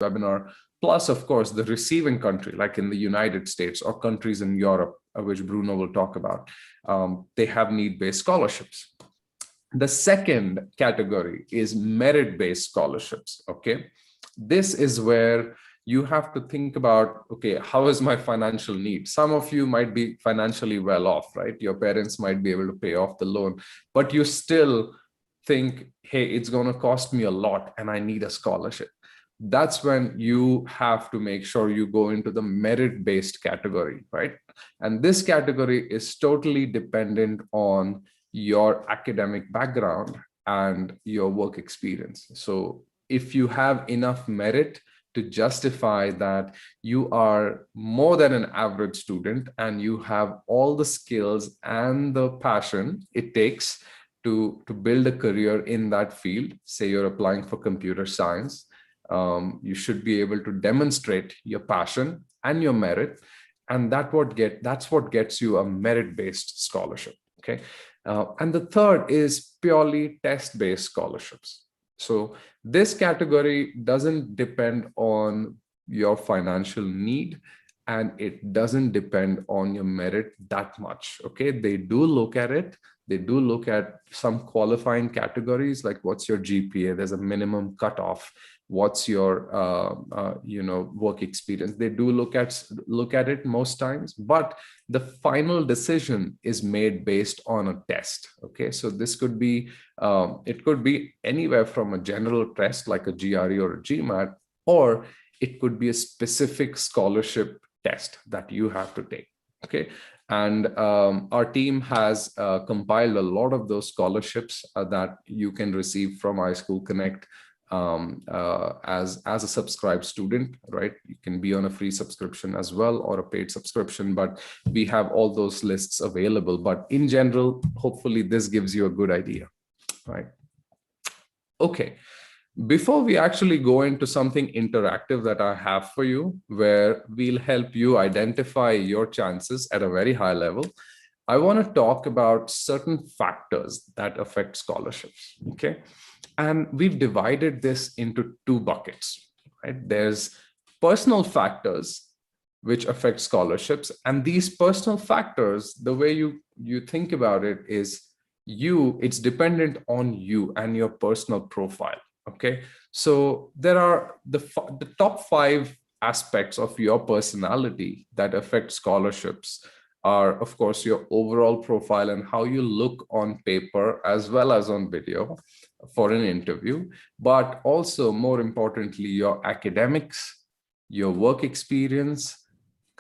webinar, plus, of course, the receiving country, like in the United States or countries in Europe, which Bruno will talk about, they have need-based scholarships. The second category is merit-based scholarships, okay? This is where you have to think about, okay, how is my financial need? Some of you might be financially well off, right? Your parents might be able to pay off the loan, but you still think, hey, it's going to cost me a lot and I need a scholarship. That's when you have to make sure you go into the merit-based category, right? And this category is totally dependent on your academic background and your work experience. So if you have enough merit to justify that you are more than an average student and you have all the skills and the passion it takes to build a career in that field, say you're applying for computer science, you should be able to demonstrate your passion and your merit, and that's what gets you a merit-based scholarship. Okay, and the third is purely test-based scholarships. So this category doesn't depend on your financial need, and it doesn't depend on your merit that much. Okay, they do look at it. They do look at some qualifying categories, like what's your GPA? There's a minimum cutoff. What's your work experience? They do look at it most times, but the final decision is made based on a test. Okay, so this could be it could be anywhere from a general test like a GRE or a GMAT, or it could be a specific scholarship test that you have to take. Okay, and our team has compiled a lot of those scholarships that you can receive from iSchoolConnect as a subscribed student, right? You can be on a free subscription as well or a paid subscription, but we have all those lists available. But in general, hopefully this gives you a good idea, right? Okay. Before we actually go into something interactive that I have for you, where we'll help you identify your chances at a very high level, I want to talk about certain factors that affect scholarships, okay? And we've divided this into two buckets, right? There's personal factors which affect scholarships, and these personal factors, the way you think about it is it's dependent on you and your personal profile. Okay, so there are the top 5 aspects of your personality that affect scholarships are, of course, your overall profile and how you look on paper as well as on video for an interview, but also more importantly, your academics, your work experience,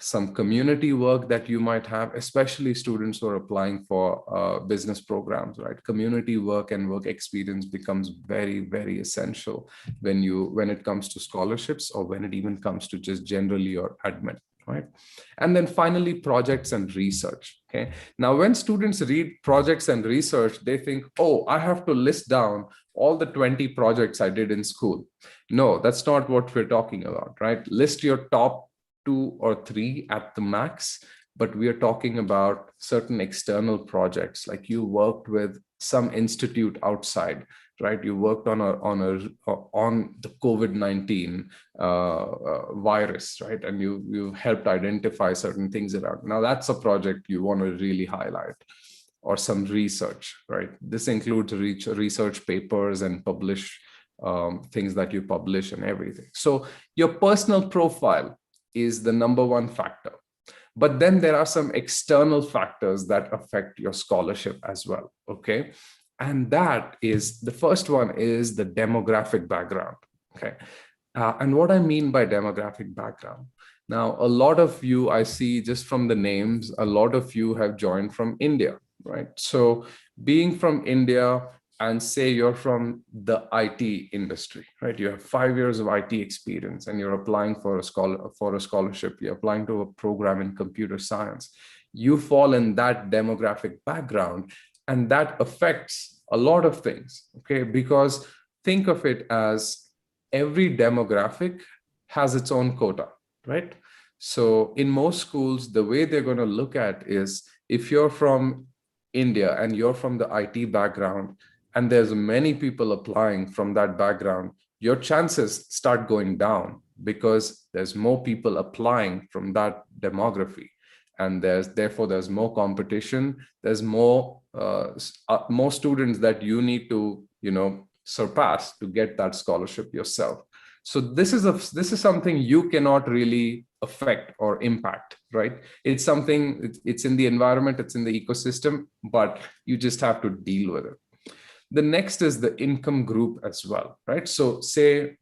some community work that you might have, especially students who are applying for business programs, right? Community work and work experience becomes very, very essential when it comes to scholarships, or when it even comes to just generally your admit, right? And then finally, projects and research. Okay. Now, when students read projects and research, they think, oh, I have to list down all the 20 projects I did in school. No, that's not what we're talking about, right? List your top 2 or 3 at the max, but we are talking about certain external projects, like you worked with some institute outside, right? You worked on the COVID-19 virus, right? And you helped identify certain things around. Now that's a project you want to really highlight, or some research, right? This includes research papers and things that you publish and everything. So your personal profile is the number 1 factor. But then there are some external factors that affect your scholarship as well, okay? And that is, the first one is the demographic background, okay? And what I mean by demographic background, now a lot of you, I see just from the names, a lot of you have joined from India, right? So being from India, and say you're from the IT industry, right? You have 5 years of IT experience and you're applying for a scholarship, you're applying to a program in computer science. You fall in that demographic background, and that affects a lot of things, okay? Because think of it as every demographic has its own quota, right? So in most schools, the way they're going to look at is, if you're from India and you're from the IT background, and there's many people applying from that background, your chances start going down because there's more people applying from that demography. And therefore there's more competition. There's more students that you need to, surpass to get that scholarship yourself. So this is something you cannot really affect or impact, right? It's something, it's in the environment, it's in the ecosystem, but you just have to deal with it. The next is the income group as well, right? So say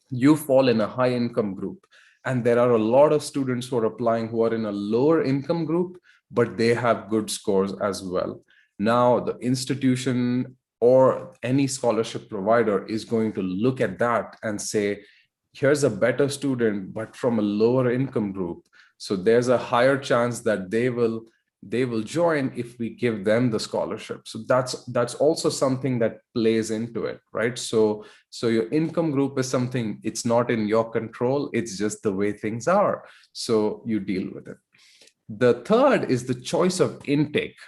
you fall in a high income group, and there are a lot of students who are applying who are in a lower income group, but they have good scores as well. Now the institution or any scholarship provider is going to look at that and say, here's a better student, but from a lower income group. So there's a higher chance that they will join if we give them the scholarship. So that's also something that plays into it, right? So your income group is something, it's not in your control, it's just the way things are. So you deal with it. The third is the choice of intake.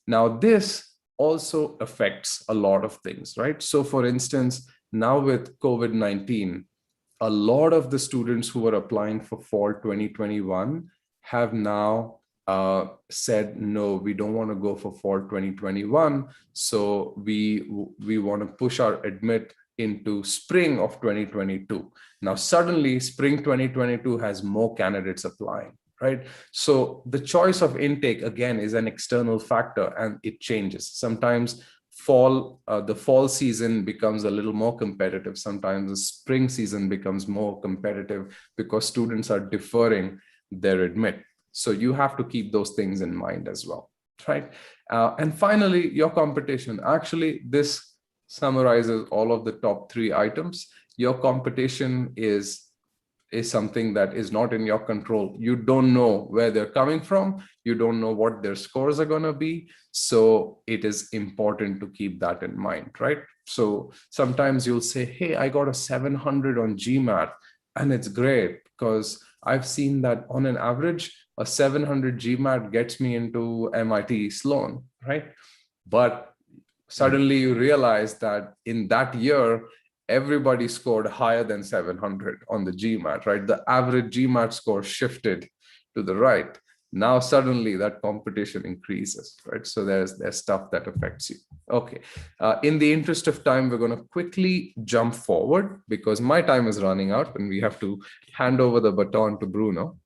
Now this also affects a lot of things, right? So for instance, now with COVID-19, a lot of the students who were applying for fall 2021 have now said, no, we don't want to go for fall 2021. So we want to push our admit into spring of 2022. Now, suddenly spring 2022 has more candidates applying, right? So the choice of intake, again, is an external factor and it changes. Sometimes the fall season becomes a little more competitive. Sometimes the spring season becomes more competitive because students are deferring their admit. So you have to keep those things in mind as well, right? And finally, your competition. Actually, this summarizes all of the top 3 items. Your competition is something that is not in your control. You don't know where they're coming from. You don't know what their scores are going to be. So it is important to keep that in mind, right? So sometimes you'll say, hey, I got a 700 on GMAT, and it's great because I've seen that on an average, a 700 GMAT gets me into MIT Sloan, right? But suddenly you realize that in that year, everybody scored higher than 700 on the GMAT, right? The average GMAT score shifted to the right. Now suddenly that competition increases, right? So there's stuff that affects you. Okay, in the interest of time, we're going to quickly jump forward because my time is running out and we have to hand over the baton to Bruno.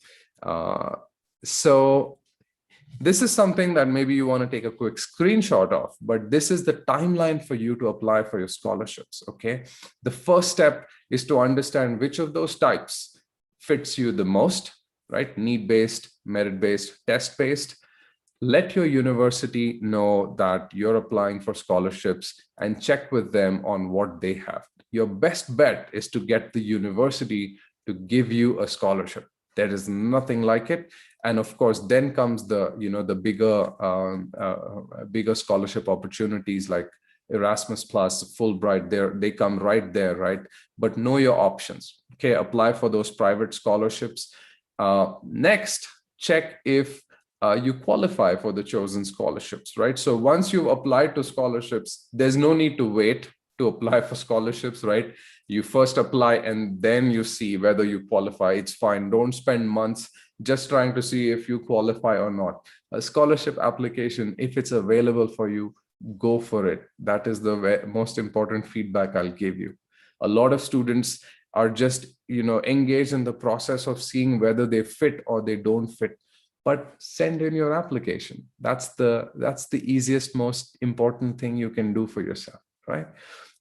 So this is something that maybe you want to take a quick screenshot of, but this is the timeline for you to apply for your scholarships, okay? The first step is to understand which of those types fits you the most, right? Need-based, merit-based, test-based. Let your university know that you're applying for scholarships and check with them on what they have. Your best bet is to get the university to give you a scholarship. There is nothing like it. And of course, then comes the bigger scholarship opportunities like Erasmus Plus, Fulbright. They come right there, right? But know your options. Okay, apply for those private scholarships. Next, check if you qualify for the chosen scholarships, right? So once you've applied to scholarships, there's no need to wait to apply for scholarships, right? You first apply and then you see whether you qualify. It's fine. Don't spend months just trying to see if you qualify or not. A scholarship application, if it's available for you, go for it. That is the most important feedback I'll give you. A lot of students are just, engaged in the process of seeing whether they fit or they don't fit. But send in your application. That's the easiest, most important thing you can do for yourself, right?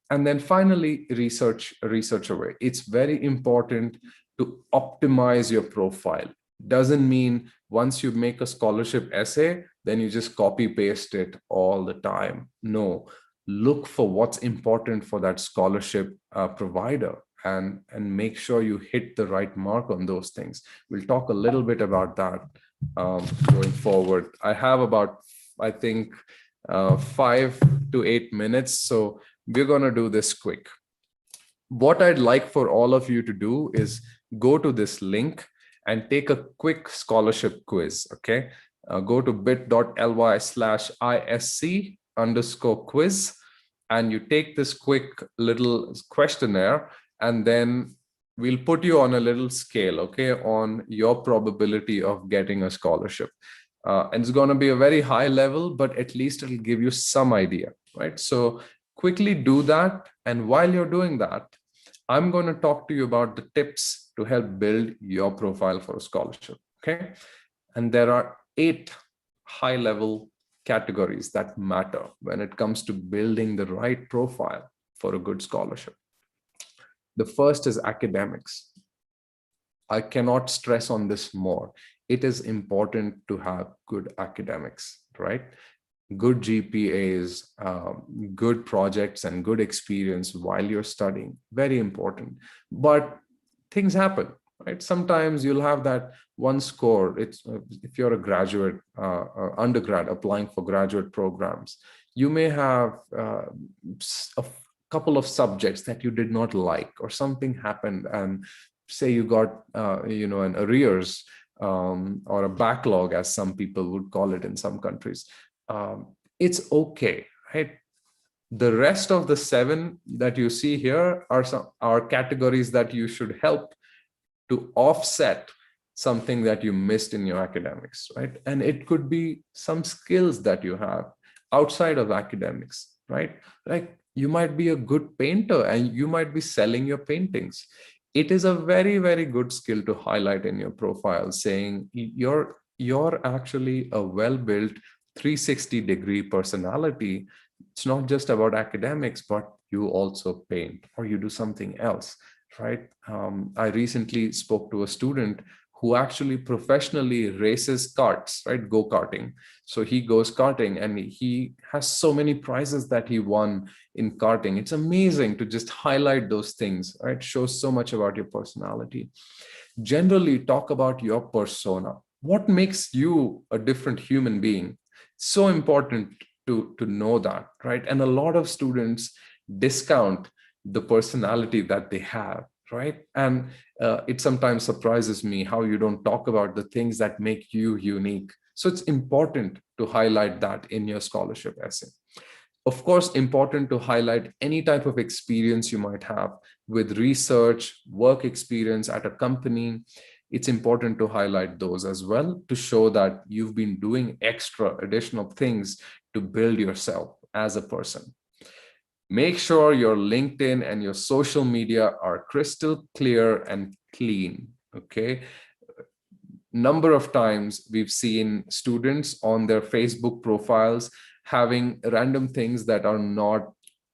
And then finally, research away. It's very important to optimize your profile. Doesn't mean once you make a scholarship essay, then you just copy paste it all the time. No, look for what's important for that scholarship provider and make sure you hit the right mark on those things. We'll talk a little bit about that going forward. I have about, I think, 5 to 8 minutes. So we're going to do this quick. What I'd like for all of you to do is go to this link and take a quick scholarship quiz, okay? Go to bit.ly/ISC_quiz, and you take this quick little questionnaire, and then we'll put you on a little scale, okay, on your probability of getting a scholarship. And it's going to be a very high level, but at least it'll give you some idea, right? So quickly do that. And while you're doing that, I'm going to talk to you about the tips to help build your profile for a scholarship, okay? And there are 8 high-level categories that matter when it comes to building the right profile for a good scholarship. The first is academics. I cannot stress on this more. It is important to have good academics, right? Good GPAs, good projects, and good experience while you're studying, very important. But things happen, right? Sometimes you'll have that one score. It's if you're a graduate, undergrad applying for graduate programs, you may have a couple of subjects that you did not like, or something happened, and say you got an arrears, or a backlog, as some people would call it in some countries. It's okay, right? The rest of the 7 that you see here are categories that you should help to offset something that you missed in your academics, right? And it could be some skills that you have outside of academics, right? Like you might be a good painter and you might be selling your paintings. It is a very, very good skill to highlight in your profile, saying you're actually a well-built 360-degree personality. It's not just about academics, but you also paint or you do something else, right? I recently spoke to a student who actually professionally races karts, right? Go-karting. So he goes karting and he has so many prizes that he won in karting. It's amazing to just highlight those things, right? Shows so much about your personality. Generally talk about your persona. What makes you a different human being? So important to know that, right? And a lot of students discount the personality that they have, right? And it sometimes surprises me how you don't talk about the things that make you unique. So it's important to highlight that in your scholarship essay. Of course, important to highlight any type of experience you might have with research, work experience at a company. It's important to highlight those as well to show that you've been doing extra additional things to build yourself as a person. Make sure your LinkedIn and your social media are crystal clear and clean, okay? Number of times we've seen students on their Facebook profiles having random things that are not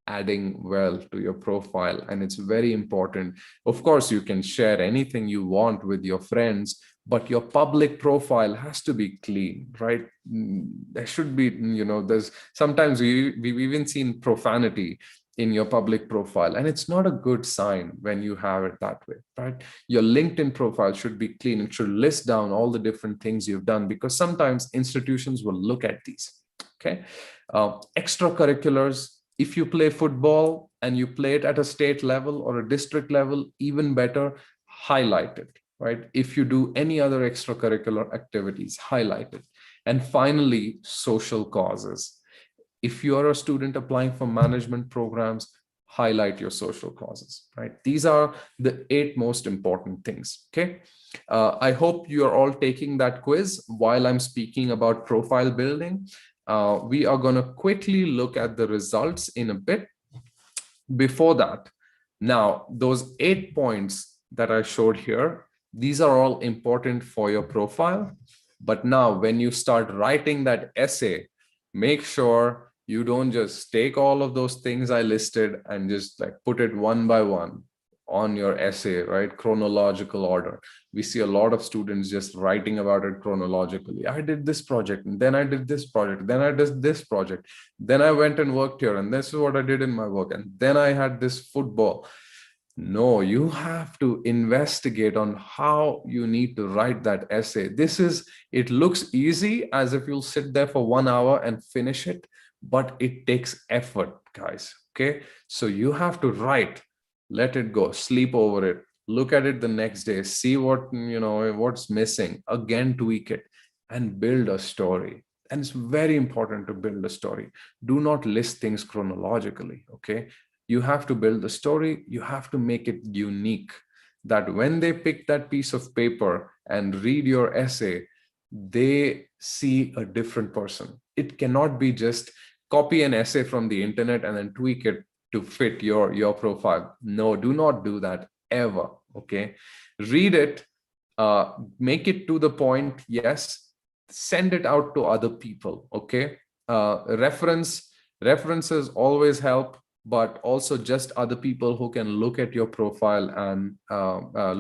adding well to your profile, and it's very important. Of course, you can share anything you want with your friends, but your public profile has to be clean, right? There should be, there's sometimes we've even seen profanity in your public profile, and it's not a good sign when you have it that way, right? Your LinkedIn profile should be clean. It should list down all the different things you've done, because sometimes institutions will look at these, okay? Extracurriculars, if you play football and you play it at a state level or a district level, even better, highlight it, right? If you do any other extracurricular activities, highlight it. And finally, social causes. If you're a student applying for management programs, highlight your social causes, right? These are the 8 most important things, okay? I hope you're all taking that quiz while I'm speaking about profile building. We are going to quickly look at the results in a bit. Before that, now, those 8 points that I showed here, these are all important for your profile. But now when you start writing that essay, make sure you don't just take all of those things I listed and just like put it one by one on your essay, right? Chronological order. We see a lot of students just writing about it chronologically. I did this project, and then I did this project, then I did this project, then I went and worked here, and this is what I did in my work, and then I had this football. No, you have to investigate on how you need to write that essay. It looks easy, as if you'll sit there for 1 hour and finish it, but it takes effort, guys, okay? So you have to write, let it go, sleep over it, look at it the next day, see what's missing, again, tweak it, and build a story. And it's very important to build a story. Do not list things chronologically, okay? You have to build the story. You have to make it unique. that when they pick that piece of paper and read your essay, they see a different person. It cannot be just copy an essay from the internet and then tweak it to fit your profile. No, do not do that ever. Okay, read it, make it to the point. Yes, send it out to other people. Okay, references always help, but also just other people who can look at your profile and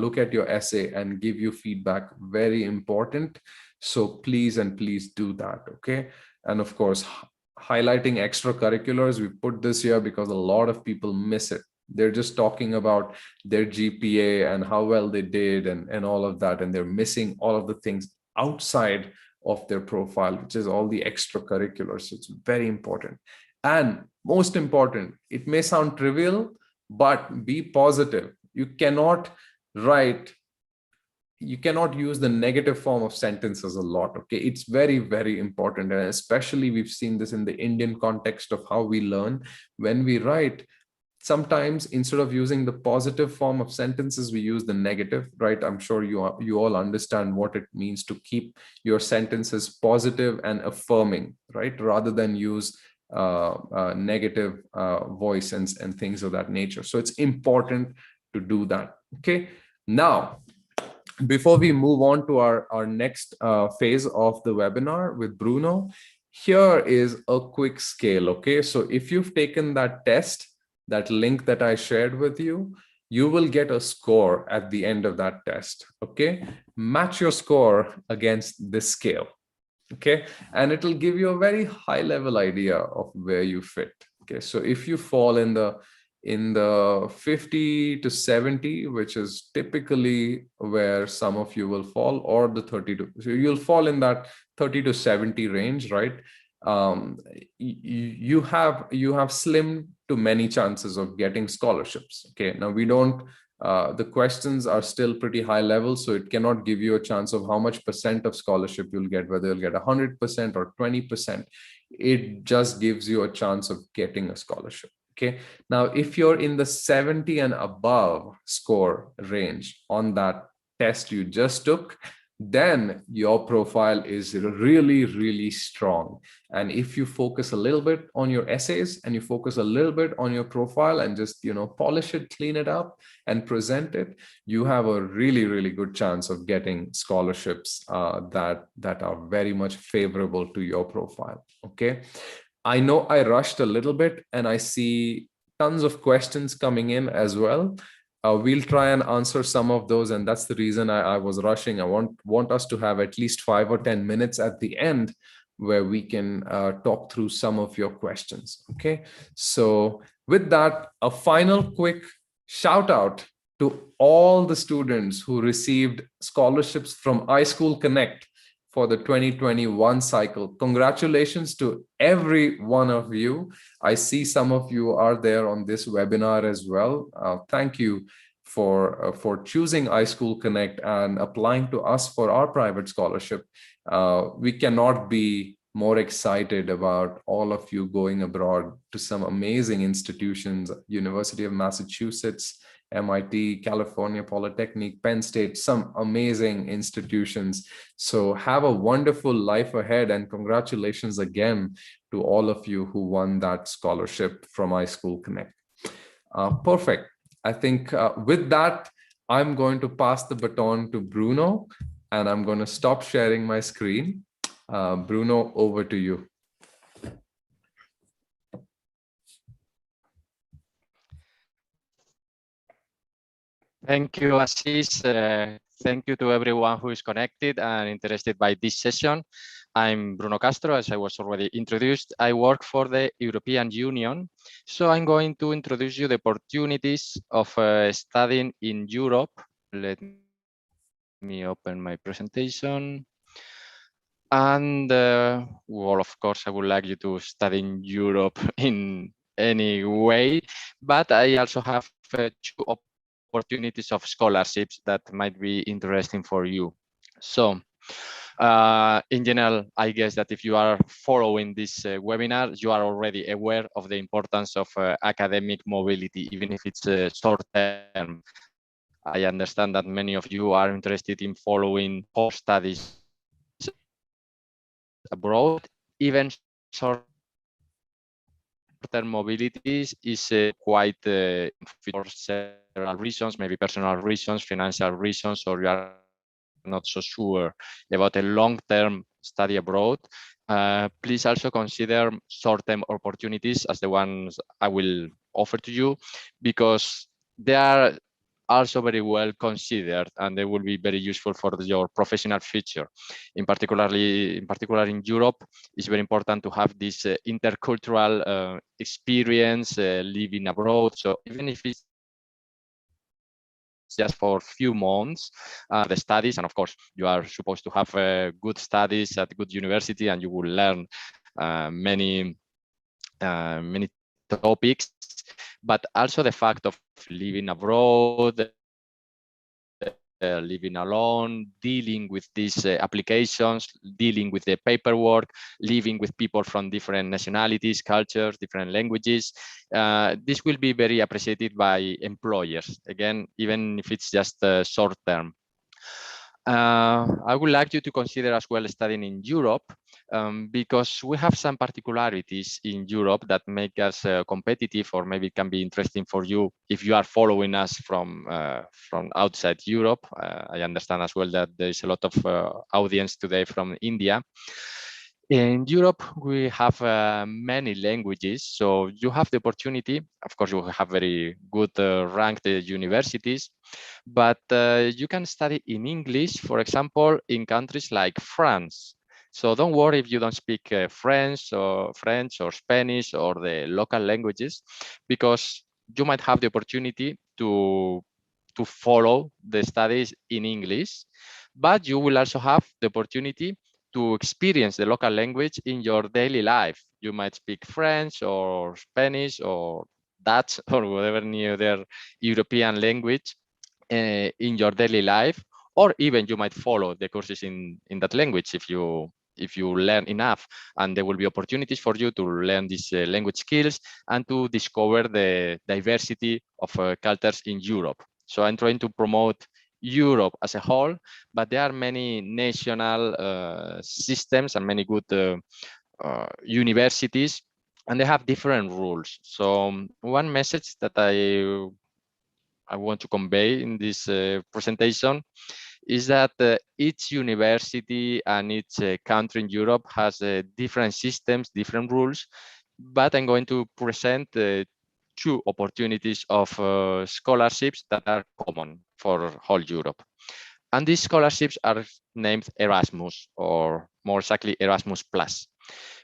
look at your essay and give you feedback. Very important. So please and please do that. Okay, and of course, highlighting extracurriculars, we put this here because a lot of people miss it. They're just talking about their GPA and how well they did and all of that, and they're missing all of the things outside of their profile, which is all the extracurriculars. So it's very important. And most important, it may sound trivial, but be positive. You cannot use the negative form of sentences a lot. Okay, it's very, very important. And especially we've seen this in the Indian context of how we learn. When we write, sometimes instead of using the positive form of sentences, we use the negative, right? I'm sure you all understand what it means to keep your sentences positive and affirming, right? Rather than use negative voice and things of that nature. So it's important to do that. Okay, now, before we move on to our next phase of the webinar with Bruno, here is a quick scale. Okay, so if you've taken that test, that link that I shared with you, you will get a score at the end of that test. Okay, match your score against this scale. Okay, and it'll give you a very high level idea of where you fit. Okay, so if you fall in the 50 to 70, which is typically where some of you will fall, or the 30 to, so you'll fall in that 30 to 70 range, right? You have slim to many chances of getting scholarships. Okay, now we don't, the questions are still pretty high level, so it cannot give you a chance of how much percent of scholarship you'll get, whether you'll get 100% or 20%. It just gives you a chance of getting a scholarship. Okay, now if you're in the 70 and above score range on that test you just took, then your profile is really, really strong. And if you focus a little bit on your essays and you focus a little bit on your profile and just, polish it, clean it up and present it, you have a really, really good chance of getting scholarships that are very much favorable to your profile. Okay, I know I rushed a little bit and I see tons of questions coming in as well. We'll try and answer some of those, and that's the reason I was rushing. I want us to have at least 5 or 10 minutes at the end where we can talk through some of your questions. Okay, so with that, a final quick shout out to all the students who received scholarships from iSchoolConnect for the 2021 cycle. Congratulations to every one of you. I see some of you are there on this webinar as well. Thank you for choosing iSchoolConnect and applying to us for our private scholarship. We cannot be more excited about all of you going abroad to some amazing institutions, University of Massachusetts, MIT, California Polytechnic, Penn State, some amazing institutions. So have a wonderful life ahead, and congratulations again to all of you who won that scholarship from iSchoolConnect. Perfect. I think with that, I'm going to pass the baton to Bruno, and I'm going to stop sharing my screen. Bruno, over to you. Thank you, Assis. Thank you to everyone who is connected and interested by this session. I'm Bruno Castro, as I was already introduced. I work for the European Union. So I'm going to introduce you the opportunities of studying in Europe. Let me open my presentation. And well, of course, I would like you to study in Europe in any way, but I also have 2 opportunities of scholarships that might be interesting for you. So in general, I guess that if you are following this webinar, you are already aware of the importance of academic mobility, even if it's short term. I understand that many of you are interested in following post studies abroad. Even short-term mobilities is quite for several reasons, maybe personal reasons, financial reasons, or you are not so sure about a long-term study abroad. Please also consider short-term opportunities as the ones I will offer to you, because they are also very well considered and they will be very useful for your professional future. In particular in Europe, it's very important to have this intercultural experience living abroad. So even if it's just for a few months, the studies, and of course you are supposed to have good studies at good university and you will learn many topics, but also the fact of living abroad, living alone, dealing with these applications, dealing with the paperwork, living with people from different nationalities, cultures, different languages. This will be very appreciated by employers, again, even if it's just short term. I would like you to consider as well studying in Europe, because we have some particularities in Europe that make us competitive, or maybe it can be interesting for you if you are following us from outside Europe. I understand as well that there is a lot of audience today from India. In Europe, we have many languages, so you have the opportunity. Of course, you have very good ranked universities, but you can study in English, for example, in countries like France. So don't worry if you don't speak French or Spanish or the local languages, because you might have the opportunity to follow the studies in English, but you will also have the opportunity to experience the local language in your daily life. You might speak French or Spanish or Dutch or whatever new other European language in your daily life, or even you might follow the courses in that language if you learn enough, and there will be opportunities for you to learn these language skills and to discover the diversity of cultures in Europe. So I'm trying to promote Europe as a whole, but there are many national systems and many good universities, and they have different rules. So one message that I want to convey in this presentation is that each university and each country in Europe has different systems, different rules, but I'm going to present two opportunities of scholarships that are common for whole Europe. And these scholarships are named Erasmus, or more exactly Erasmus Plus,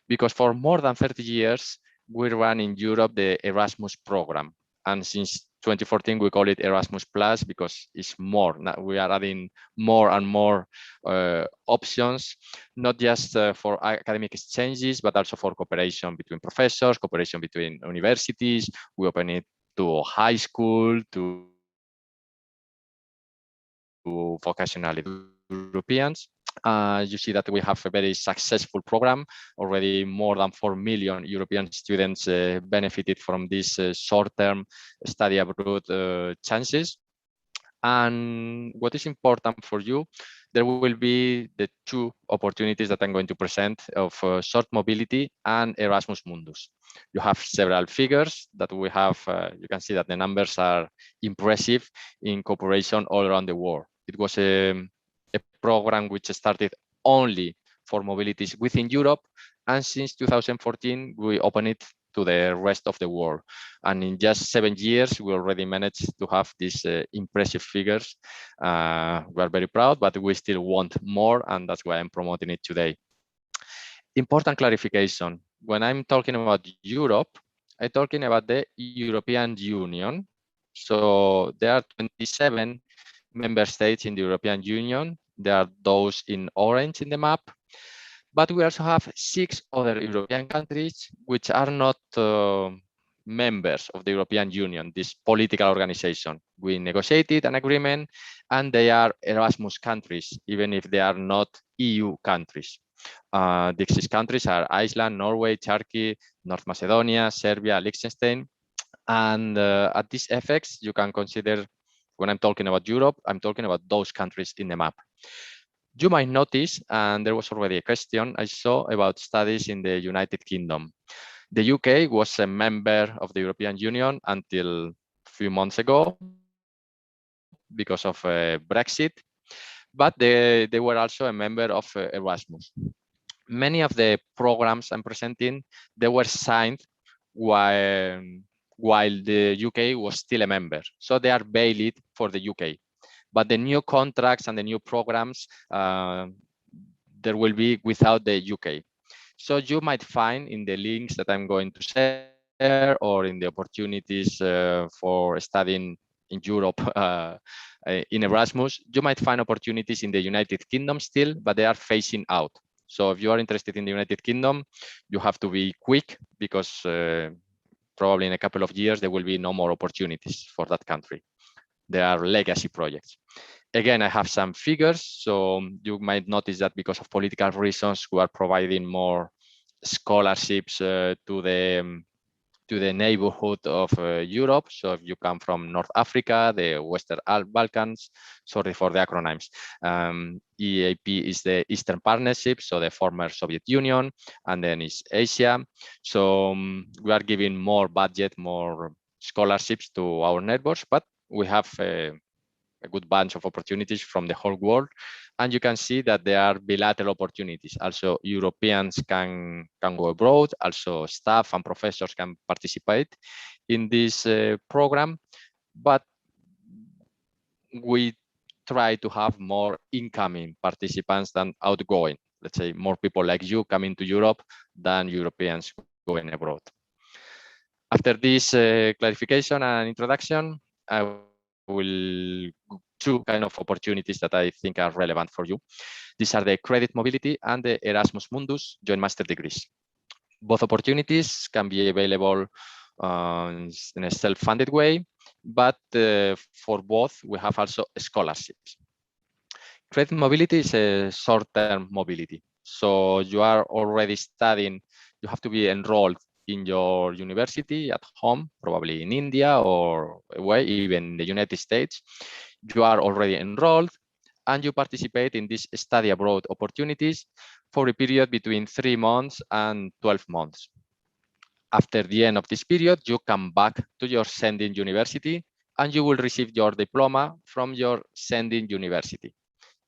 because for more than 30 years, we run in Europe the Erasmus program. And since 2014, we call it Erasmus Plus because it's more. We are adding more and more options, not just for academic exchanges, but also for cooperation between professors, cooperation between universities. We open it to high school, to vocational Europeans. You see that we have a very successful program. Already more than 4 million European students benefited from this short-term study abroad chances. And what is important for you, there will be the two opportunities that I'm going to present of short mobility and Erasmus Mundus. You have several figures that we have. You can see that the numbers are impressive in cooperation all around the world. It was a program which started only for mobilities within Europe, and since 2014 we opened it to the rest of the world. And in just 7 years, we already managed to have these impressive figures. We are very proud, but we still want more, and that's why I'm promoting it today. Important clarification. When I'm talking about Europe, I'm talking about the European Union. So there are 27 member states in the European Union. There are those in orange in the map. But we also have 6 other European countries which are not members of the European Union, this political organization. We negotiated an agreement and they are Erasmus countries, even if they are not EU countries. These 6 countries are Iceland, Norway, Turkey, North Macedonia, Serbia, Liechtenstein. And at these effects, you can consider when I'm talking about Europe, I'm talking about those countries in the map. You might notice, and there was already a question I saw about studies in the United Kingdom. The UK was a member of the European Union until a few months ago because of Brexit, but they were also a member of Erasmus. Many of the programs I'm presenting, they were signed while the UK was still a member. So they are valid for the UK. But the new contracts and the new programs, there will be without the UK. So you might find in the links that I'm going to share or in the opportunities for studying in Europe in Erasmus, you might find opportunities in the United Kingdom still, but they are phasing out. So if you are interested in the United Kingdom, you have to be quick because probably in a couple of years, there will be no more opportunities for that country. There are legacy projects. Again, I have some figures, so you might notice that because of political reasons, we are providing more scholarships to the neighborhood of Europe. So if you come from North Africa, the Western Balkans, sorry for the acronyms, EAP is the Eastern Partnership, so the former Soviet Union, and then is Asia. So we are giving more budget, more scholarships to our neighbors, but we have a good bunch of opportunities from the whole world. And you can see that there are bilateral opportunities. Also, Europeans can go abroad. Also, staff and professors can participate in this program. But we try to have more incoming participants than outgoing. Let's say more people like you coming to Europe than Europeans going abroad. After this clarification and introduction, I will two kind of opportunities that I think are relevant for you. These are the credit mobility and the Erasmus Mundus joint master degrees. Both opportunities can be available in a self-funded way, but for both, we have also scholarships. Credit mobility is a short-term mobility. So you are already studying, you have to be enrolled in your university at home, probably in India or away, even in the United States. You are already enrolled and you participate in these study abroad opportunities for a period between 3 months and 12 months. After the end of this period, you come back to your sending university and you will receive your diploma from your sending university.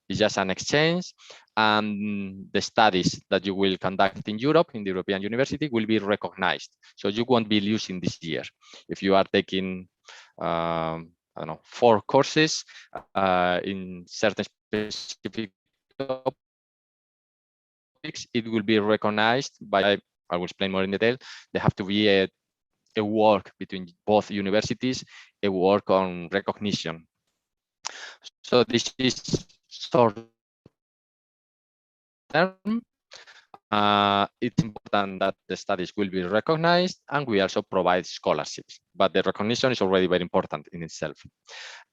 It's just an exchange, and the studies that you will conduct in Europe, in the European University, will be recognized. So you won't be losing this year. If you are taking, I don't know, 4 courses in certain specific topics, it will be recognized by, I will explain more in detail. There have to be a work between both universities, a work on recognition. So this is short term. It's important that the studies will be recognized, and we also provide scholarships, but the recognition is already very important in itself.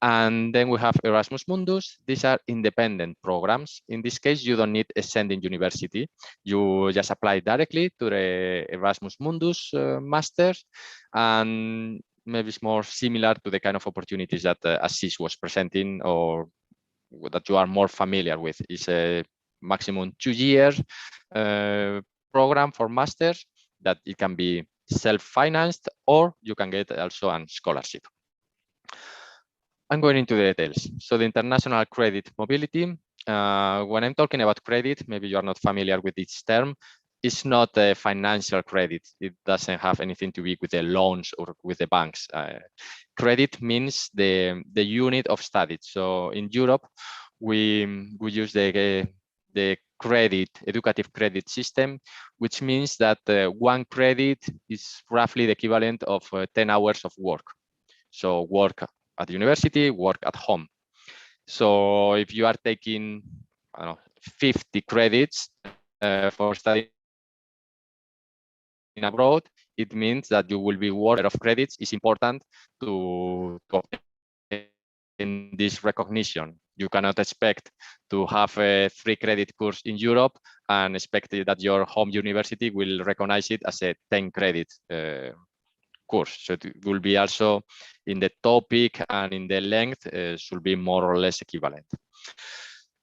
And then we have Erasmus Mundus. These are independent programs. In this case, you don't need a sending university. You just apply directly to the Erasmus Mundus Masters, and maybe it's more similar to the kind of opportunities that Assis was presenting, or that you are more familiar with. It's a maximum 2 years program for masters that it can be self-financed, or you can get also a scholarship. I'm going into the details. So the international credit mobility, when I'm talking about credit, maybe you are not familiar with this term. It's not a financial credit. It doesn't have anything to do with the loans or with the banks. Credit means the unit of study. So in Europe, we use the credit, educative credit system, which means that 1 credit is roughly the equivalent of 10 hours of work. So work at university, work at home. So if you are taking, I don't know, 50 credits for studying abroad, it means that you will be worth of credits. Is important to obtain this recognition. You cannot expect to have a 3 credit course in Europe and expect that your home university will recognize it as a 10 credit course. So it will be also in the topic and in the length should be more or less equivalent.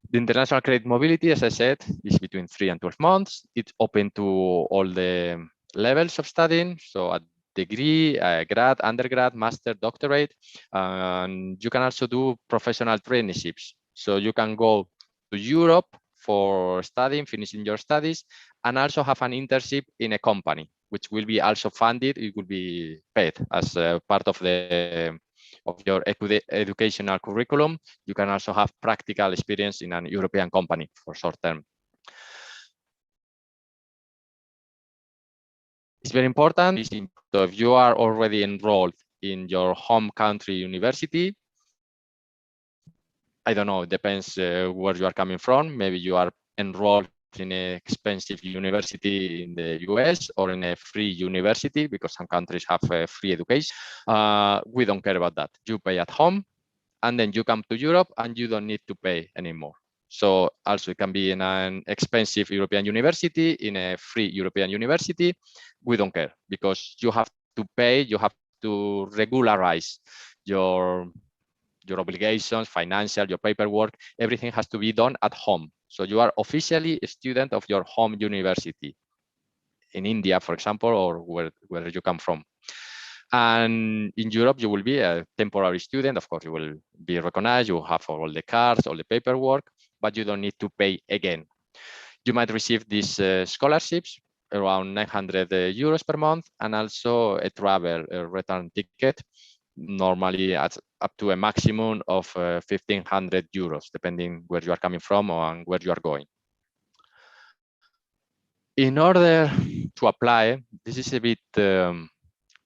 The international credit mobility, as I said, is between 3 and 12 months. It's open to all the levels of studying. So at degree, grad, undergrad, master, doctorate. And you can also do professional traineeships. So you can go to Europe for studying, finishing your studies, and also have an internship in a company, which will be also funded. It will be paid as part of your educational curriculum. You can also have practical experience in an European company for short term. It's very important. So if you are already enrolled in your home country university, I don't know, it depends where you are coming from. Maybe you are enrolled in an expensive university in the US or in a free university, because some countries have free education. We don't care about that. You pay at home, and then you come to Europe and you don't need to pay anymore. So also it can be in an expensive European university, in a free European university. We don't care, because you have to pay, you have to regularize your obligations, financial, your paperwork, everything has to be done at home. So you are officially a student of your home university in India, for example, or where you come from. And in Europe, you will be a temporary student. Of course, you will be recognized. You have all the cards, all the paperwork, but you don't need to pay again. You might receive these scholarships, around 900 euros per month, and also a travel return ticket, normally at up to a maximum of 1,500 euros, depending where you are coming from and where you are going. In order to apply, this is a bit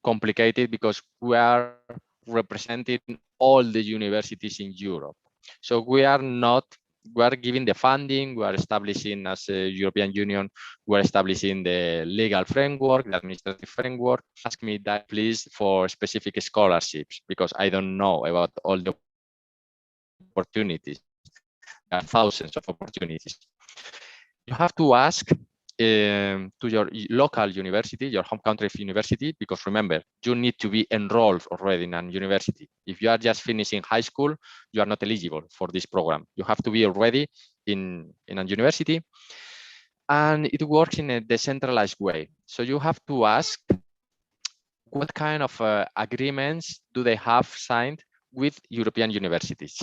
complicated, because we are representing all the universities in Europe. So we are giving the funding, we are establishing as a European Union, we're establishing the legal framework, the administrative framework. Ask me that, please, for specific scholarships, because I don't know about all the opportunities. There are thousands of opportunities. You have to ask to your local university, your home country university, because remember, you need to be enrolled already in a university. If you are just finishing high school, you are not eligible for this program. You have to be already in a university, and it works in a decentralized way. So you have to ask what kind of agreements do they have signed with European universities.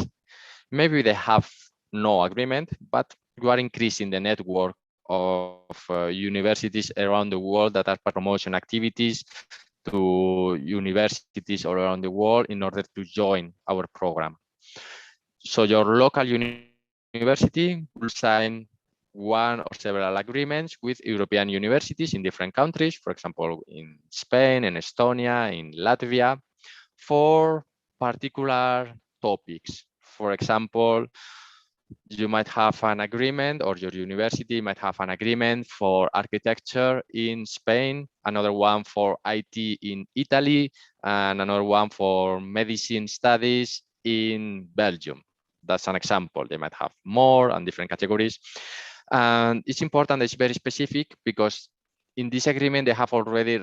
Maybe they have no agreement, but you are increasing the network of universities around the world that are promotion activities to universities all around the world in order to join our program. So your local university will sign one or several agreements with European universities in different countries, for example, in Spain, in Estonia, in Latvia, for particular topics. For example, you might have an agreement, or your university might have an agreement for architecture in Spain, another one for IT in Italy, and another one for medicine studies in Belgium. That's an example. They might have more and different categories. And it's important, it's very specific, because in this agreement, they have already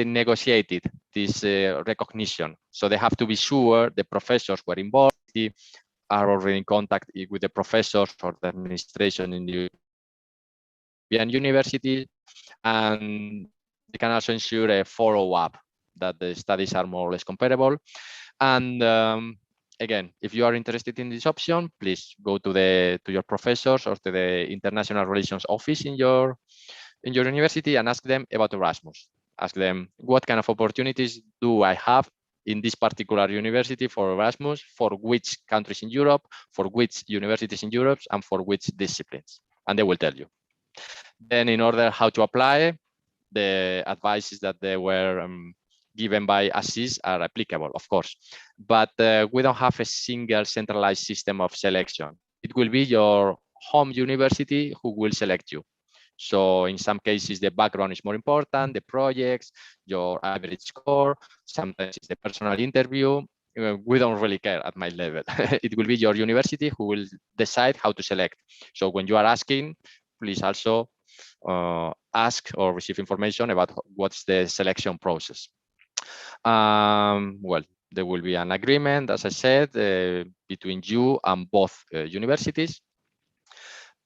negotiated this recognition. So they have to be sure the professors who are involved are already in contact with the professors or the administration in the European university, and they can also ensure a follow-up that the studies are more or less comparable. And again, if you are interested in this option, please go to your professors or to the International Relations Office in your university and ask them about Erasmus. Ask them, what kind of opportunities do I have in this particular university for Erasmus, for which countries in Europe, for which universities in Europe, and for which disciplines, and they will tell you. Then in order how to apply, the advices that they were given by ASIS are applicable, of course, but we don't have a single centralized system of selection. It will be your home university who will select you. So in some cases, the background is more important, the projects, your average score, sometimes it's the personal interview. We don't really care at my level. It will be your university who will decide how to select. So when you are asking, please also ask or receive information about what's the selection process. Well, there will be an agreement, as I said, between you and both universities.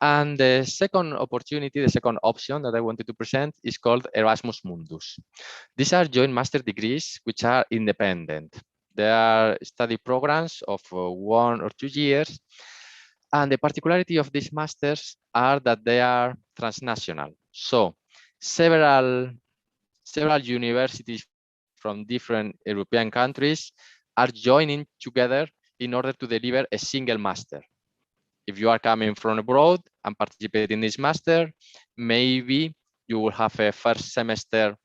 And the second opportunity, the second option that I wanted to present is called Erasmus Mundus. These are joint master degrees which are independent. They are study programs of 1 or 2 years. And the particularity of these masters are that they are transnational. So several universities from different European countries are joining together in order to deliver a single master. If you are coming from abroad and participating in this master, maybe you will have a first semester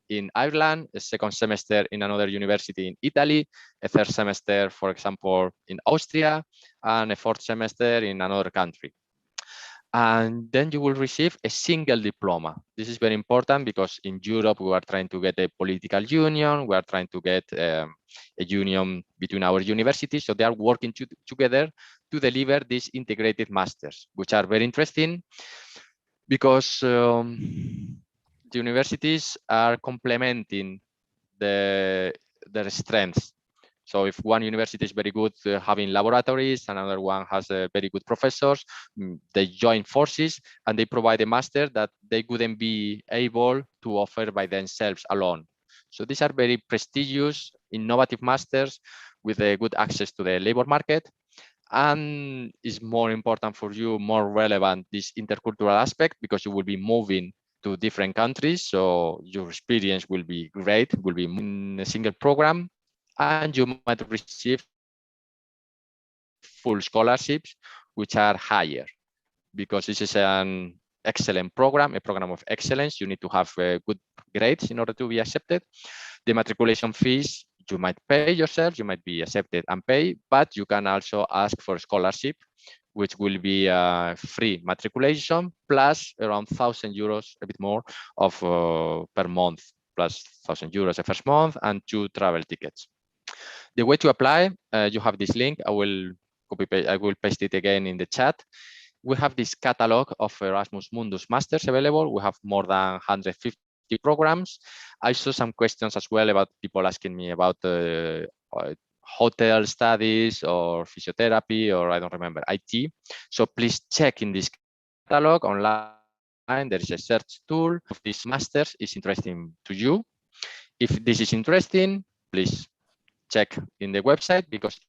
in Ireland, a second semester in another university in Italy, a third semester, for example, in Austria, and a fourth semester in another country. And then you will receive a single diploma. This is very important because in Europe, we are trying to get a political union. We are trying to get a union between our universities. So they are working together to deliver these integrated masters, which are very interesting because the universities are complementing their strengths. So if one university is very good having laboratories, another one has very good professors, they join forces and they provide a master that they wouldn't be able to offer by themselves alone. So these are very prestigious, innovative masters with a good access to the labor market. And is more important for you, more relevant, this intercultural aspect, because you will be moving to different countries. So your experience will be great, will be in a single program, and you might receive full scholarships, which are higher, because this is an excellent program, a program of excellence. You need to have good grades in order to be accepted. The matriculation fees, you might pay yourself, you might be accepted and pay, but you can also ask for a scholarship, which will be free matriculation plus around 1,000 euros, a bit more, of per month, plus 1,000 euros the first month and 2 travel tickets. The way to apply, you have this link. I will copy paste. I will paste it again in the chat. We have this catalog of Erasmus Mundus masters available. We have more than 150 programs. I saw some questions as well about people asking me about hotel studies or physiotherapy, or I don't remember, IT. So please check in this catalog online. There is a search tool. If this masters is interesting to you, if this is interesting, please check in the website, because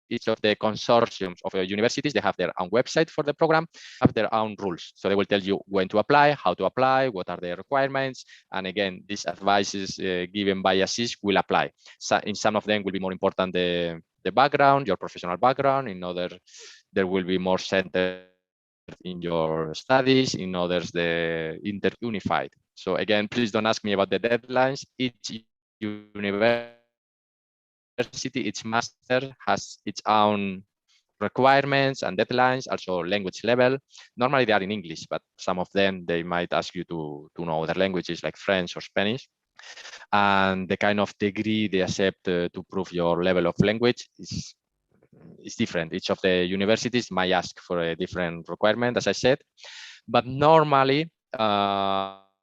each of the consortiums of universities, they have their own website for the program, have their own rules. So they will tell you when to apply, how to apply, what are the requirements. And again, these advices given by ASIS will apply. So in some of them will be more important the background, your professional background. In others, there will be more centered in your studies. In others, the inter-unified. So again, please don't ask me about the deadlines. Each university, each master has its own requirements and deadlines, also language level. Normally they are in English, but some of them, they might ask you to know other languages like French or Spanish. And the kind of degree they accept to prove your level of language is different. Each of the universities might ask for a different requirement, as I said. But normally,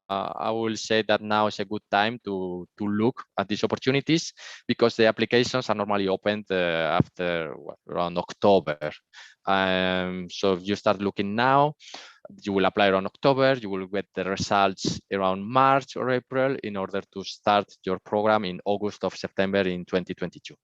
I will say that now is a good time to look at these opportunities, because the applications are normally opened after around October. So if you start looking now, you will apply around October, you will get the results around March or April in order to start your program in August or September in 2022.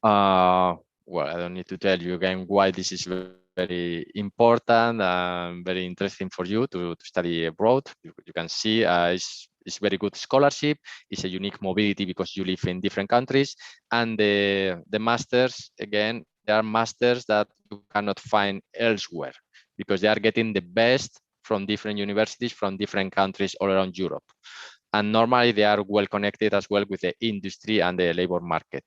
Well, I don't need to tell you again why this is very important and very interesting for you to study abroad. You can see it's very good scholarship. It's a unique mobility because you live in different countries. And the masters, again, they are masters that you cannot find elsewhere, because they are getting the best from different universities from different countries all around Europe. And normally they are well connected as well with the industry and the labor market.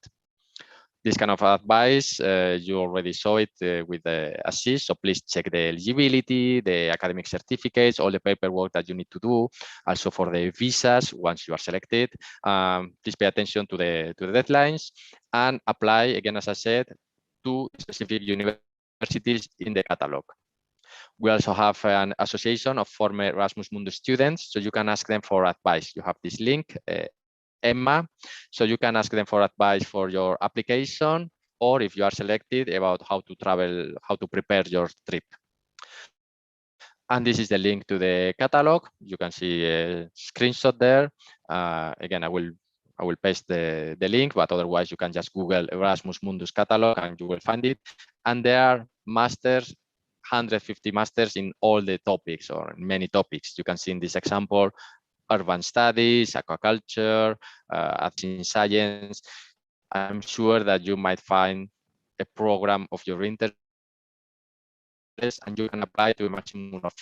This kind of advice, you already saw it with the ASIS, so please check the eligibility, the academic certificates, all the paperwork that you need to do. Also for the visas, once you are selected, please pay attention to the deadlines and apply, again, as I said, to specific universities in the catalog. We also have an association of former Erasmus Mundus students, so you can ask them for advice. You have this link, Emma, so you can ask them for advice for your application, or if you are selected, about how to travel, how to prepare your trip. And this is the link to the catalog. You can see a screenshot there. Again, I will paste the link, but otherwise you can just Google Erasmus Mundus catalog and you will find it. And there are masters, 150 masters in all the topics, or many topics. You can see in this example, urban studies, aquaculture, arts in science. I'm sure that you might find a program of your interest, and you can apply to a maximum of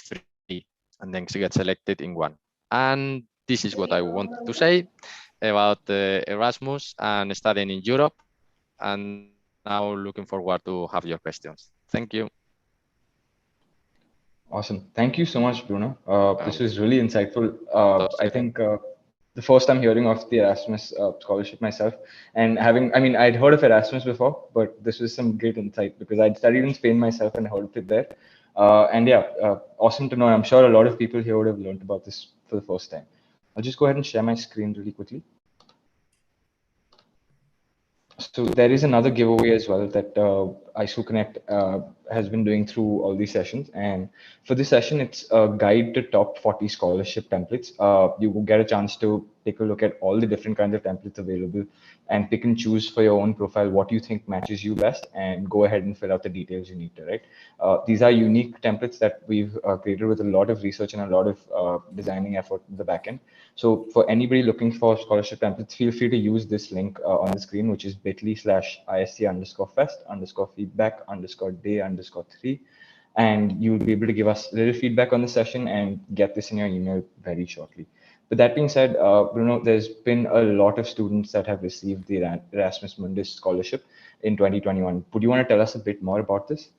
3 and then get selected in one. And this is what I wanted to say about Erasmus and studying in Europe. And now looking forward to have your questions. Thank you. Awesome. Thank you so much, Bruno. This was really insightful. That's I it. think the first time hearing of the Erasmus scholarship myself, and having, I mean, I'd heard of Erasmus before, but this was some great insight because I'd studied in Spain myself and heard of it there. And yeah, awesome to know. I'm sure a lot of people here would have learned about this for the first time. I'll just go ahead and share my screen really quickly. So there is another giveaway as well that iSchoolConnect has been doing through all these sessions. And for this session, it's a guide to top 40 scholarship templates. You will get a chance to take a look at all the different kinds of templates available and pick and choose for your own profile what you think matches you best, and go ahead and fill out the details you need to, right? These are unique templates that we've created with a lot of research and a lot of designing effort in the backend. So for anybody looking for scholarship templates, feel free to use this link on the screen, which is bit.ly/isc_fest_day_3. And you'll be able to give us a little feedback on the session and get this in your email very shortly. But that being said, Bruno, there's been a lot of students that have received the Erasmus Mundus scholarship in 2021. Would you want to tell us a bit more about this?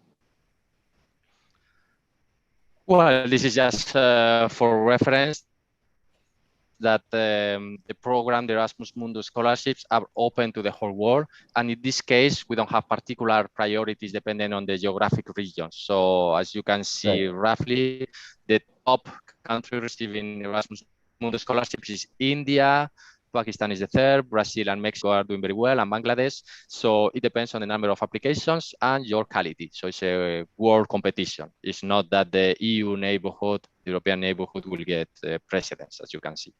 Well, this is just for reference that the program, the Erasmus Mundus scholarships, are open to the whole world. And in this case, we don't have particular priorities depending on the geographic region. So as you can see, roughly the top country receiving Erasmus Mundus scholarships is India, Pakistan is the third, Brazil and Mexico are doing very well, and Bangladesh. So it depends on the number of applications and your quality. So it's a world competition. It's not that the EU neighborhood, European neighborhood will get precedence, as you can see.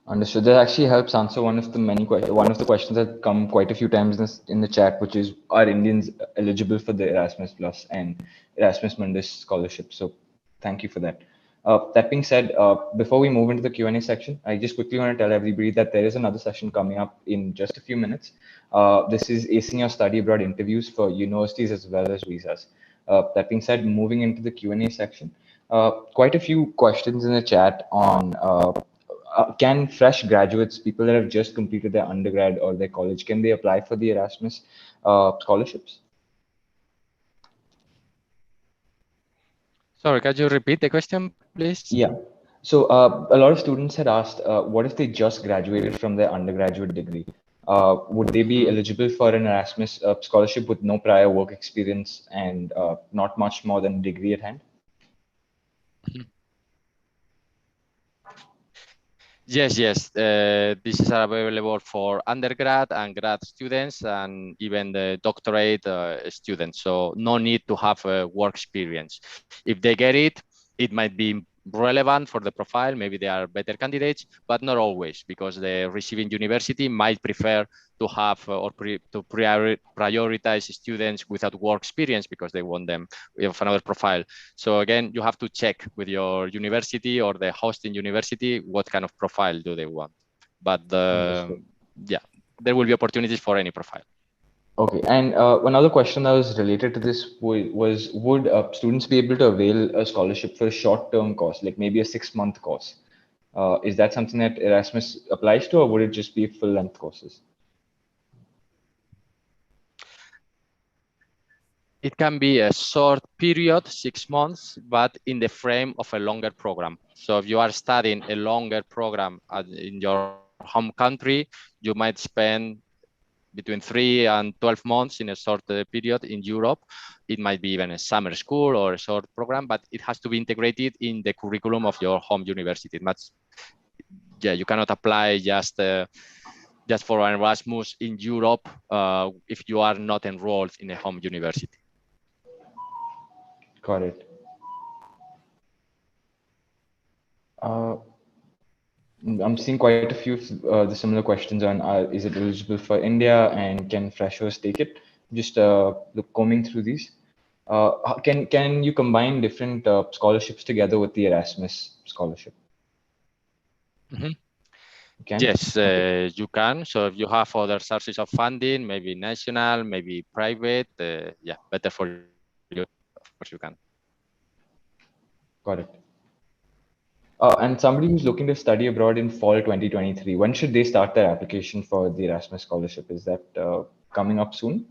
Understood. That actually helps answer one of the questions that come quite a few times in the chat, which is, are Indians eligible for the Erasmus Plus and Erasmus Mundus scholarship? So thank you for that. That being said, before we move into the Q&A section, I just quickly want to tell everybody that there is another session coming up in just a few minutes. This is acing your study abroad interviews for universities as well as visas. That being said, moving into the Q&A section, quite a few questions in the chat on can fresh graduates, people that have just completed their undergrad or their college, can they apply for the Erasmus scholarships? Sorry, can you repeat the question, please? Yeah. So a lot of students had asked, what if they just graduated from their undergraduate degree? Would they be eligible for an Erasmus scholarship with no prior work experience and not much more than a degree at hand? Yes. This is available for undergrad and grad students and even the doctorate students. So no need to have a work experience. If they get it, it might be relevant for the profile. Maybe they are better candidates, but not always, because the receiving university might prefer to have to prioritize students without work experience because they want them with another profile. So again, you have to check with your university or the hosting university what kind of profile do they want. But yeah, there will be opportunities for any profile. Okay, and another question that was related to this was would students be able to avail a scholarship for a short-term course, like maybe a 6-month course? Is that something that Erasmus applies to, or would it just be full-length courses? It can be a short period, 6 months, but in the frame of a longer program. So if you are studying a longer program in your home country, you might spend between 3 and 12 months in a short period in Europe. It might be even a summer school or a short program, but it has to be integrated in the curriculum of your home university. Yeah, you cannot apply just for an Erasmus in Europe if you are not enrolled in a home university. Got it. I'm seeing quite a few of the similar questions on is it eligible for India and can freshers take it? Just combing through these. Can you combine different scholarships together with the Erasmus scholarship? Mm-hmm. Can? Yes, Okay. you can. So if you have other sources of funding, maybe national, maybe private, yeah, better for you. Of course, you can. Got it. And somebody who's looking to study abroad in fall 2023, when should they start their application for the Erasmus scholarship? Is that coming up soon?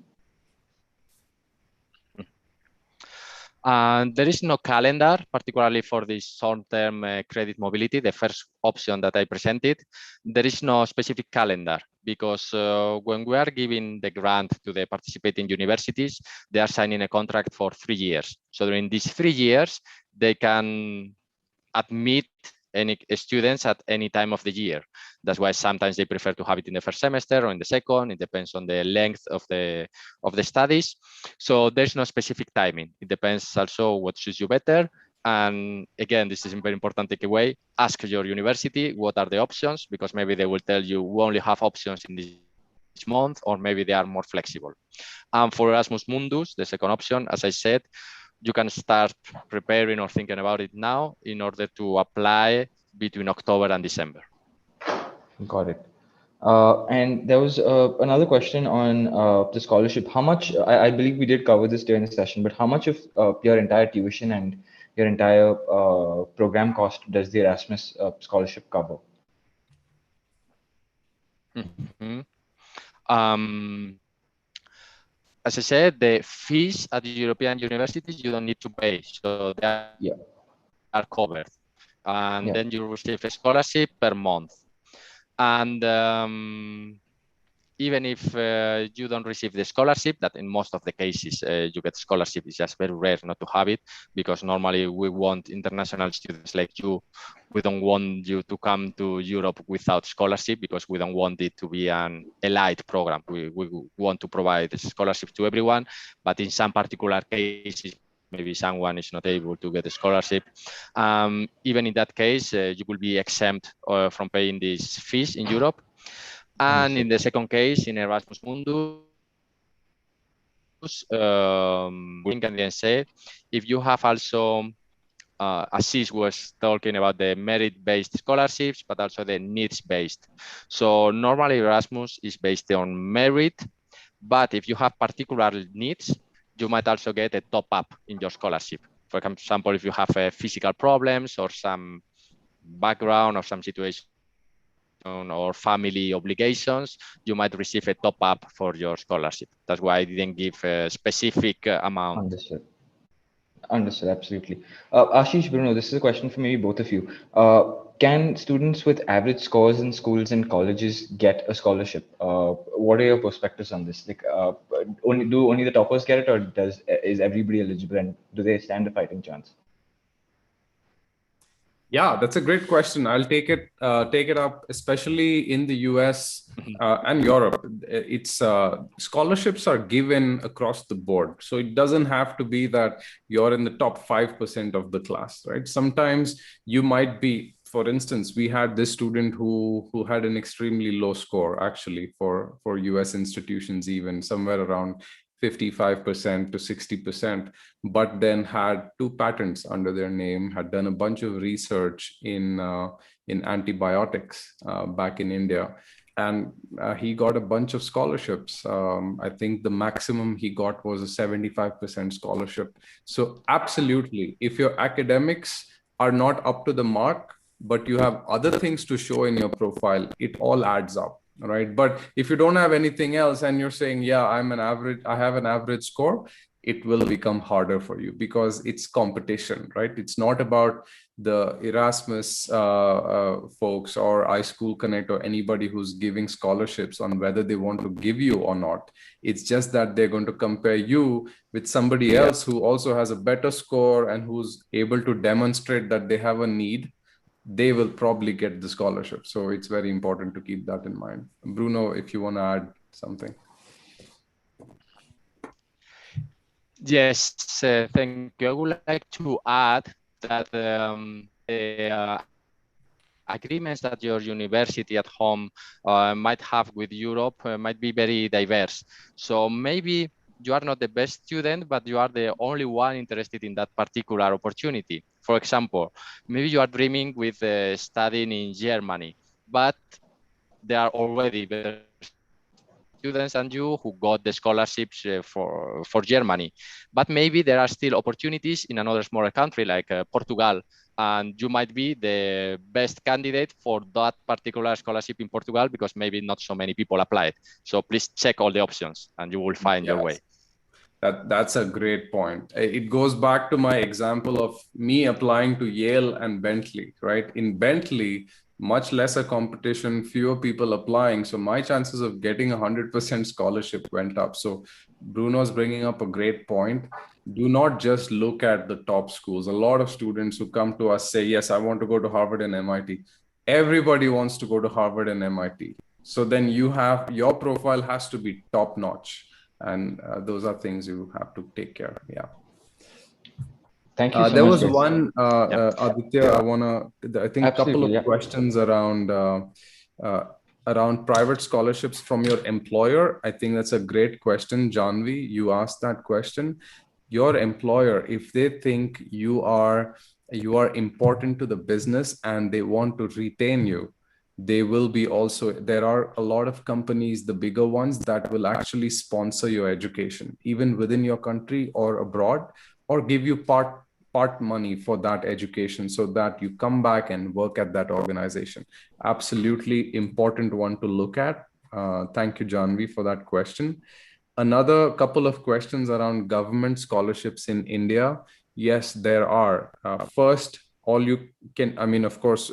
There is no calendar, particularly for this short-term credit mobility, the first option that I presented. There is no specific calendar because when we are giving the grant to the participating universities, they are signing a contract for 3 years. So during these 3 years, they can admit any students at any time of the year. That's why sometimes they prefer to have it in the first semester or in the second. It depends on the length of the studies. So there's no specific timing. It depends also what suits you better. And again, this is a very important takeaway. Ask your university what are the options, because maybe they will tell you we only have options in this month, or maybe they are more flexible. And for Erasmus Mundus, the second option, as I said, you can start preparing or thinking about it now in order to apply between October and December. Got it. And there was another question on the scholarship. How much, I believe we did cover this during the session, but how much of your entire tuition and your entire program cost does the Erasmus scholarship cover? Mm-hmm. As I said, the fees at the European universities, you don't need to pay. So they are covered. And then you receive a scholarship per month. And even if you don't receive the scholarship, that in most of the cases you get scholarship, it's just very rare not to have it, because normally we want international students like you. We don't want you to come to Europe without scholarship, because we don't want it to be an elite program. We want to provide scholarship to everyone, but in some particular cases, maybe someone is not able to get a scholarship. Even in that case, you will be exempt from paying these fees in Europe. And in the second case, in Erasmus Mundus, we can then say, if you have also, Assis was talking about the merit-based scholarships, but also the needs-based. So normally Erasmus is based on merit, but if you have particular needs, you might also get a top-up in your scholarship. For example, if you have physical problems or some background or some situation or family obligations, you might receive a top-up for your scholarship. That's why I didn't give a specific amount. Understood. Understood, absolutely. Ashish, Bruno, this is a question for maybe both of you. Can students with average scores in schools and colleges get a scholarship? What are your perspectives on this? Like, only the toppers get it, or is everybody eligible, and do they stand a fighting chance? Yeah, that's a great question. I'll take it up, especially in the US and Europe. It's scholarships are given across the board. So it doesn't have to be that you're in the top 5% of the class, right? Sometimes you might be, for instance, we had this student who had an extremely low score, actually, for US institutions, even somewhere around 55% to 60%, but then had 2 patents under their name, had done a bunch of research in antibiotics back in India. And he got a bunch of scholarships. I think the maximum he got was a 75% scholarship. So absolutely, if your academics are not up to the mark, but you have other things to show in your profile, it all adds up. Right. But if you don't have anything else and you're saying, yeah, I have an average score, it will become harder for you because it's competition, right? It's not about the Erasmus folks or iSchoolConnect or anybody who's giving scholarships on whether they want to give you or not. It's just that they're going to compare you with somebody else who also has a better score and who's able to demonstrate that they have a need. They will probably get the scholarship. So it's very important to keep that in mind. Bruno, if you want to add something. Yes, thank you. I would like to add that agreements that your university at home might have with Europe might be very diverse. So maybe you are not the best student, but you are the only one interested in that particular opportunity. For example, maybe you are dreaming with studying in Germany, but there are already better students than you who got the scholarships for Germany. But maybe there are still opportunities in another smaller country like Portugal, and you might be the best candidate for that particular scholarship in Portugal because maybe not so many people applied. So please check all the options and you will find your way. That's a great point. It goes back to my example of me applying to Yale and Bentley, right? In Bentley, much lesser competition, fewer people applying. So my chances of getting 100% scholarship went up. So Bruno's bringing up a great point. Do not just look at the top schools. A lot of students who come to us say, yes, I want to go to Harvard and MIT. Everybody wants to go to Harvard and MIT. So then your profile has to be top notch. And those are things you have to take care of. Yeah. Thank you so there much. was one, Aditya, I think a couple of questions around private scholarships from your employer. I think that's a great question. Janvi, you asked that question. Your employer, if they think you are important to the business and they want to retain you, they will be also, there are a lot of companies, the bigger ones, that will actually sponsor your education, even within your country or abroad, or give you part money for that education so that you come back and work at that organization. Absolutely important one to look at. Thank you, Janvi, for that question. Another couple of questions around government scholarships in India. Yes, there are. First, all you can, I mean, of course,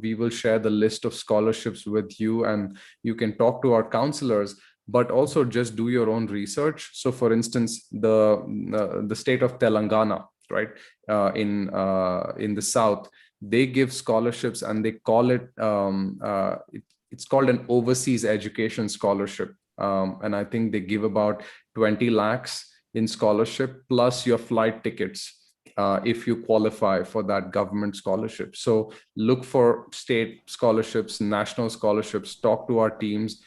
we will share the list of scholarships with you and you can talk to our counselors, but also just do your own research. So for instance, the state of Telangana, right, in the South, they give scholarships and they call it, it's called an overseas education scholarship. And I think they give about 20 lakhs in scholarship plus your flight tickets if you qualify for that government scholarship. So look for state scholarships, national scholarships, talk to our teams.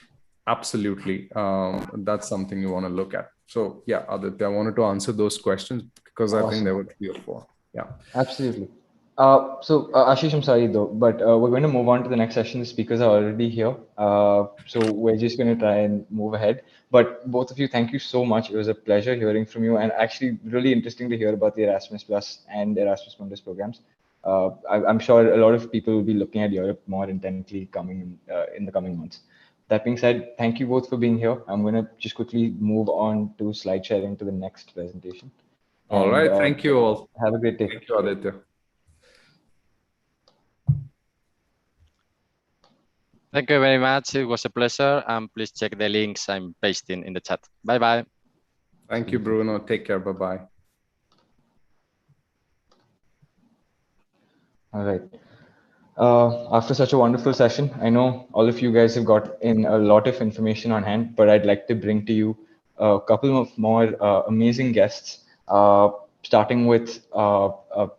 Absolutely. That's something you want to look at. So yeah, Aditya, I wanted to answer those questions because I think there were 3 or 4. Yeah. Absolutely. So Ashish, I'm sorry though, but we're going to move on to the next session. The speakers are already here. So we're just going to try and move ahead. But both of you, thank you so much. It was a pleasure hearing from you and actually really interesting to hear about the Erasmus Plus and Erasmus Mundus programs. I'm sure a lot of people will be looking at Europe more intently coming in the coming months. That being said, thank you both for being here. I'm going to just quickly move on to slide sharing to the next presentation. All right. Thank you all. Have a great day. Thank you, Aditya. Thank you very much. It was a pleasure. And please check the links I'm pasting in the chat. Bye-bye. Thank you, Bruno. Take care. Bye-bye. All right. After such a wonderful session, I know all of you guys have got in a lot of information on hand, but I'd like to bring to you a couple of more amazing guests, starting with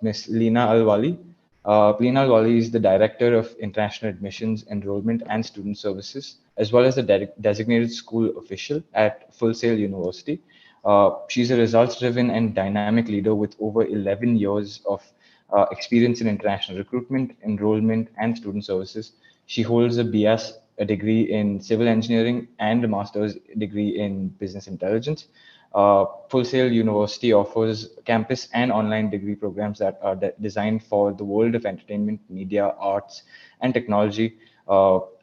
Miss Leena Alwali. Leena Alwali is the Director of International Admissions, Enrollment and Student Services, as well as the designated school official at Full Sail University. She's a results-driven and dynamic leader with over 11 years of experience in international recruitment, enrollment, and student services. She holds a BS, a degree in civil engineering, and a master's degree in business intelligence. Full Sail University offers campus and online degree programs that are designed for the world of entertainment, media, arts, and technology.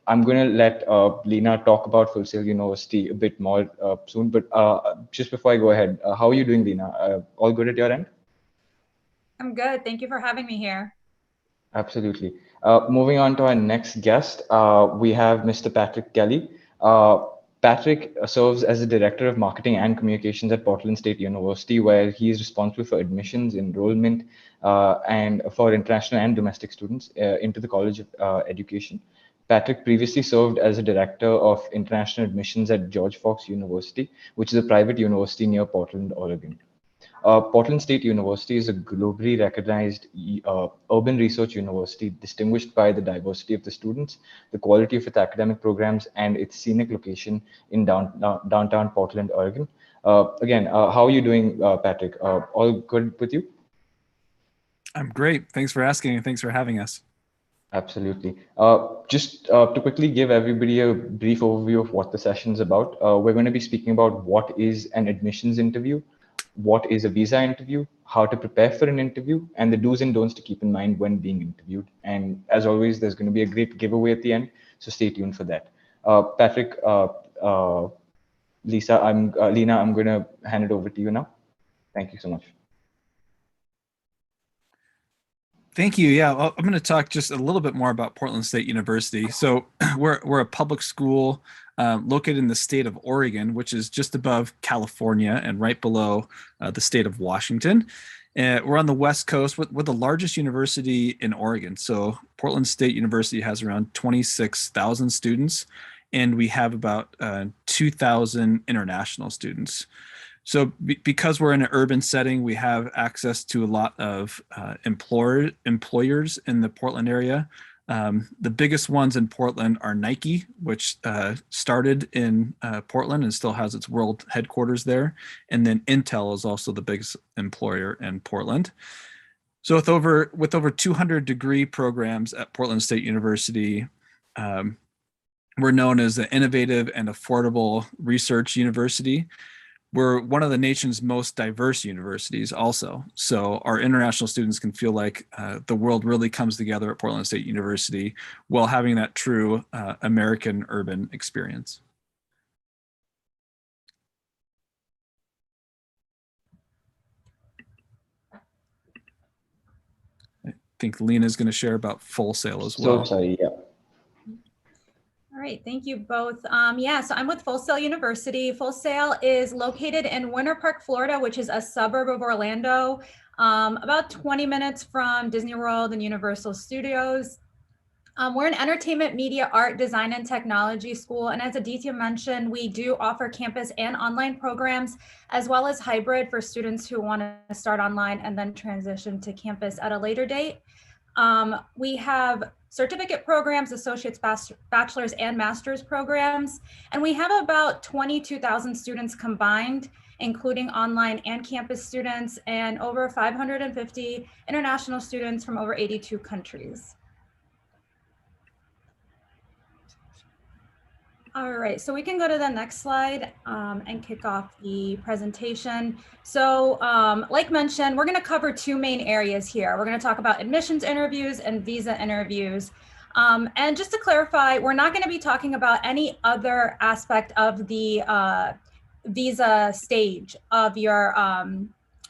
I'm going to let Lena talk about Full Sail University a bit more soon. But just before I go ahead, how are you doing, Lena? All good at your end? I'm good. Thank you for having me here. Absolutely. Moving on to our next guest, we have Mr. Patrick Kelly. Patrick serves as the Director of Marketing and Communications at Portland State University, where he is responsible for admissions, enrollment, and for international and domestic students into the College of Education. Patrick previously served as a Director of International Admissions at George Fox University, which is a private university near Portland, Oregon. Portland State University is a globally recognized urban research university distinguished by the diversity of the students, the quality of its academic programs, and its scenic location in downtown Portland, Oregon. Again, how are you doing, Patrick? All good with you? I'm great. Thanks for asking and thanks for having us. Absolutely. Just to quickly give everybody a brief overview of what the session is about, we're going to be speaking about what is an admissions interview, what is a visa interview, how to prepare for an interview, and the do's and don'ts to keep in mind when being interviewed. And as always, there's going to be a great giveaway at the end, so stay tuned for that. Patrick, Lena, I'm going to hand it over to you now. Thank you so much. Thank you. Yeah, well, I'm going to talk just a little bit more about Portland State University. So we're a public school located in the state of Oregon, which is just above California and right below the state of Washington. We're on the West Coast. We're the largest university in Oregon. So Portland State University has around 26,000 students, and we have about 2,000 international students. So because we're in an urban setting, we have access to a lot of employers in the Portland area. The biggest ones in Portland are Nike, which started in Portland and still has its world headquarters there. And then Intel is also the biggest employer in Portland. So with over 200 degree programs at Portland State University, we're known as an innovative and affordable research university. We're one of the nation's most diverse universities also. So our international students can feel like the world really comes together at Portland State University while having that true American urban experience. I think Lena is going to share about Full Sail as well. So sorry, yeah. All right, thank you both. Yeah, so I'm with Full Sail University. Full Sail is located in Winter Park, Florida, which is a suburb of Orlando, about 20 minutes from Disney World and Universal Studios. We're an entertainment, media, art, design, and technology school. And as Aditya mentioned, we do offer campus and online programs, as well as hybrid for students who want to start online and then transition to campus at a later date. We have certificate programs, associates, bachelor's, and master's programs. And we have about 22,000 students combined, including online and campus students, and over 550 international students from over 82 countries. All right, so we can go to the next slide and kick off the presentation. So like mentioned, we're gonna cover two main areas here. We're gonna talk about admissions interviews and visa interviews. And just to clarify, we're not gonna be talking about any other aspect of the visa stage of your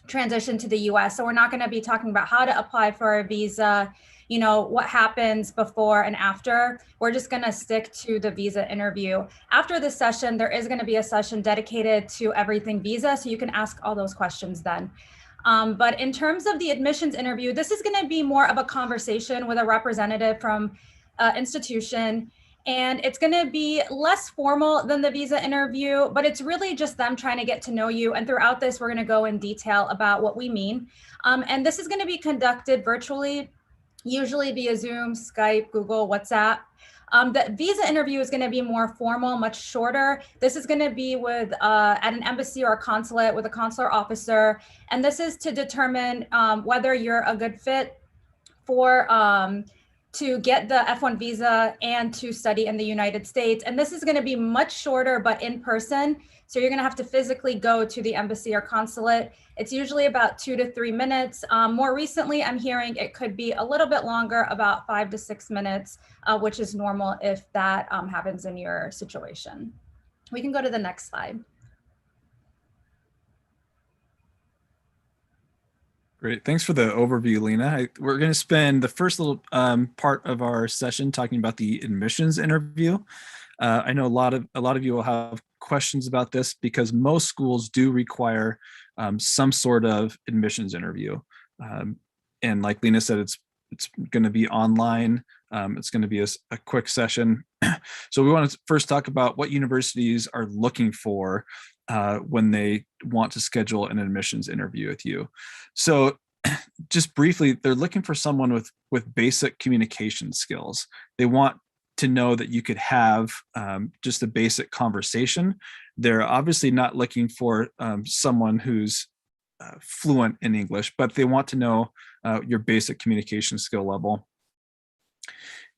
transition to the US. So we're not gonna be talking about how to apply for a visa, you know, what happens before and after. We're just gonna stick to the visa interview. After this session, there is gonna be a session dedicated to everything visa, so you can ask all those questions then. But in terms of the admissions interview, this is gonna be more of a conversation with a representative from institution, and it's gonna be less formal than the visa interview, but it's really just them trying to get to know you. And throughout this, we're gonna go in detail about what we mean. And this is gonna be conducted virtually, usually via Zoom, Skype, Google, WhatsApp. The visa interview is going to be more formal, much shorter. This is going to be with at an embassy or a consulate with a consular officer. And this is to determine whether you're a good fit for to get the F1 visa and to study in the United States. And this is going to be much shorter, but in person. So you're going to have to physically go to the embassy or consulate. It's usually about 2 to 3 minutes. More recently, I'm hearing it could be a little bit longer, about 5 to 6 minutes, which is normal if that happens in your situation. We can go to the next slide. Great. Thanks for the overview, Lena. We're going to spend the first little part of our session talking about the admissions interview. I know a lot of you will have questions about this because most schools do require some sort of admissions interview. And like Lena said, it's going to be online. It's going to be a quick session. So we want to first talk about what universities are looking for when they want to schedule an admissions interview with you. So just briefly, they're looking for someone with basic communication skills. They want to know that you could have just a basic conversation. They're obviously not looking for someone who's fluent in English, but they want to know your basic communication skill level.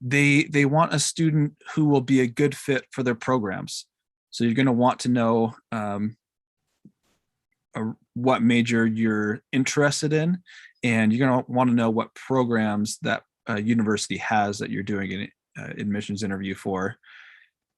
They want a student who will be a good fit for their programs. So you're going to want to know what major you're interested in, and you're going to want to know what programs that university has that you're doing an admissions interview for.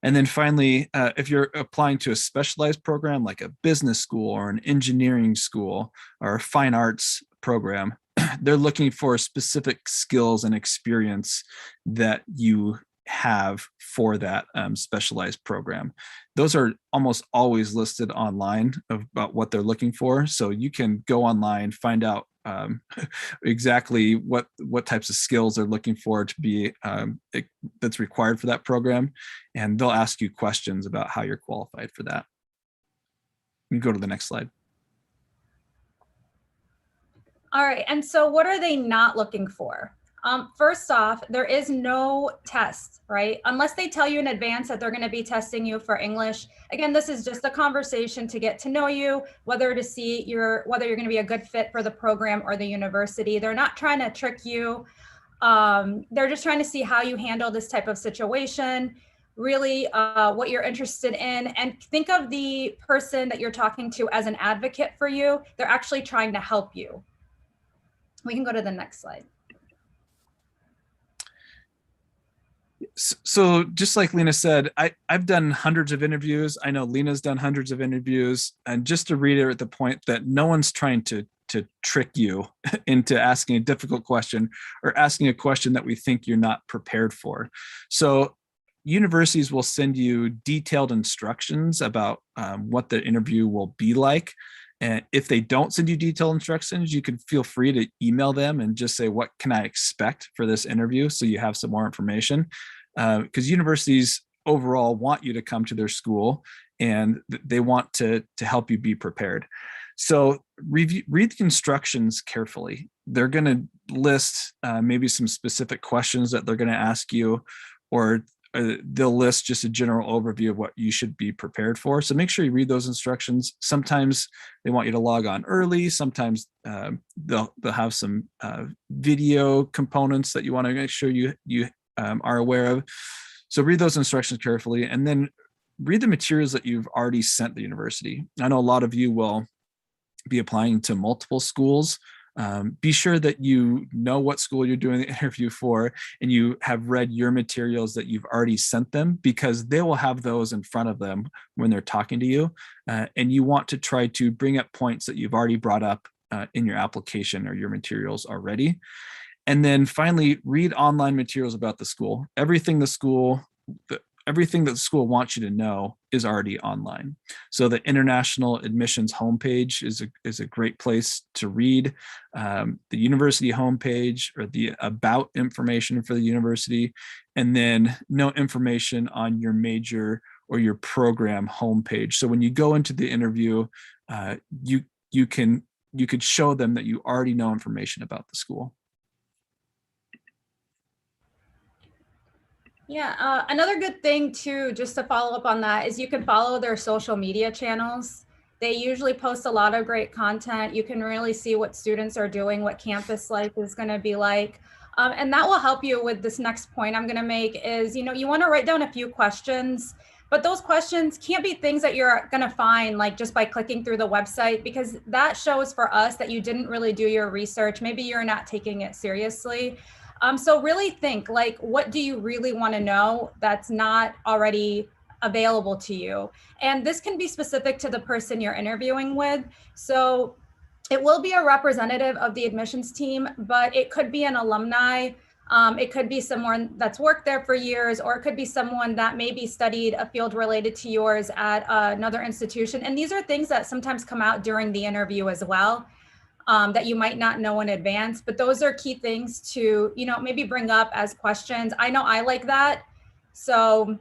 And then finally, if you're applying to a specialized program like a business school or an engineering school or a fine arts program, they're looking for specific skills and experience that you have for that specialized program. Those are almost always listed online about what they're looking for. So you can go online, find out exactly what types of skills they're looking for to be that's required for that program, and they'll ask you questions about how you're qualified for that. You can go to the next slide. All right, and so what are they not looking for? First off, there is no test, right? Unless they tell you in advance that they're going to be testing you for English. Again, this is just a conversation to get to know you, whether to see whether you're going to be a good fit for the program or the university. They're not trying to trick you. They're just trying to see how you handle this type of situation, really what you're interested in, and think of the person that you're talking to as an advocate for you. They're actually trying to help you. We can go to the next slide. So just like Lena said, I've done hundreds of interviews. I know Lena's done hundreds of interviews. And just to reiterate the point that no one's trying to trick you into asking a difficult question or asking a question that we think you're not prepared for. So universities will send you detailed instructions about what the interview will be like. And if they don't send you detailed instructions, you can feel free to email them and just say, what can I expect for this interview? So you have some more information, because universities overall want you to come to their school and they want to help you be prepared. So read the instructions carefully. They're going to list maybe some specific questions that they're going to ask you, or they'll list just a general overview of what you should be prepared for. So make sure you read those instructions. Sometimes they want you to log on early. Sometimes they'll have some video components that you want to make sure you are aware of. So read those instructions carefully, and then read the materials that you've already sent the university. I know a lot of you will be applying to multiple schools. Be sure that you know what school you're doing the interview for, and you have read your materials that you've already sent them, because they will have those in front of them when they're talking to you. And you want to try to bring up points that you've already brought up in your application or your materials already. And then finally, read online materials about the school. Everything that the school wants you to know is already online. So the International Admissions homepage is a great place to read. The university homepage, or the about information for the university, and then know information on your major or your program homepage. So when you go into the interview, you could show them that you already know information about the school. Yeah, another good thing too, just to follow up on that, is you can follow their social media channels. They usually post a lot of great content. You can really see what students are doing, what campus life is going to be like. And that will help you with this next point I'm going to make is, you want to write down a few questions, but those questions can't be things that you're going to find like just by clicking through the website, because that shows for us that you didn't really do your research. Maybe you're not taking it seriously. So really think like, what do you really want to know that's not already available to you? And this can be specific to the person you're interviewing with. So it will be a representative of the admissions team, but it could be an alumni. It could be someone that's worked there for years, or it could be someone that maybe studied a field related to yours at another institution. And these are things that sometimes come out during the interview as well, that you might not know in advance, but those are key things to, maybe bring up as questions. I know I like that. So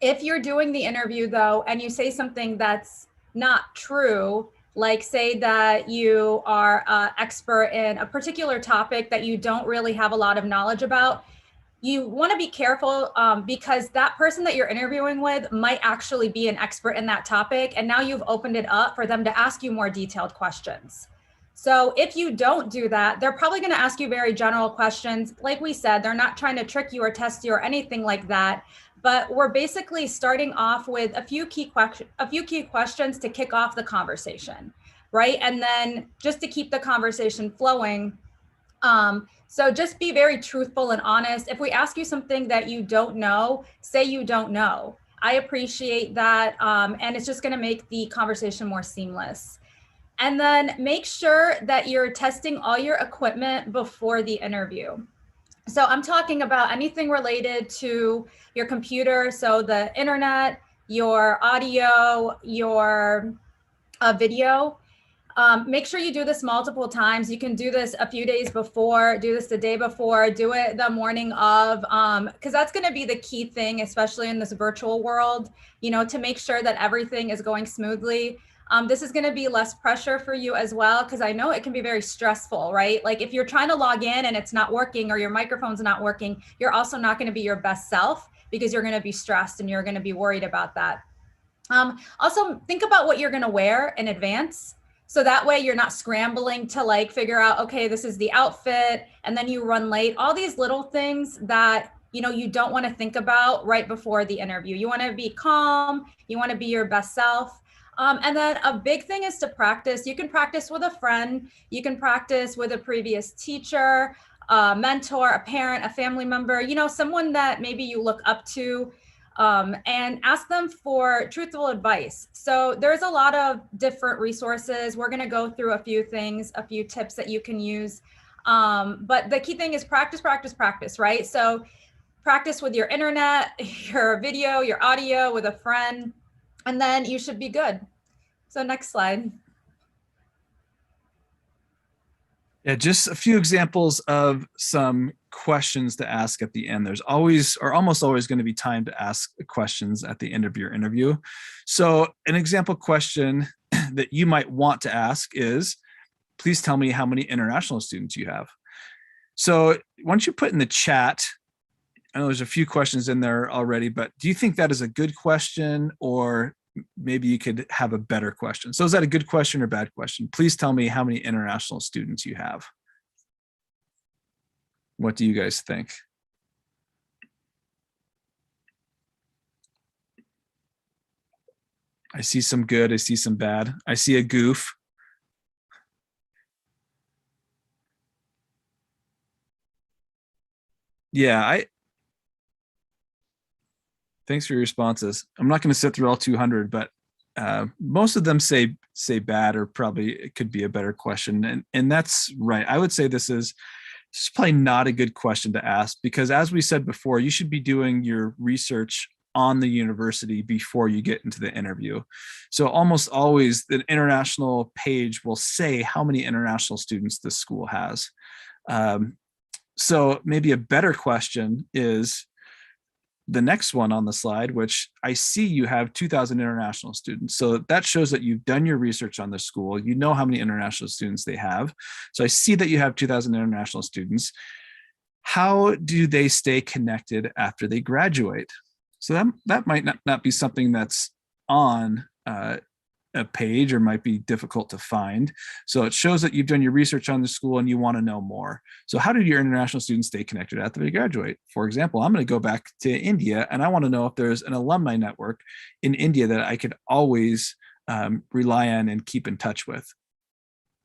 if you're doing the interview though, and you say something that's not true, like say that you are an expert in a particular topic that you don't really have a lot of knowledge about, you want to be careful because that person that you're interviewing with might actually be an expert in that topic. And now you've opened it up for them to ask you more detailed questions. So if you don't do that, they're probably going to ask you very general questions. Like we said, they're not trying to trick you or test you or anything like that. But we're basically starting off with a few key questions to kick off the conversation, right? And then just to keep the conversation flowing. So just be very truthful and honest. If we ask you something that you don't know, say you don't know. I appreciate that. And it's just going to make the conversation more seamless. And then make sure that you're testing all your equipment before the interview. So I'm talking about anything related to your computer. So the internet, your audio, your video. Make sure you do this multiple times. You can do this a few days before, do this the day before, do it the morning of, because that's going to be the key thing, especially in this virtual world, to make sure that everything is going smoothly. This is going to be less pressure for you as well, because I know it can be very stressful, right? Like if you're trying to log in and it's not working or your microphone's not working, you're also not going to be your best self because you're going to be stressed and you're going to be worried about that. Also, think about what you're going to wear in advance. So that way you're not scrambling to like figure out, okay, this is the outfit, and then you run late. All these little things that you don't want to think about right before the interview. You want to be calm. You want to be your best self. And then a big thing is to practice. You can practice with a friend. You can practice with a previous teacher, a mentor, a parent, a family member, someone that maybe you look up to, and ask them for truthful advice. So there's a lot of different resources. We're going to go through a few things, a few tips that you can use. But the key thing is practice, practice, practice, right? So practice with your internet, your video, your audio, with a friend, and then you should be good. So next slide. Yeah, just a few examples of some questions to ask at the end. There's always, or almost always, going to be time to ask questions at the end of your interview. So an example question that you might want to ask is, please tell me how many international students you have. So once you put in the chat, I know there's a few questions in there already, but do you think that is a good question, or maybe you could have a better question? So is that a good question or bad question? Please tell me how many international students you have. What do you guys think? I see some good, I see some bad. I see a goof. Yeah, thanks for your responses. I'm not going to sit through all 200, but most of them say bad, or probably it could be a better question. And that's right. I would say this is probably not a good question to ask, because as we said before, you should be doing your research on the university before you get into the interview. So almost always the international page will say how many international students this school has. So maybe a better question is the next one on the slide, which I see you have 2,000 international students. So that shows that you've done your research on the school. You know how many international students they have. So I see that you have 2,000 international students. How do they stay connected after they graduate? So that might not be something that's on page or might be difficult to find. So it shows that you've done your research on the school and you want to know more. So how did your international students stay connected after they graduate? For example, I'm going to go back to India and I want to know if there's an alumni network in India that I could always rely on and keep in touch with.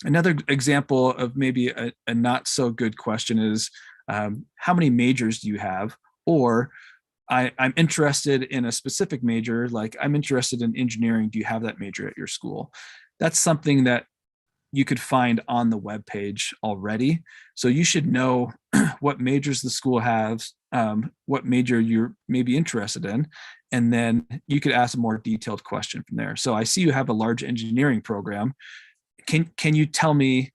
Another example of maybe a not so good question is, how many majors do you have? Or I'm interested in a specific major, like I'm interested in engineering. Do you have that major at your school? That's something that you could find on the webpage already. So you should know what majors the school has, what major you're maybe interested in, and then you could ask a more detailed question from there. So I see you have a large engineering program. Can you tell me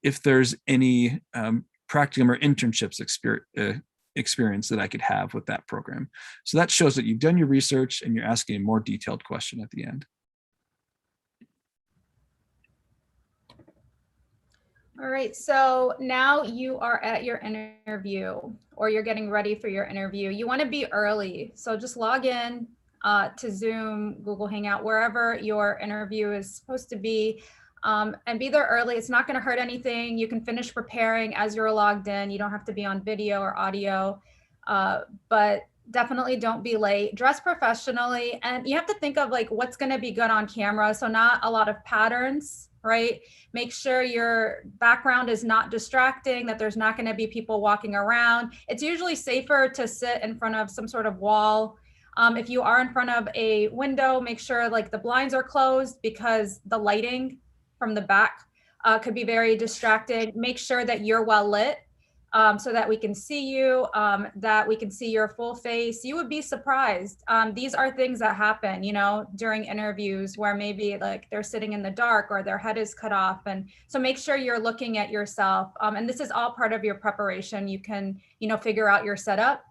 if there's any practicum or internships experience that I could have with that program? So that shows that you've done your research and you're asking a more detailed question at the end. All right, so now you are at your interview or you're getting ready for your interview. You want to be early. So just log in to Zoom, Google Hangout, wherever your interview is supposed to be, and be there early. It's not going to hurt anything. You can finish preparing as you're logged in. You don't have to be on video or audio, but definitely don't be late. Dress professionally, and you have to think of like what's going to be good on camera. So not a lot of patterns, right? Make sure your background is not distracting, that there's not going to be people walking around. It's usually safer to sit in front of some sort of wall. If you are in front of a window, make sure like the blinds are closed because the lighting from the back could be very distracting. Make sure that you're well lit so that we can see you, that we can see your full face. You would be surprised. These are things that happen, you know, during interviews where maybe like they're sitting in the dark or their head is cut off. And so make sure you're looking at yourself. And this is all part of your preparation. You can, you know, figure out your setup.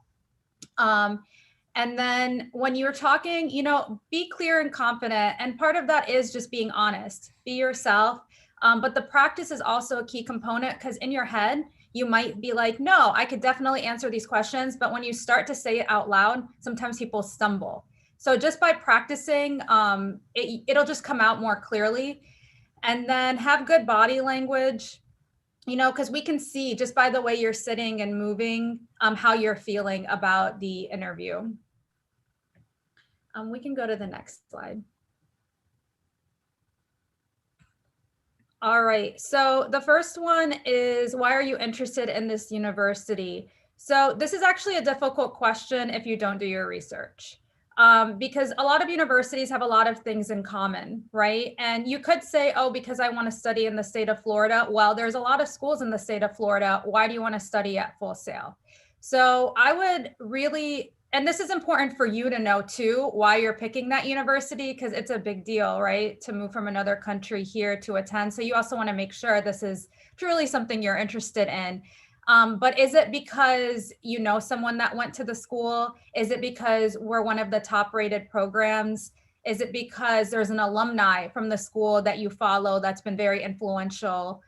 And then when you're talking, you know, be clear and confident. And part of that is just being honest, be yourself. But the practice is also a key component because in your head, you might be like, no, I could definitely answer these questions. But when you start to say it out loud, sometimes people stumble. So just by practicing, it'll just come out more clearly. And then have good body language, you know, because we can see just by the way you're sitting and moving, how you're feeling about the interview. We can go to the next slide. All right, so the first one is, why are you interested in this university? So this is actually a difficult question if you don't do your research, because a lot of universities have a lot of things in common, right? And you could say, oh, because I want to study in the state of Florida. Well, there's a lot of schools in the state of Florida. Why do you want to study at Full Sail? So I would really, and this is important for you to know too, why you're picking that university, because it's a big deal, right? To move from another country here to attend. So you also want to make sure this is truly something you're interested in. But is it because you know someone that went to the school? Is it because we're one of the top rated programs? Is it because there's an alumni from the school that you follow that's been very influential?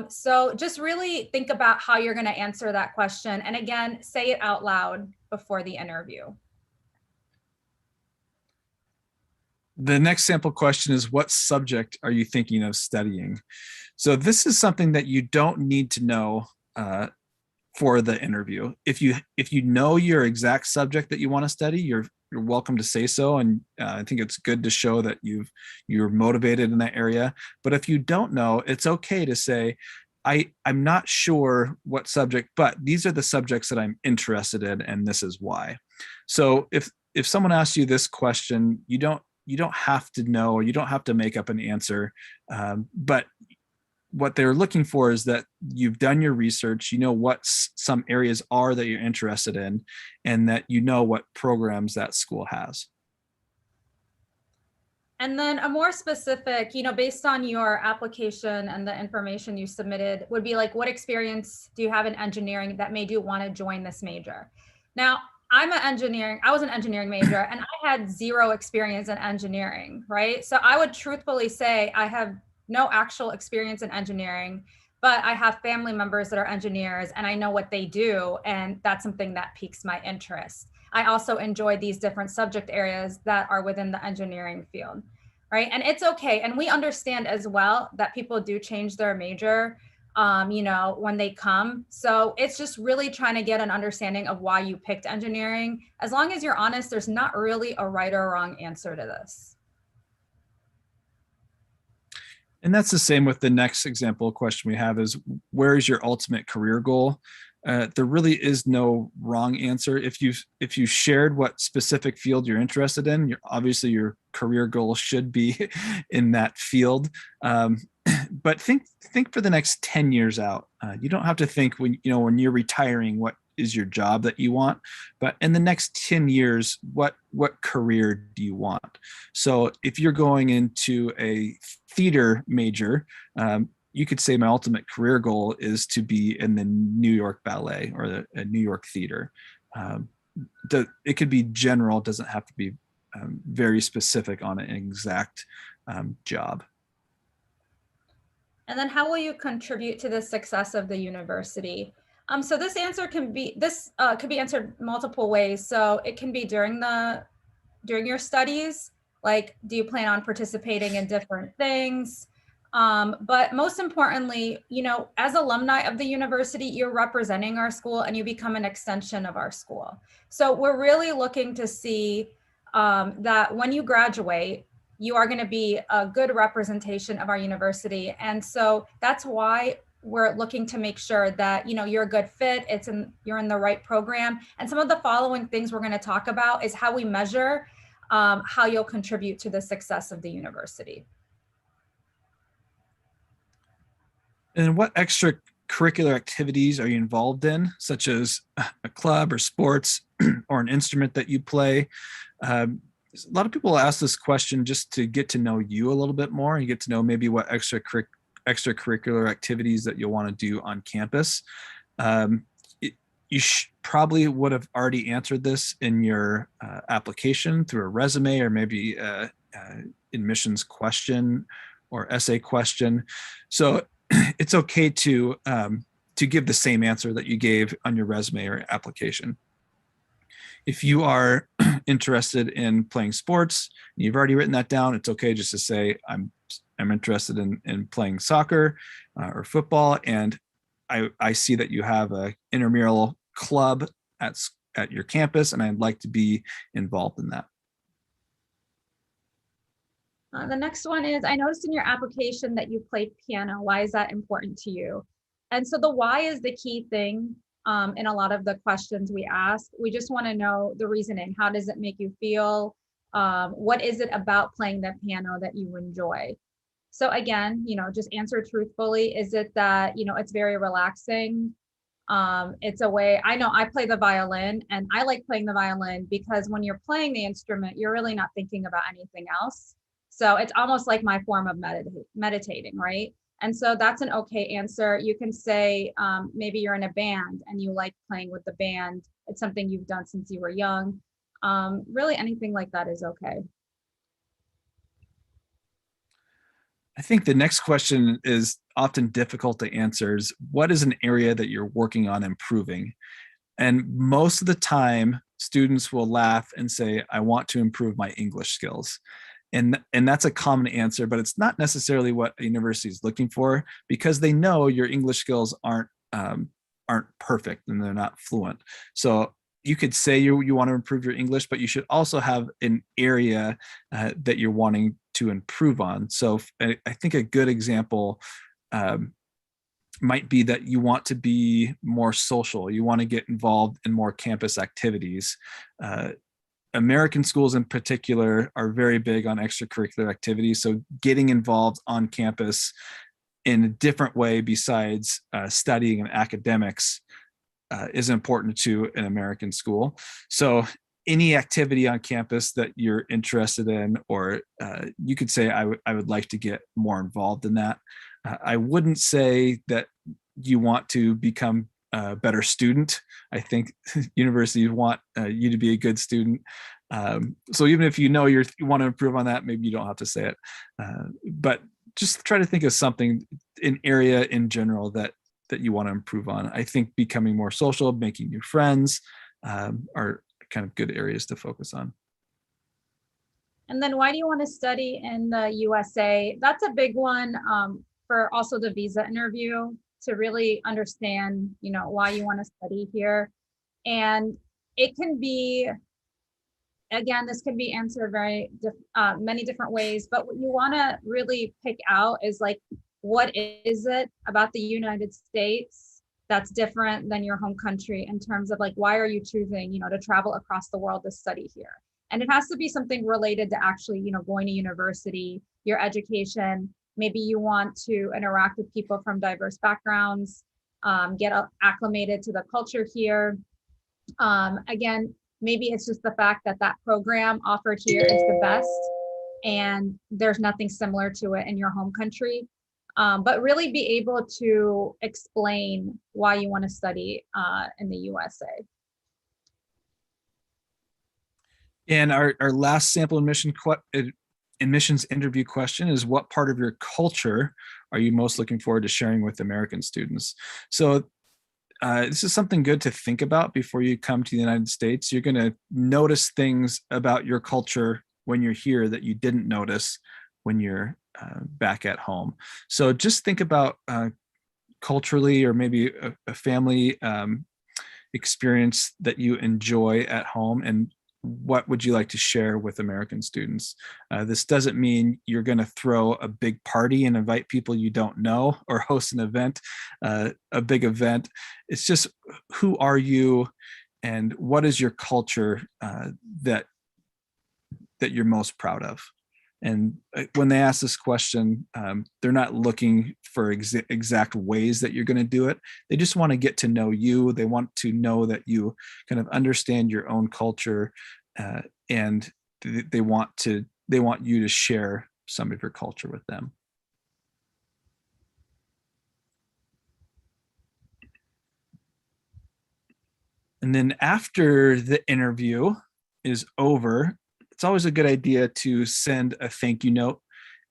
So just really think about how you're going to answer that question. And again, say it out loud before the interview. The next sample question is, what subject are you thinking of studying? So this is something that you don't need to know for the interview. If you know your exact subject that you want to study, you're welcome to say so. And I think it's good to show that you're motivated in that area. But if you don't know, it's okay to say, I'm not sure what subject, but these are the subjects that I'm interested in, and this is why. So if someone asks you this question, you don't have to know, or you don't have to make up an answer. But what they're looking for is that you've done your research, you know what some areas are that you're interested in, and that you know what programs that school has. And then a more specific, you know, based on your application and the information you submitted, would be like, what experience do you have in engineering that made you want to join this major? Now, I was an engineering major, and I had zero experience in engineering, right? So I would truthfully say I have no actual experience in engineering, but I have family members that are engineers and I know what they do. And that's something that piques my interest. I also enjoy these different subject areas that are within the engineering field. right? And it's okay. And we understand as well that people do change their major, you know, when they come. So it's just really trying to get an understanding of why you picked engineering. As long as you're honest, there's not really a right or wrong answer to this. And that's the same with the next example question we have is, where is your ultimate career goal? There really is no wrong answer. If you shared what specific field you're interested in, obviously your career goal should be in that field. But think for the next 10 years out. You don't have to think when you're retiring, what is your job that you want, but in the next 10 years, what career do you want? So if you're going into a theater major, you could say my ultimate career goal is to be in the New York Ballet or the New York Theater. It could be general, doesn't have to be very specific on an exact job. And then how will you contribute to the success of the university? So this answer could be answered multiple ways. So it can be during your studies, like, do you plan on participating in different things? But most importantly, you know, as alumni of the university, you're representing our school and you become an extension of our school. So we're really looking to see that when you graduate, you are going to be a good representation of our university. And so that's why we're looking to make sure that, you know, you're a good fit, you're in the right program. And some of the following things we're going to talk about is how we measure how you'll contribute to the success of the university. And what extracurricular activities are you involved in, such as a club or sports or an instrument that you play? A lot of people ask this question just to get to know you a little bit more and get to know maybe what extracurricular activities that you'll want to do on campus. You probably would have already answered this in your application through a resume or maybe admissions question or essay question. So it's okay to give the same answer that you gave on your resume or application. If you are interested in playing sports, and you've already written that down, it's okay just to say, I'm interested in playing soccer or football, and I see that you have an intramural club at your campus, and I'd like to be involved in that. The next one is, I noticed in your application that you played piano. Why is that important to you? And so the why is the key thing in a lot of the questions we ask. We just want to know the reasoning. How does it make you feel? What is it about playing the piano that you enjoy? So again, you know, just answer truthfully. Is it that, you know, it's very relaxing? It's a way, I know I play the violin and I like playing the violin because when you're playing the instrument, you're really not thinking about anything else. So it's almost like my form of meditating, right? And so that's an okay answer. You can say maybe you're in a band and you like playing with the band. It's something you've done since you were young. Really anything like that is okay. I think the next question is often difficult to answer. Is what is an area that you're working on improving? And most of the time, students will laugh and say, I want to improve my English skills. And that's a common answer, but it's not necessarily what a university is looking for, because they know your English skills aren't perfect and they're not fluent. So you could say you want to improve your English, but you should also have an area that you're wanting to improve on. So I think a good example might be that you want to be more social. You want to get involved in more campus activities. American schools in particular are very big on extracurricular activities. So getting involved on campus in a different way besides studying and academics is important to an American school. So any activity on campus that you're interested in, or you could say, I would like to get more involved in that. I wouldn't say that you want to become a better student. I think universities want you to be a good student. So even if you know you want to improve on that, maybe you don't have to say it. But just try to think of something, an area in general that you want to improve on. I think becoming more social, making new friends are kind of good areas to focus on. And then why do you want to study in the USA? That's a big one for also the visa interview, to really understand, why you want to study here. And it can be, again, this can be answered many different ways, but what you want to really pick out is like, what is it about the United States that's different than your home country in terms of like, why are you choosing, to travel across the world to study here? And it has to be something related to actually, going to university, your education. Maybe you want to interact with people from diverse backgrounds, get acclimated to the culture here. Again, maybe it's just the fact that that program offered here is the best and there's nothing similar to it in your home country. But really be able to explain why you want to study in the USA. And our last sample admissions interview question is, what part of your culture are you most looking forward to sharing with American students? So this is something good to think about before you come to the United States. You're going to notice things about your culture when you're here that you didn't notice when you're back at home. So just think about culturally, or maybe a family experience that you enjoy at home, and what would you like to share with American students? This doesn't mean you're going to throw a big party and invite people you don't know, or host an event, a big event. It's just, who are you and what is your culture that you're most proud of? And when they ask this question, they're not looking for exact ways that you're going to do it. They just want to get to know you. They want to know that you kind of understand your own culture, and they want you to share some of your culture with them. And then after the interview is over, it's always a good idea to send a thank you note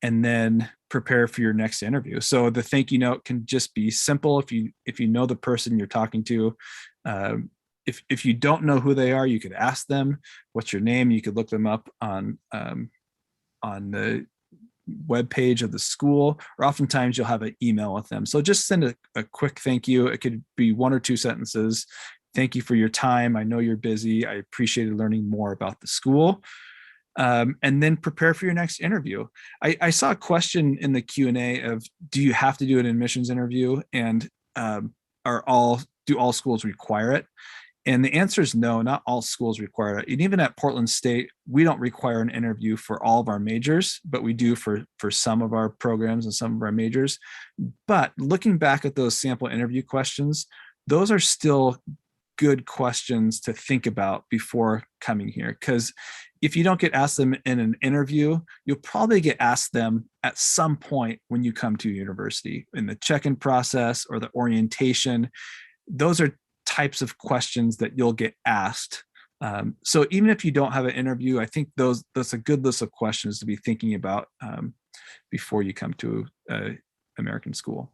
and then prepare for your next interview. So the thank you note can just be simple. If you know the person you're talking to, if you don't know who they are, you could ask them, what's your name? You could look them up on the web page of the school, or oftentimes you'll have an email with them. So just send a quick thank you. It could be 1 or 2 sentences. Thank you for your time. I know you're busy. I appreciated learning more about the school. And then prepare for your next interview. I saw a question in the Q&A of, do you have to do an admissions interview, and do all schools require it? And the answer is no, not all schools require it. And even at Portland State, we don't require an interview for all of our majors, but we do for some of our programs and some of our majors. But looking back at those sample interview questions, those are still good questions to think about before coming here, because if you don't get asked them in an interview, you'll probably get asked them at some point when you come to university, in the check-in process or the orientation. Those are types of questions that you'll get asked. So even if you don't have an interview, I think that's a good list of questions to be thinking about before you come to American school.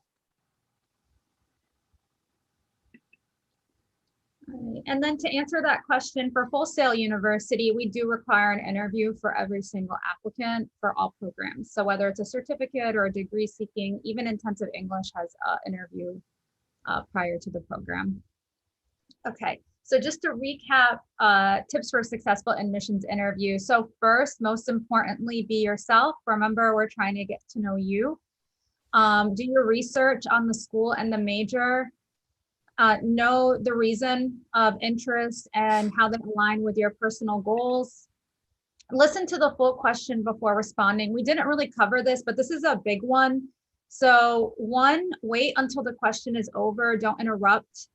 And then to answer that question, for Full Sail University, we do require an interview for every single applicant for all programs. So whether it's a certificate or a degree seeking, even intensive English has an interview prior to the program. Okay, so just to recap, tips for a successful admissions interview. So first, most importantly, be yourself. Remember, we're trying to get to know you. Do your research on the school and the major. Know the reason of interest and how they align with your personal goals. Listen to the full question before responding. We didn't really cover this, but this is a big one. So 1, wait until the question is over. Don't interrupt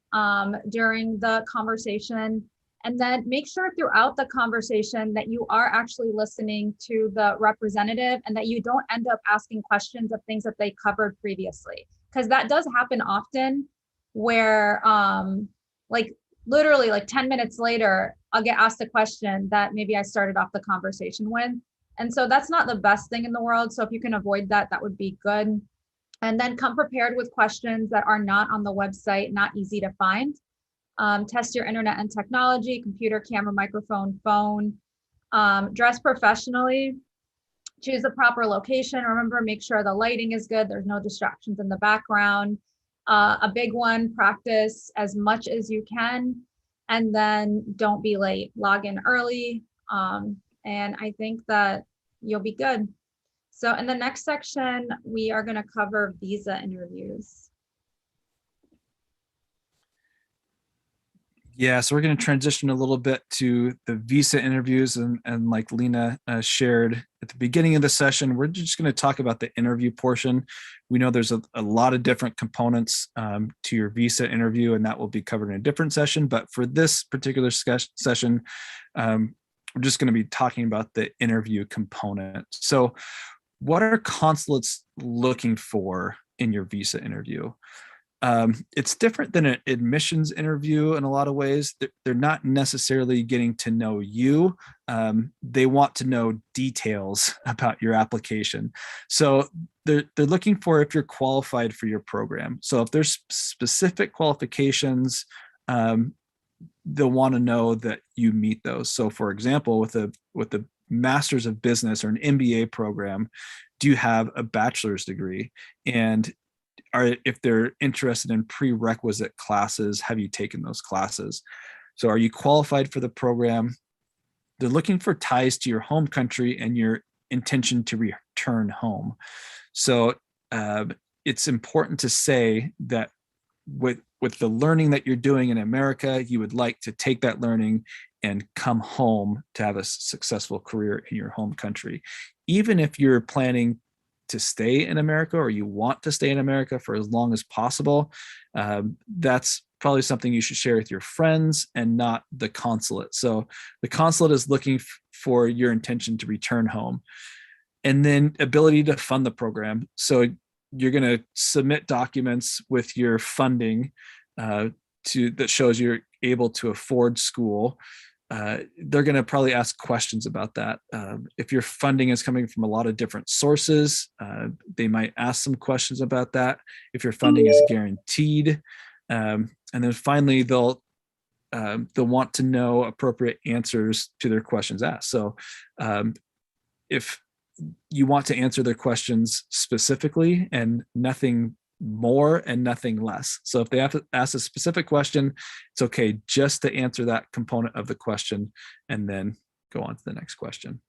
during the conversation. And then make sure throughout the conversation that you are actually listening to the representative, and that you don't end up asking questions of things that they covered previously, because that does happen often, where like literally like 10 minutes later, I'll get asked a question that maybe I started off the conversation with. And so that's not the best thing in the world. So if you can avoid that, that would be good. And then come prepared with questions that are not on the website, not easy to find. Test your internet and technology, computer, camera, microphone, phone. Dress professionally, choose the proper location. Remember, make sure the lighting is good. There's no distractions in the background. A big one, practice as much as you can, and then don't be late. Log in early, and I think that you'll be good. So in the next section, we are going to cover visa interviews. Yeah, so we're going to transition a little bit to the visa interviews, and like Lena shared at the beginning of the session, we're just going to talk about the interview portion. We know there's a lot of different components to your visa interview, and that will be covered in a different session. But for this particular session, we're just going to be talking about the interview component. So what are consulates looking for in your visa interview? It's different than an admissions interview in a lot of ways. They're not necessarily getting to know you. They want to know details about your application. So they're looking for if you're qualified for your program. So if there's specific qualifications, they'll want to know that you meet those. So for example, with the Master's of Business or an MBA program, do you have a bachelor's degree? And if they're interested in prerequisite classes, have you taken those classes? So are you qualified for the program? They're looking for ties to your home country and your intention to return home. So it's important to say that with the learning that you're doing in America, you would like to take that learning and come home to have a successful career in your home country. Even if you're planning to stay in America or you want to stay in America for as long as possible, that's probably something you should share with your friends and not the consulate. So the consulate is looking for your intention to return home. And then ability to fund the program. So you're going to submit documents with your funding that shows you're able to afford school. They're going to probably ask questions about that. If your funding is coming from a lot of different sources, they might ask some questions about that. If your funding is guaranteed, and then finally they'll want to know appropriate answers to their questions asked. So if you want to answer their questions specifically and nothing more and nothing less. So if they have to ask a specific question, it's okay just to answer that component of the question and then go on to the next question.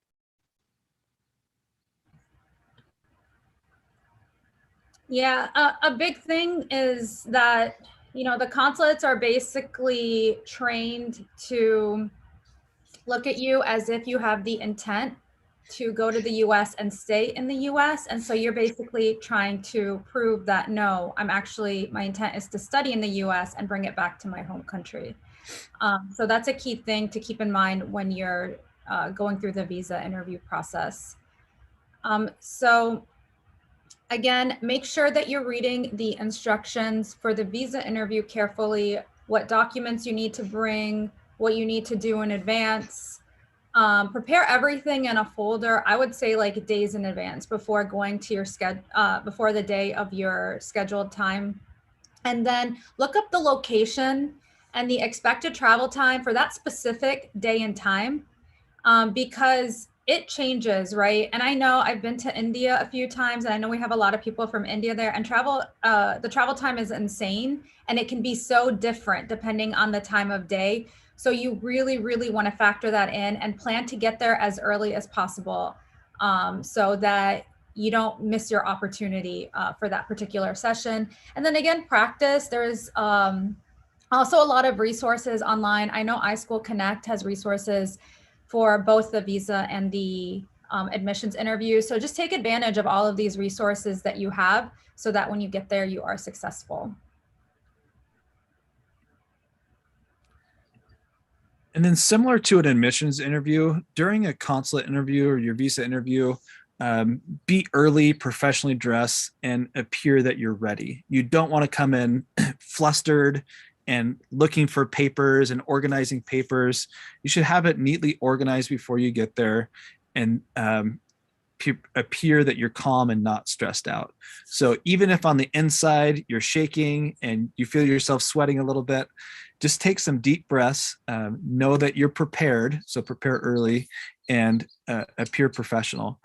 Yeah, a big thing is that, the consulates are basically trained to look at you as if you have the intent to go to the US and stay in the US. And so you're basically trying to prove that, no, my intent is to study in the US and bring it back to my home country. So that's a key thing to keep in mind when you're going through the visa interview process. So again, make sure that you're reading the instructions for the visa interview carefully, what documents you need to bring, what you need to do in advance. Prepare everything in a folder, I would say like days in advance before going to your before the day of your scheduled time. And then look up the location and the expected travel time for that specific day and time, because it changes, right? And I know I've been to India a few times, and I know we have a lot of people from India there, and the travel time is insane, and it can be so different depending on the time of day. So you really, really want to factor that in and plan to get there as early as possible, so that you don't miss your opportunity for that particular session. And then again, practice. There's also a lot of resources online. I know iSchoolConnect has resources for both the visa and the admissions interview. So just take advantage of all of these resources that you have so that when you get there, you are successful. And then similar to an admissions interview, during a consulate interview or your visa interview, be early, professionally dressed, and appear that you're ready. You don't want to come in flustered and looking for papers and organizing papers. You should have it neatly organized before you get there, and appear that you're calm and not stressed out. So even if on the inside you're shaking and you feel yourself sweating a little bit, just take some deep breaths, know that you're prepared, so prepare early, and appear professional.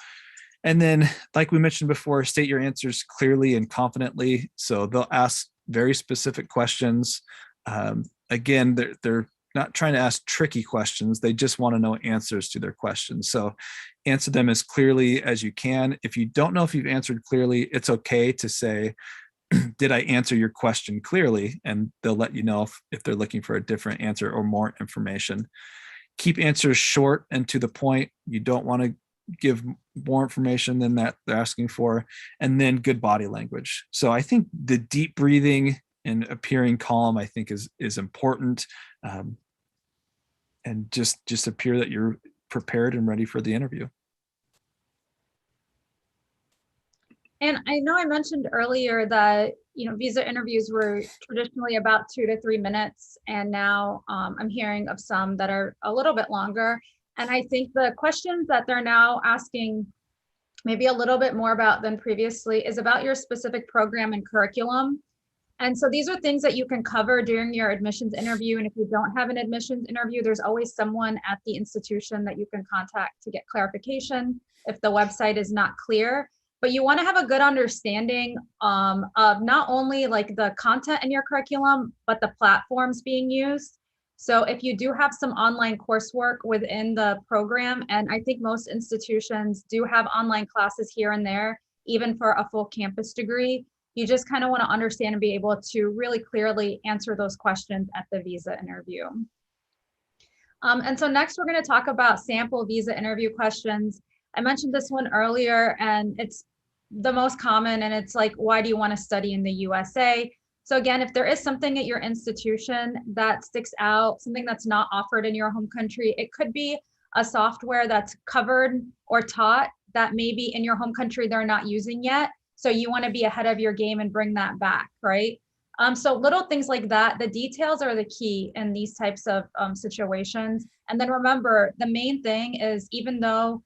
And then, like we mentioned before, state your answers clearly and confidently. So they'll ask very specific questions. Again, they're not trying to ask tricky questions. They just want to know answers to their questions. So answer them as clearly as you can. If you don't know if you've answered clearly, it's okay to say, did I answer your question clearly? And they'll let you know if they're looking for a different answer or more information. Keep answers short and to the point. You don't want to give more information than that they're asking for. And then good body language. So I think the deep breathing and appearing calm, I think is important. And just appear that you're prepared and ready for the interview. And I know I mentioned earlier that, visa interviews were traditionally about 2 to 3 minutes. And now I'm hearing of some that are a little bit longer. And I think the questions that they're now asking maybe a little bit more about than previously is about your specific program and curriculum. And so these are things that you can cover during your admissions interview. And if you don't have an admissions interview, there's always someone at the institution that you can contact to get clarification if the website is not clear. But you want to have a good understanding of not only like the content in your curriculum, but the platforms being used. So if you do have some online coursework within the program, and I think most institutions do have online classes here and there, even for a full campus degree, you just kind of want to understand and be able to really clearly answer those questions at the visa interview. And so next we're going to talk about sample visa interview questions. I mentioned this one earlier, and it's the most common, and it's like, why do you want to study in the USA? So again, if there is something at your institution that sticks out, something that's not offered in your home country, it could be a software that's covered or taught that maybe in your home country they're not using yet. So you want to be ahead of your game and bring that back, right? So little things like that, the details are the key in these types of situations. And then remember, the main thing is, even though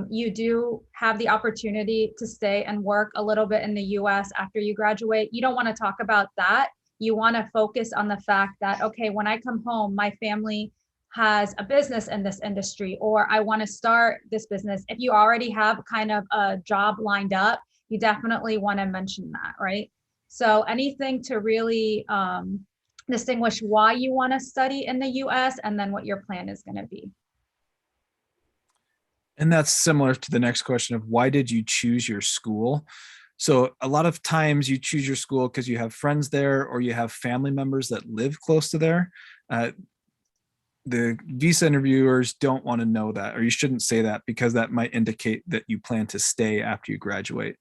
you do have the opportunity to stay and work a little bit in the US after you graduate, you don't want to talk about that. You want to focus on the fact that, okay, when I come home, my family has a business in this industry, or I want to start this business. If you already have kind of a job lined up, you definitely want to mention that, right? So anything to really distinguish why you want to study in the US and then what your plan is going to be. And that's similar to the next question of why did you choose your school? So a lot of times you choose your school because you have friends there or you have family members that live close to there. The visa interviewers don't want to know that, or you shouldn't say that, because that might indicate that you plan to stay after you graduate.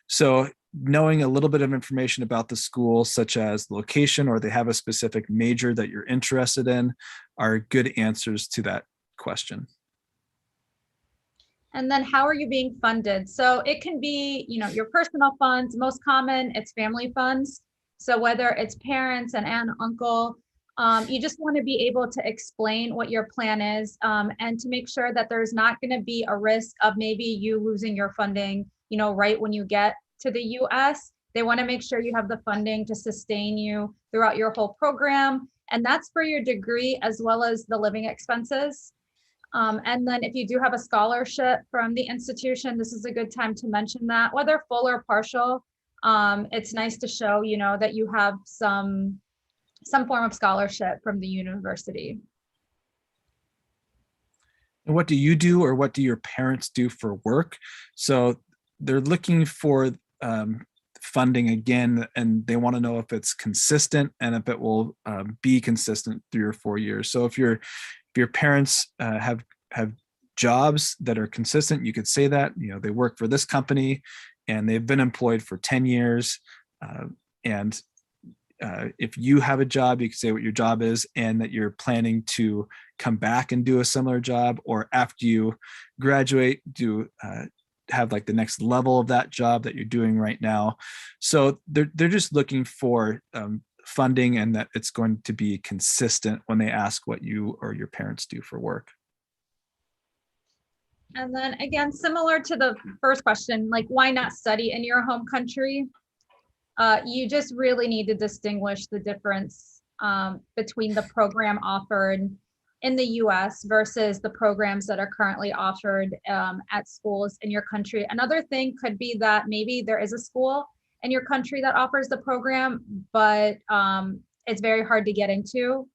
So knowing a little bit of information about the school, such as location, or they have a specific major that you're interested in, are good answers to that question. And then how are you being funded? So it can be, your personal funds. Most common, it's family funds. So whether it's parents, an aunt, uncle, you just want to be able to explain what your plan is, and to make sure that there's not going to be a risk of maybe you losing your funding, right when you get to the US. They want to make sure you have the funding to sustain you throughout your whole program. And that's for your degree as well as the living expenses. And then if you do have a scholarship from the institution, this is a good time to mention that, whether full or partial. It's nice to show, that you have some form of scholarship from the university. And what do you do, or what do your parents do for work? So they're looking for funding again, and they want to know if it's consistent and if it will be consistent 3 or 4 years. So if your parents have jobs that are consistent, you could say that, they work for this company and they've been employed for 10 years. And if you have a job, you can say what your job is and that you're planning to come back and do a similar job, or after you graduate, have like the next level of that job that you're doing right now. So they're just looking for funding, and that it's going to be consistent when they ask what you or your parents do for work. And then again, similar to the first question, like why not study in your home country? You just really need to distinguish the difference between the program offered in the US versus the programs that are currently offered at schools in your country. Another thing could be that maybe there is a school in your country that offers the program, but it's very hard to get into.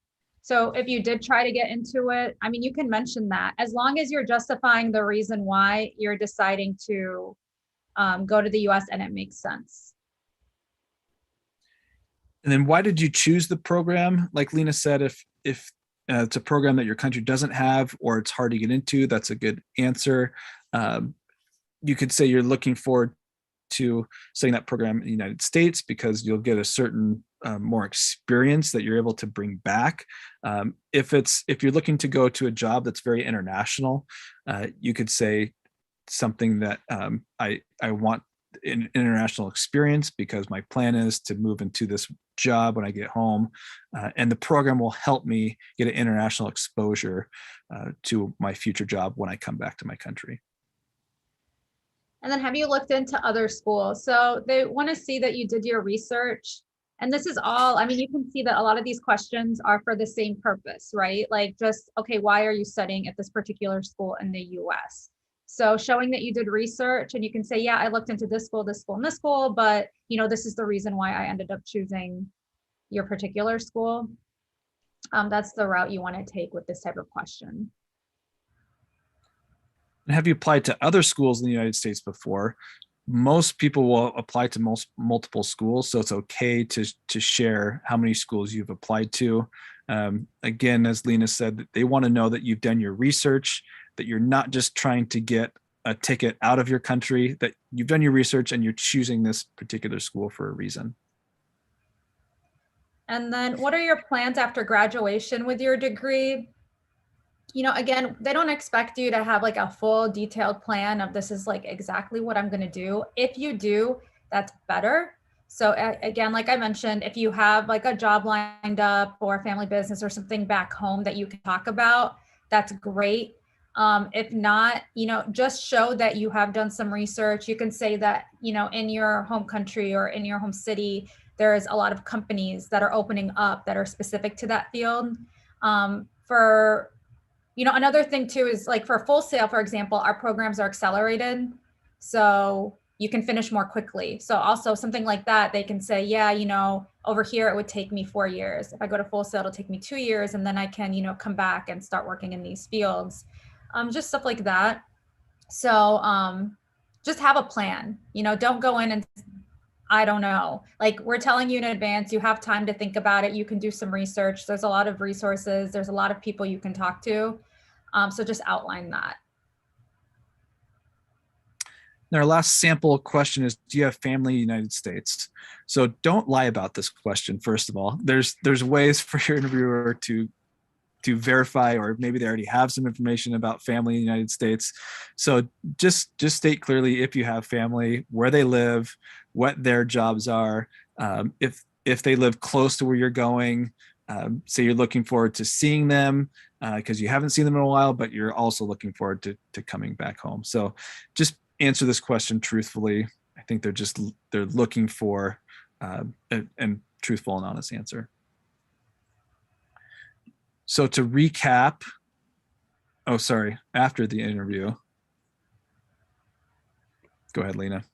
So if you did try to get into it, I mean, you can mention that as long as you're justifying the reason why you're deciding to go to the US and it makes sense. And then why did you choose the program? Like Lena said, if it's a program that your country doesn't have or it's hard to get into, that's a good answer. You could say you're looking forward to studying that program in the United States because you'll get a certain more experience that you're able to bring back. If you're looking to go to a job that's very international, you could say something that I want an international experience because my plan is to move into this job when I get home, and the program will help me get an international exposure to my future job when I come back to my country. And then have you looked into other schools? So they want to see that you did your research. And this is all, I mean, you can see that a lot of these questions are for the same purpose, right? Like just, okay, why are you studying at this particular school in the US? So showing that you did research and you can say, yeah, I looked into this school, this school, and this school, but this is the reason why I ended up choosing your particular school. That's the route you want to take with this type of question. And have you applied to other schools in the United States before? Most people will apply to multiple schools, so it's okay to share how many schools you've applied to. Again, as Lena said, they want to know that you've done your research, that you're not just trying to get a ticket out of your country, that you've done your research and you're choosing this particular school for a reason. And then what are your plans after graduation with your degree? Again, they don't expect you to have like a full detailed plan of this is like exactly what I'm going to do. If you do, that's better. So again, like I mentioned, if you have like a job lined up or a family business or something back home that you can talk about, that's great. If not, just show that you have done some research. You can say that, in your home country or in your home city, there's a lot of companies that are opening up that are specific to that field. Another thing too is like for Full Sail, for example, our programs are accelerated. So you can finish more quickly. So also something like that, they can say, yeah, over here, it would take me 4 years. If I go to Full Sail, it'll take me 2 years. And then I can, come back and start working in these fields. Just stuff like that. So just have a plan, don't go in and I don't know, like we're telling you in advance, you have time to think about it. You can do some research. There's a lot of resources. There's a lot of people you can talk to. So just outline that. And our last sample question is, do you have family in the United States? So don't lie about this question. First of all, there's ways for your interviewer to verify, or maybe they already have some information about family in the United States. So just state clearly if you have family, where they live, what their jobs are, if they live close to where you're going, say you're looking forward to seeing them because you haven't seen them in a while, but you're also looking forward to coming back home. So just answer this question truthfully. I think they're looking for a truthful and honest answer. So to recap, after the interview. Go ahead, Lena.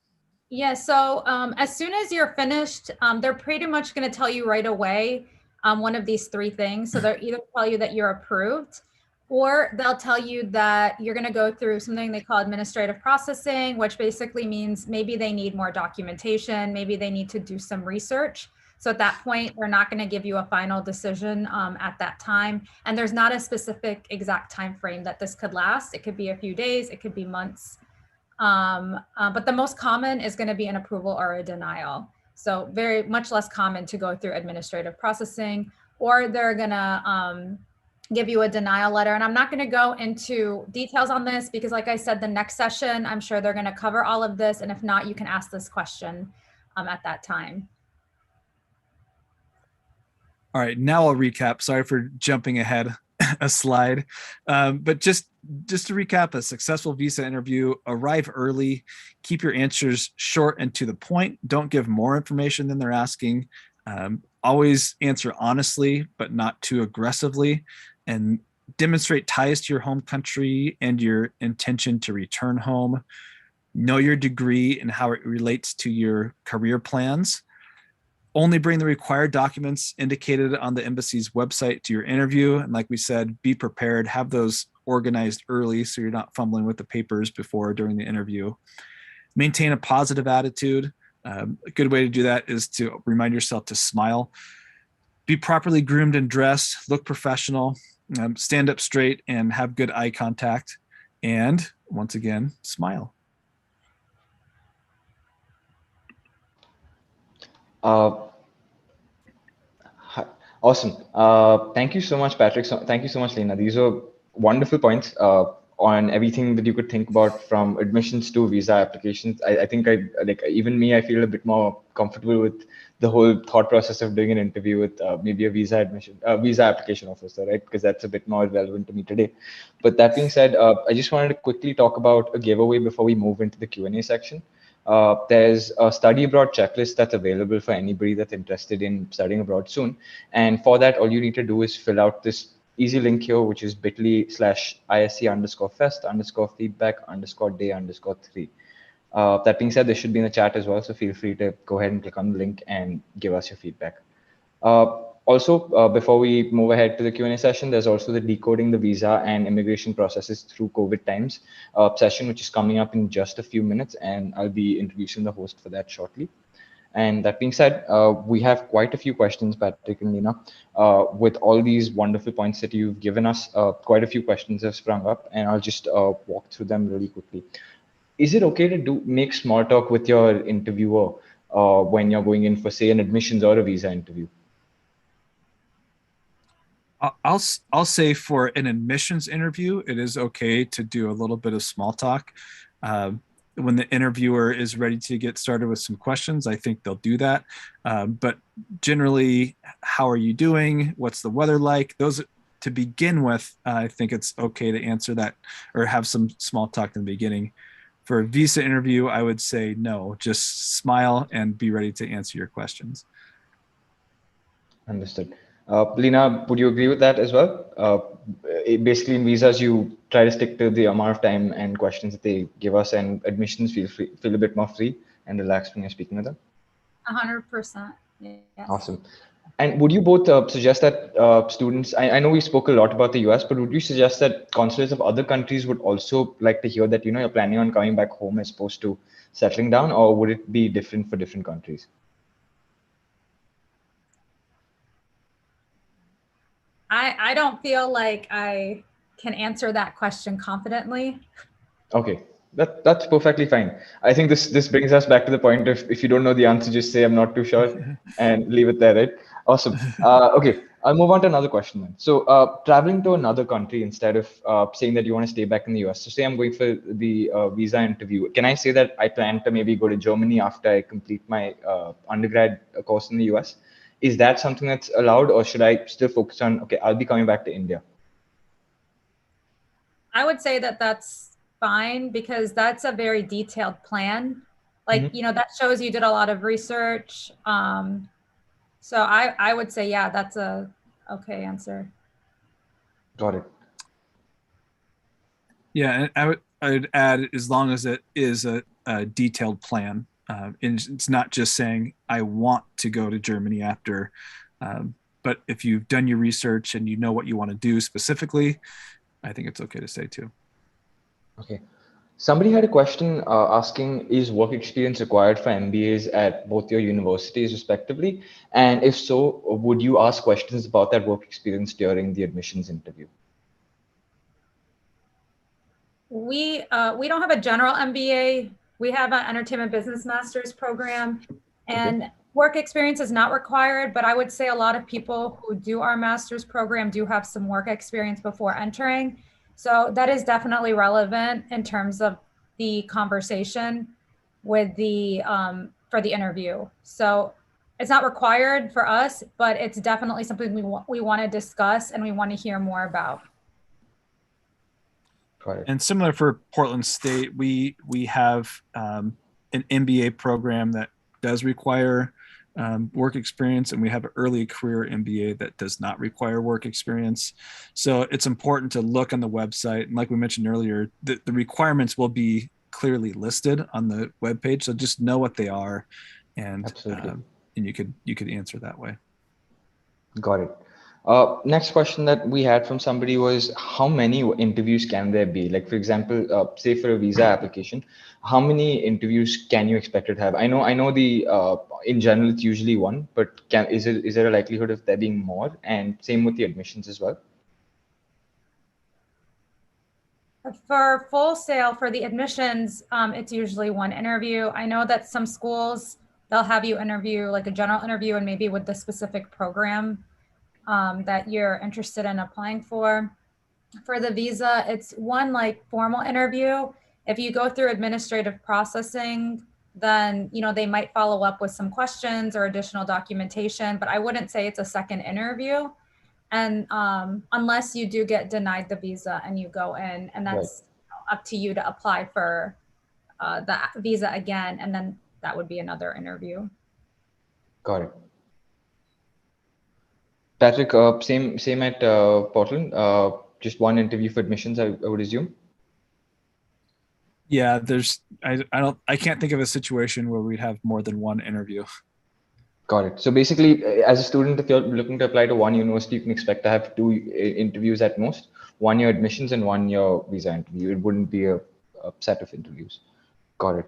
Yeah, so as soon as you're finished, they're pretty much going to tell you right away one of these three things. So they'll either tell you that you're approved, or they'll tell you that you're going to go through something they call administrative processing, which basically means maybe they need more documentation, maybe they need to do some research. So at that point, they're not going to give you a final decision at that time. And there's not a specific exact time frame that this could last. It could be a few days, it could be months. But the most common is going to be an approval or a denial. So very much less common to go through administrative processing, or they're going to give you a denial letter. And I'm not going to go into details on this because, like I said, the next session, I'm sure they're going to cover all of this. And if not, you can ask this question at that time. All right, now I'll recap. Sorry for jumping ahead a slide, but just to recap, a successful visa interview: arrive early, keep your answers short and to the point. Don't give more information than they're asking. Always answer honestly, but not too aggressively, and demonstrate ties to your home country and your intention to return home. Know your degree and how it relates to your career plans. Only bring the required documents indicated on the embassy's website to your interview. And like we said, be prepared, have those organized early so you're not fumbling with the papers before or during the interview. Maintain a positive attitude. A good way to do that is to remind yourself to smile. Be properly groomed and dressed, look professional, stand up straight and have good eye contact. And once again, smile. Awesome. Thank you so much, Patrick. Thank you so much, Lena. These are wonderful points on everything that you could think about, from admissions to visa applications. I think even me, I feel a bit more comfortable with the whole thought process of doing an interview with maybe a visa application officer, right? Because that's a bit more relevant to me today. But that being said, I just wanted to quickly talk about a giveaway before we move into the Q&A section. There's a study abroad checklist that's available for anybody that's interested in studying abroad soon. And for that, all you need to do is fill out this easy link here, which is bit.ly/isc_fest_feedback_day_3. That being said, this should be in the chat as well. So feel free to go ahead and click on the link and give us your feedback. Also, before we move ahead to the Q&A session, there's also the Decoding the Visa and Immigration Processes Through COVID Times session, which is coming up in just a few minutes, and I'll be introducing the host for that shortly. And that being said, we have quite a few questions, Patrick and Lena. With all these wonderful points that you've given us, quite a few questions have sprung up, and I'll just walk through them really quickly. Is it okay to make small talk with your interviewer when you're going in for, say, an admissions or a visa interview? I'll say for an admissions interview, it is okay to do a little bit of small talk. When the interviewer is ready to get started with some questions, I think they'll do that. But generally, how are you doing? What's the weather like? Those, to begin with, I think it's okay to answer that or have some small talk in the beginning. For a visa interview, I would say no, just smile and be ready to answer your questions. Understood. Lena, would you agree with that as well? Basically, in visas, you try to stick to the amount of time and questions that they give us, and admissions feel a bit more free and relaxed when you're speaking with them. 100%. Yes. Awesome. And would you both suggest that students, I know we spoke a lot about the US, but would you suggest that consulates of other countries would also like to hear that, you're planning on coming back home as opposed to settling down, or would it be different for different countries? I don't feel like I can answer that question confidently. Okay. That's perfectly fine. I think this brings us back to the point of, if you don't know the answer, just say I'm not too sure and leave it there, right? Awesome. Okay, I'll move on to another question then. So traveling to another country instead of saying that you want to stay back in the US. So say I'm going for the visa interview. Can I say that I plan to maybe go to Germany after I complete my undergrad course in the US? Is that something that's allowed, or should I still focus on, okay, I'll be coming back to India? I would say that that's fine, because that's a very detailed plan. Like, that shows you did a lot of research. So I would say, yeah, that's a okay answer. Got it. Yeah, and I would add, as long as it is a detailed plan. And it's not just saying, I want to go to Germany after, but if you've done your research and you know what you want to do specifically, I think it's okay to say too. Okay. Somebody had a question asking, is work experience required for MBAs at both your universities respectively? And if so, would you ask questions about that work experience during the admissions interview? We don't have a general MBA. We have an entertainment business master's program, and work experience is not required, but I would say a lot of people who do our master's program do have some work experience before entering. So that is definitely relevant in terms of the conversation with the for the interview. So it's not required for us, but it's definitely something we want to discuss and we want to hear more about. And similar for Portland State, we have an MBA program that does require work experience, and we have an early career MBA that does not require work experience. So it's important to look on the website. And like we mentioned earlier, the requirements will be clearly listed on the webpage. So just know what they are, and you could answer that way. Got it. Next question that we had from somebody was, how many interviews can there be? Like, for example, say for a visa application, how many interviews can you expect it to have? I know the in general it's usually one, but is there a likelihood of there being more? And same with the admissions as well. For Full Sail, for the admissions, it's usually one interview. I know that some schools, they'll have you interview like a general interview and maybe with the specific program that you're interested in applying for. For the visa, it's one like formal interview. If you go through administrative processing, then they might follow up with some questions or additional documentation, but I wouldn't say it's a second interview. And unless you do get denied the visa and you go in, and that's up to you to apply for the visa again, and then that would be another interview. Got it. Patrick, same at Portland. Just one interview for admissions, I would assume. Yeah, I can't think of a situation where we'd have more than one interview. Got it. So basically, as a student, if you're looking to apply to one university, you can expect to have 2 interviews at most, 1 year admissions and 1 year visa interview. It wouldn't be a set of interviews. Got it.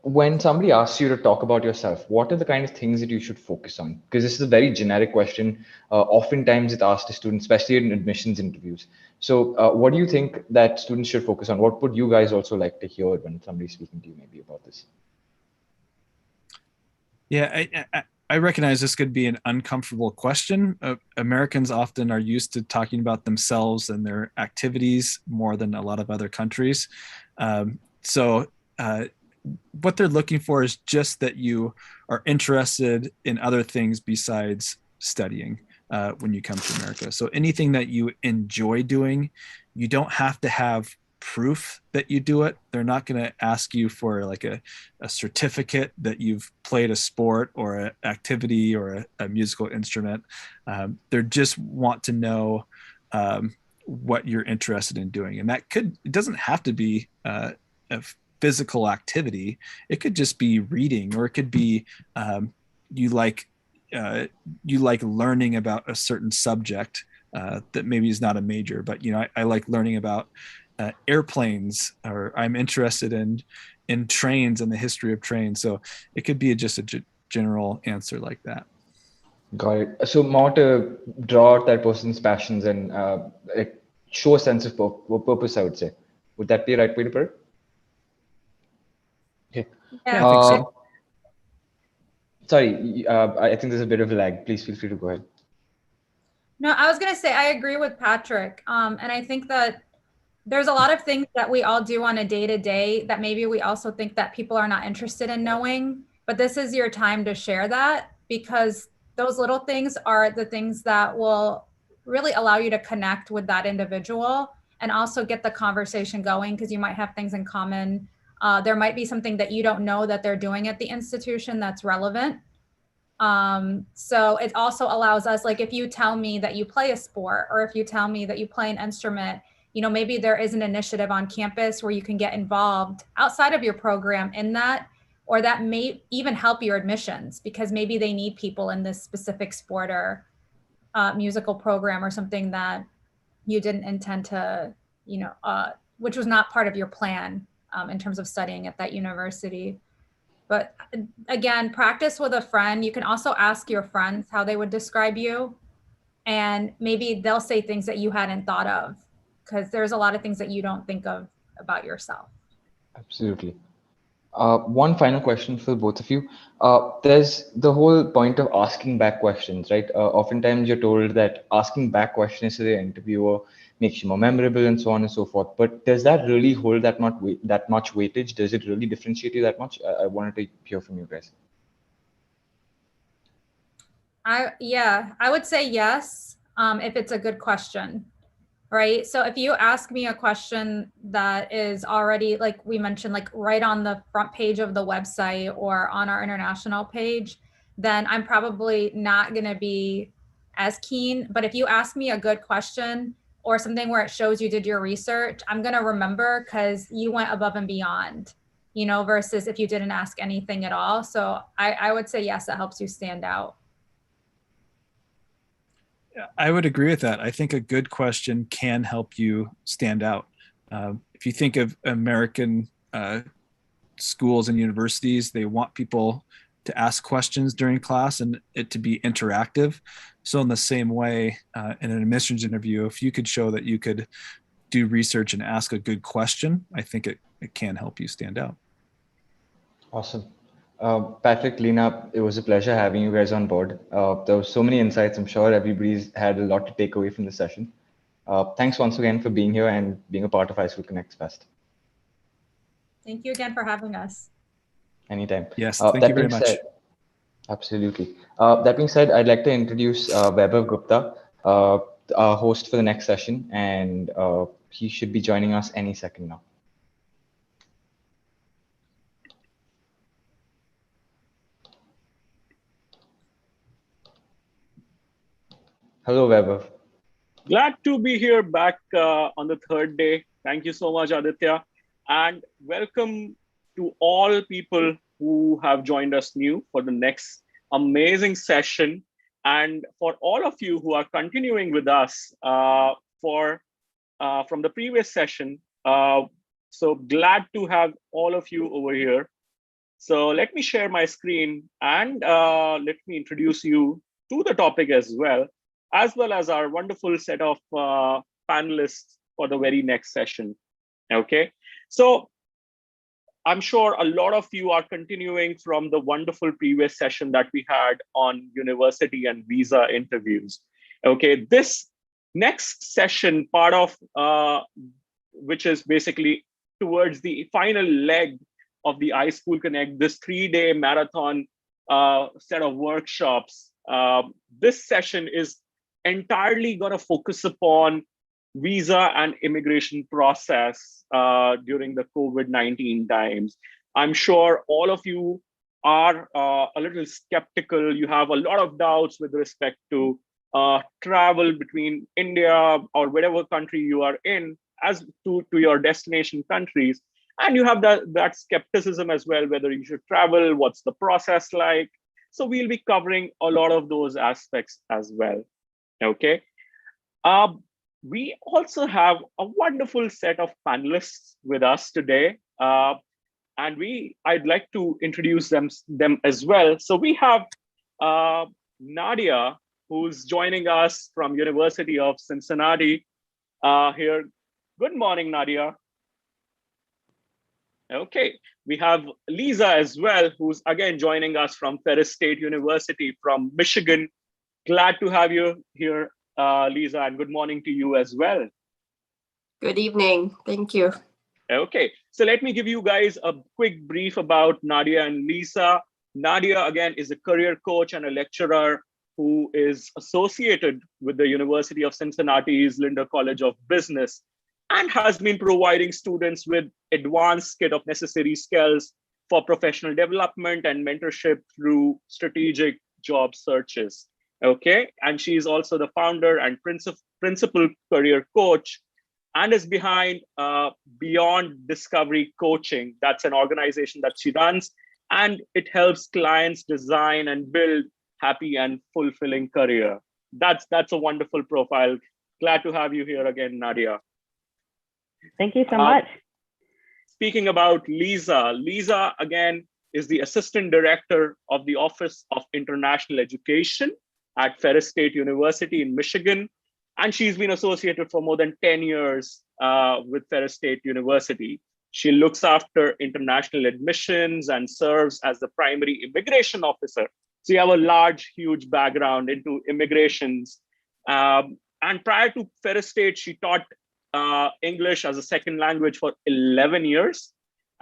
When somebody asks you to talk about yourself, what are the kind of things that you should focus on? Because this is a very generic question. Oftentimes it's asked to students, especially in admissions interviews. So what do you think that students should focus on? What would you guys also like to hear when somebody's speaking to you maybe about this? Yeah, I recognize this could be an uncomfortable question. Americans often are used to talking about themselves and their activities more than a lot of other countries. What they're looking for is just that you are interested in other things besides studying when you come to America. So anything that you enjoy doing, you don't have to have proof that you do it. They're not going to ask you for like a certificate that you've played a sport or an activity or a musical instrument. They just want to know what you're interested in doing. And it doesn't have to be a physical activity. It could just be reading, or it could be you like learning about a certain subject that maybe is not a major, but I like learning about airplanes, or I'm interested in trains and the history of trains. So it could be just a general answer like that. Got it. So more to draw out that person's passions and show a sense of purpose, I would say. Would that be the right way to put it? Okay. Yeah, I think so. Sorry, I think there's a bit of a lag. Please feel free to go ahead. No, I was going to say, I agree with Patrick. And I think that there's a lot of things that we all do on a day-to-day that maybe we also think that people are not interested in knowing, but this is your time to share that, because those little things are the things that will really allow you to connect with that individual and also get the conversation going, because you might have things in common. There might be something that you don't know that they're doing at the institution that's relevant. So it also allows us, like, if you tell me that you play a sport, or if you tell me that you play an instrument, maybe there is an initiative on campus where you can get involved outside of your program in that, or that may even help your admissions, because maybe they need people in this specific sport or musical program or something that you didn't intend to, which was not part of your plan in terms of studying at that university. But again, practice with a friend. You can also ask your friends how they would describe you, and maybe they'll say things that you hadn't thought of, because there's a lot of things that you don't think of about yourself. Absolutely. One final question for both of you. There's the whole point of asking back questions, right? Oftentimes you're told that asking back questions to the interviewer makes you more memorable and so on and so forth. But does that really hold that much weightage? Does it really differentiate you that much? I wanted to hear from you guys. I would say yes, if it's a good question. right? So if you ask me a question that is already, like we mentioned, like right on the front page of the website or on our international page, then I'm probably not going to be as keen. But if you ask me a good question or something where it shows you did your research, I'm going to remember because you went above and beyond, you know, versus if you didn't ask anything at all. So I would say, yes, it helps you stand out. I would agree with that. I think a good question can help you stand out. If you think of American schools and universities, they want people to ask questions during class and it to be interactive. So in the same way, in an admissions interview, if you could show that you could do research and ask a good question, I think it can help you stand out. Awesome. Patrick, Lena, it was a pleasure having you guys on board. There were so many insights. I'm sure everybody's had a lot to take away from the session. Thanks once again for being here and being a part of iSchoolConnect Fest. Thank you again for having us. Anytime. Yes, thank you very much. Absolutely. That being said, I'd like to introduce Vaibhav Gupta, our host for the next session, and he should be joining us any second now. Hello, Vaibhav. Glad to be here back on the third day. Thank you so much, Aditya. And welcome to all people who have joined us new for the next amazing session. And for all of you who are continuing with us from the previous session. So glad to have all of you over here. So let me share my screen and let me introduce you to the topic as well as our wonderful set of panelists for the very next session. Okay, so I'm sure a lot of you are continuing from the wonderful previous session that we had on university and visa interviews. Okay, this next session, part of which is basically towards the final leg of the iSchoolConnect, this 3-day marathon set of workshops. This session is entirely going to focus upon visa and immigration process during the COVID-19 times. I'm sure all of you are a little skeptical. You have a lot of doubts with respect to travel between India or whatever country you are in as to your destination countries. And you have that skepticism as well, whether you should travel, what's the process like. So we'll be covering a lot of those aspects as well. Okay. We also have a wonderful set of panelists with us today. And I'd like to introduce them as well. So we have Nadia, who's joining us from University of Cincinnati here. Good morning, Nadia. Okay, we have Lisa as well, who's again joining us from Ferris State University from Michigan. Glad to have you here, Lisa, and good morning to you as well. Good evening. Thank you. Okay, so let me give you guys a quick brief about Nadia and Lisa. Nadia, again, is a career coach and a lecturer who is associated with the University of Cincinnati's Linder College of Business and has been providing students with advanced kit of necessary skills for professional development and mentorship through strategic job searches. Okay, and she is also the founder and principal career coach and is behind Beyond Discovery Coaching. That's an organization that she runs, and it helps clients design and build happy and fulfilling career. That's a wonderful profile. Glad to have you here again, Nadia. Thank you so much. Speaking about Lisa, Lisa again is the Assistant Director of the Office of International Education at Ferris State University in Michigan. And she's been associated for more than 10 years with Ferris State University. She looks after international admissions and serves as the primary immigration officer. So you have a large, huge background into immigrations. And prior to Ferris State, she taught English as a second language for 11 years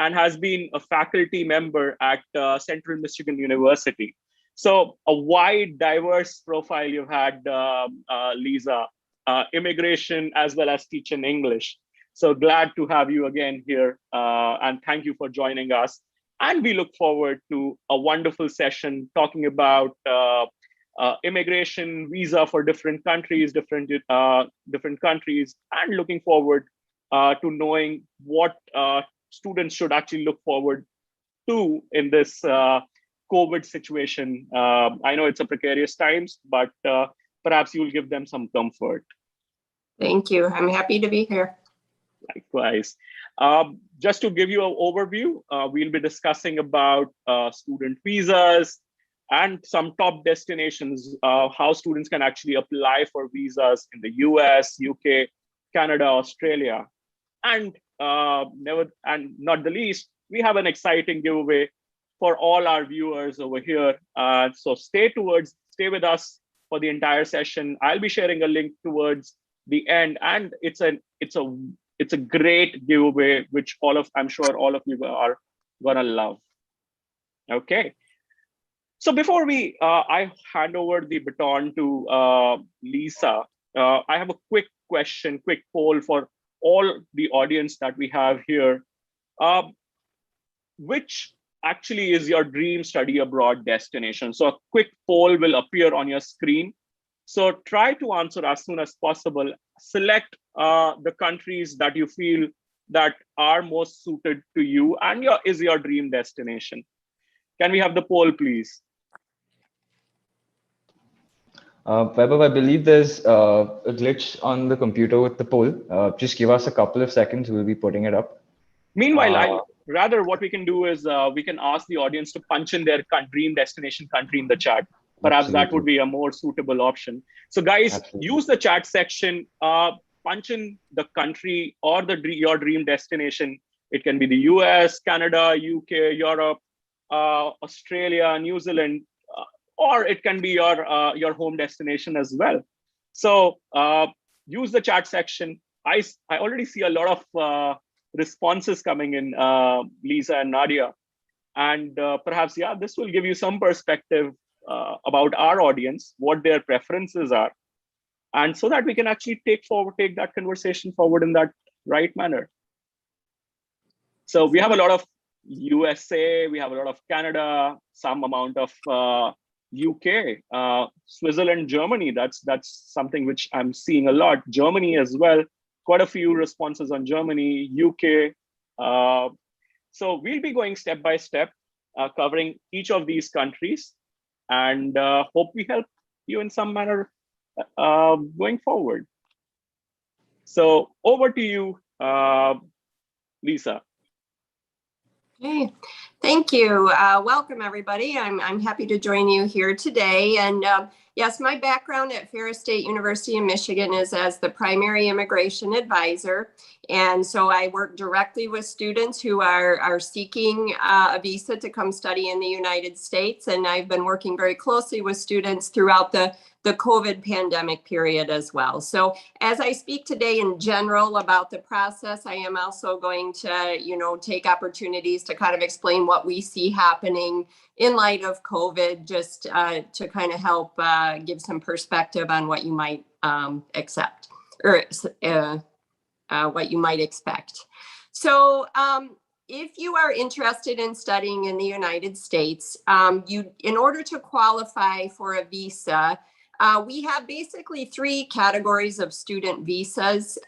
and has been a faculty member at Central Michigan University. So a wide, diverse profile you've had, Lisa. immigration as well as teaching English. So glad to have you again here, and thank you for joining us. And we look forward to a wonderful session talking about immigration, visa for different countries, different countries, and looking forward to knowing what students should actually look forward to in this COVID situation. I know it's a precarious times, but perhaps you'll give them some comfort. Thank you. I'm happy to be here. Likewise. Just to give you an overview, we'll be discussing about student visas and some top destinations, how students can actually apply for visas in the US, UK, Canada, Australia. And not the least, we have an exciting giveaway for all our viewers over here. So stay with us for the entire session. I'll be sharing a link towards the end, and it's a great giveaway, which I'm sure all of you are gonna love. Okay. So before I hand over the baton to Lisa, I have a quick poll for all the audience that we have here. Which actually is your dream study abroad destination? So a quick poll will appear on your screen. So try to answer as soon as possible. Select the countries that you feel that are most suited to you and is your dream destination. Can we have the poll, please? Vaibhav, I believe there's a glitch on the computer with the poll. Just give us a couple of seconds. We'll be putting it up. Meanwhile, rather what we can do is we can ask the audience to punch in their dream destination country in the chat. Perhaps Absolutely. That would be a more suitable option. So guys, Absolutely. Use the chat section, punch in the country or your dream destination. It can be the US, Canada, UK, Europe, Australia, New Zealand, or it can be your home destination as well. So use the chat section. I already see a lot of responses coming in, Lisa and Nadia. And perhaps, this will give you some perspective about our audience, what their preferences are. And so that we can actually take that conversation forward in that right manner. So we have a lot of USA, we have a lot of Canada, some amount of UK, Switzerland, Germany. That's something which I'm seeing a lot. Germany as well. Quite a few responses on Germany, UK. So we'll be going step by step, covering each of these countries, and hope we help you in some manner going forward. So over to you, Lisa. Okay, thank you. Welcome, everybody. I'm happy to join you here today. And yes, my background at Ferris State University in Michigan is as the primary immigration advisor. And so I work directly with students who are seeking a visa to come study in the United States. And I've been working very closely with students throughout the COVID pandemic period as well. So as I speak today in general about the process, I am also going to, take opportunities to kind of explain what we see happening in light of COVID, just to kind of help give some perspective on what you might accept or what you might expect. So if you are interested in studying in the United States, in order to qualify for a visa, we have basically three categories of student visas.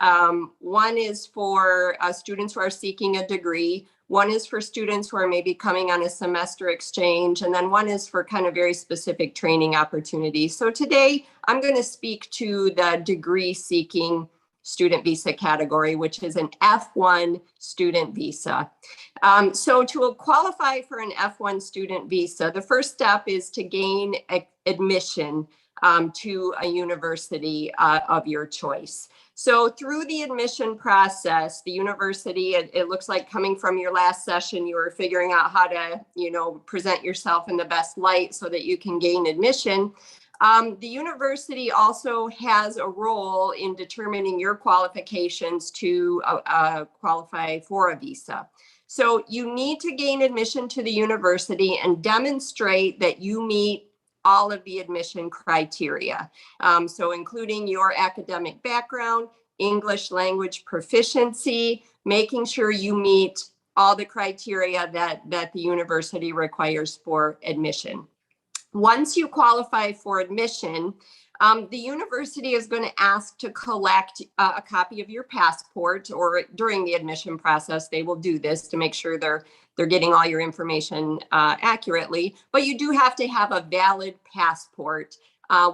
One is for students who are seeking a degree. One is for students who are maybe coming on a semester exchange. And then one is for kind of very specific training opportunities. So today I'm going to speak to the degree seeking student visa category, which is an F1 student visa. So to qualify for an F1 student visa, the first step is to gain admission to a university of your choice. So through the admission process, the university, it looks like coming from your last session, you were figuring out how to, present yourself in the best light so that you can gain admission. The university also has a role in determining your qualifications to qualify for a visa. So you need to gain admission to the university and demonstrate that you meet all of the admission criteria. So including your academic background, English language proficiency, making sure you meet all the criteria that the university requires for admission. Once you qualify for admission, the university is going to ask to collect a copy of your passport, or during the admission process, they will do this to make sure they're getting all your information accurately. But you do have to have a valid passport,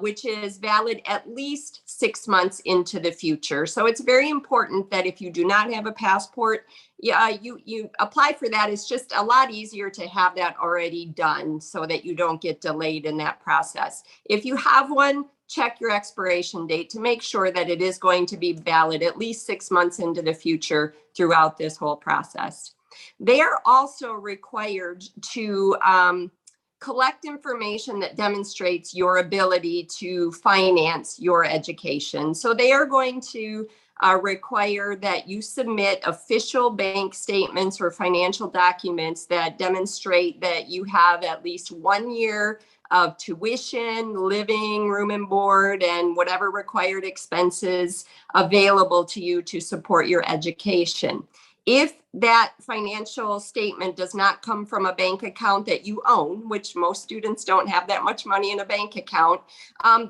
which is valid at least 6 months into the future. So it's very important that if you do not have a passport, you apply for that. It's just a lot easier to have that already done so that you don't get delayed in that process. If you have one, check your expiration date to make sure that it is going to be valid at least 6 months into the future throughout this whole process. They are also required to collect information that demonstrates your ability to finance your education. So they are going to require that you submit official bank statements or financial documents that demonstrate that you have at least 1 year of tuition, living, room and board, and whatever required expenses available to you to support your education. If that financial statement does not come from a bank account that you own, which most students don't have that much money in a bank account,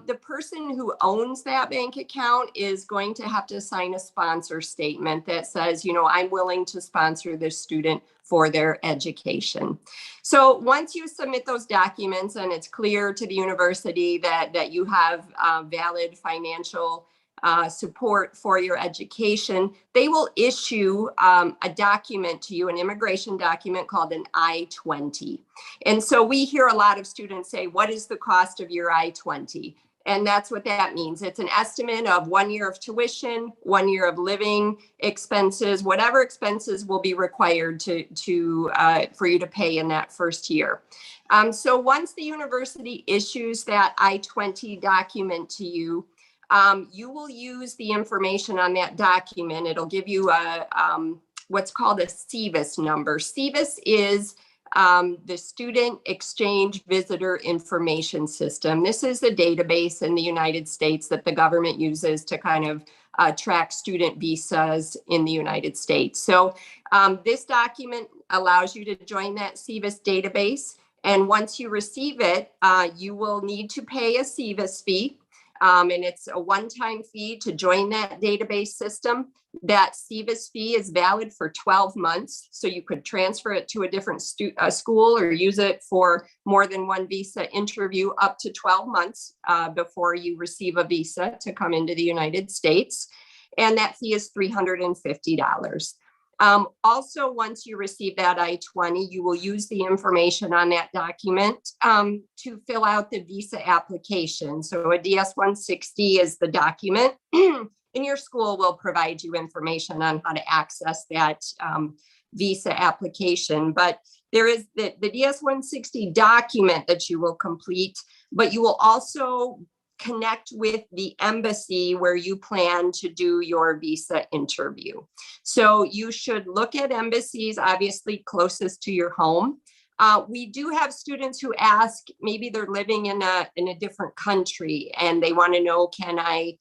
the person who owns that bank account is going to have to sign a sponsor statement that says, you know, I'm willing to sponsor this student for their education. So once you submit those documents and it's clear to the university that you have valid financial support for your education, they will issue a document to you, an immigration document called an I-20. And so we hear a lot of students say, what is the cost of your I-20? And that's what that means. It's an estimate of 1 year of tuition, 1 year of living expenses, whatever expenses will be required for you to pay in that first year. So once the university issues that I-20 document to you, you will use the information on that document. It'll give you what's called a SEVIS number. SEVIS is the Student Exchange Visitor Information System. This is a database in the United States that the government uses to kind of track student visas in the United States. So this document allows you to join that SEVIS database. And once you receive it, you will need to pay a SEVIS fee. And it's a one-time fee to join that database system. That SEVIS fee is valid for 12 months. So you could transfer it to a different school or use it for more than one visa interview up to 12 months before you receive a visa to come into the United States. And that fee is $350. Also, once you receive that I-20, you will use the information on that document to fill out the visa application. So a DS-160 is the document, and your school will provide you information on how to access that visa application. But there is the DS-160 document that you will complete, but you will also connect with the embassy where you plan to do your visa interview. So you should look at embassies, obviously closest to your home. We do have students who ask, maybe they're living in a different country and they want to know, can I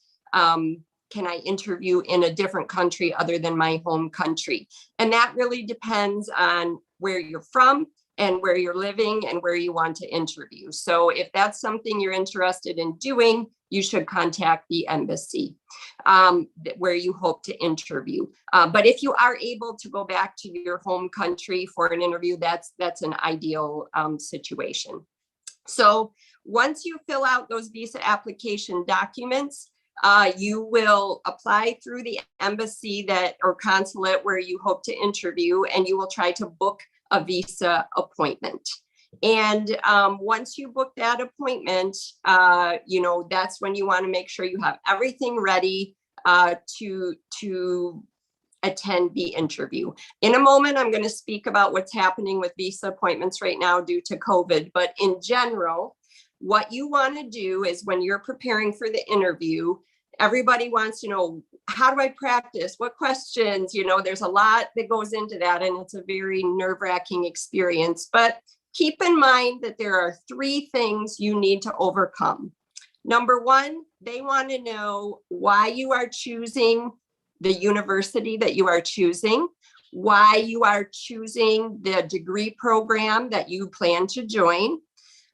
interview in a different country other than my home country? And that really depends on where you're from and where you're living and where you want to interview. So if that's something you're interested in doing, you should contact the embassy where you hope to interview. But if you are able to go back to your home country for an interview, that's an ideal situation. So once you fill out those visa application documents, you will apply through the embassy or consulate where you hope to interview, and you will try to book a visa appointment. And once you book that appointment, that's when you want to make sure you have everything ready to attend the interview. In a moment, I'm going to speak about what's happening with visa appointments right now due to COVID. But in general, what you want to do is when you're preparing for the interview, everybody wants to know, how do I practice? What questions? There's a lot that goes into that, and it's a very nerve-wracking experience. But keep in mind that there are 3 things you need to overcome. Number 1, they want to know why you are choosing the university that you are choosing, why you are choosing the degree program that you plan to join.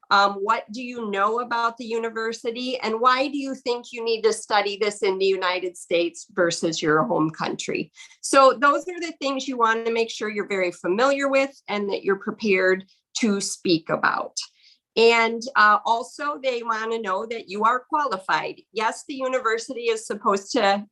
What do you know about the university, and why do you think you need to study this in the United States versus your home country? So those are the things you want to make sure you're very familiar with and that you're prepared to speak about. And also they want to know that you are qualified. Yes, the university is supposed to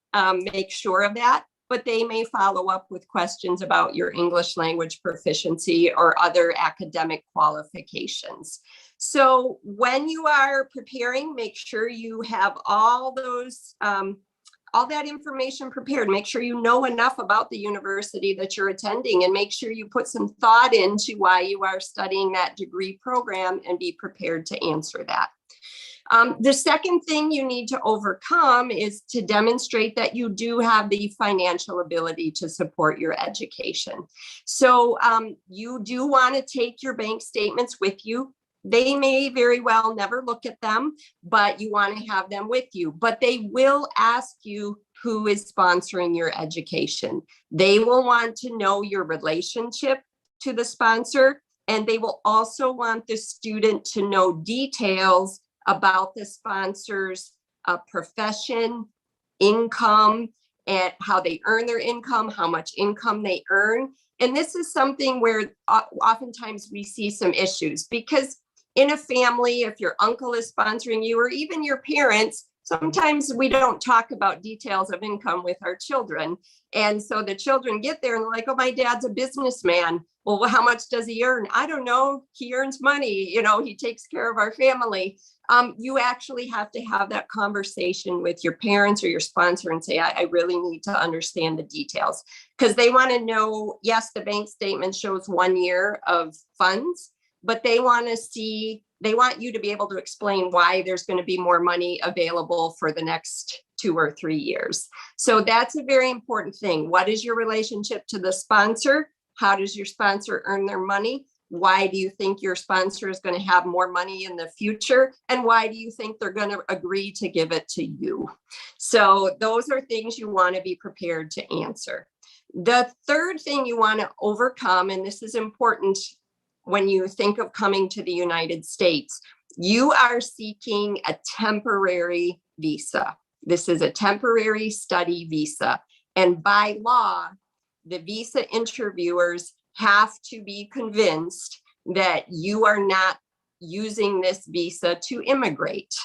make sure of that, but they may follow up with questions about your English language proficiency or other academic qualifications. So when you are preparing, make sure you have all that information prepared. Make sure you know enough about the university that you're attending, and make sure you put some thought into why you are studying that degree program and be prepared to answer that. The second thing you need to overcome is to demonstrate that you do have the financial ability to support your education. So you do want to take your bank statements with you. They may very well never look at them, but you want to have them with you. But they will ask you who is sponsoring your education. They will want to know your relationship to the sponsor, and they will also want the student to know details about the sponsor's profession, income, and how they earn their income, how much income they earn. And this is something where oftentimes we see some issues, because in a family, if your uncle is sponsoring you, or even your parents, sometimes we don't talk about details of income with our children. And so the children get there and they're like, oh, my dad's a businessman. Well, how much does he earn? I don't know. He earns money. You know, he takes care of our family. You actually have to have that conversation with your parents or your sponsor and say, I really need to understand the details, because they want to know, yes, the bank statement shows 1 year of funds, but they want you to be able to explain why there's going to be more money available for the next 2 or 3 years. So that's a very important thing. What is your relationship to the sponsor? How does your sponsor earn their money? Why do you think your sponsor is going to have more money in the future? And why do you think they're going to agree to give it to you? So those are things you want to be prepared to answer. The third thing you want to overcome, and this is important when you think of coming to the United States, you are seeking a temporary visa. This is a temporary study visa. And by law, the visa interviewers have to be convinced that you are not using this visa to immigrate.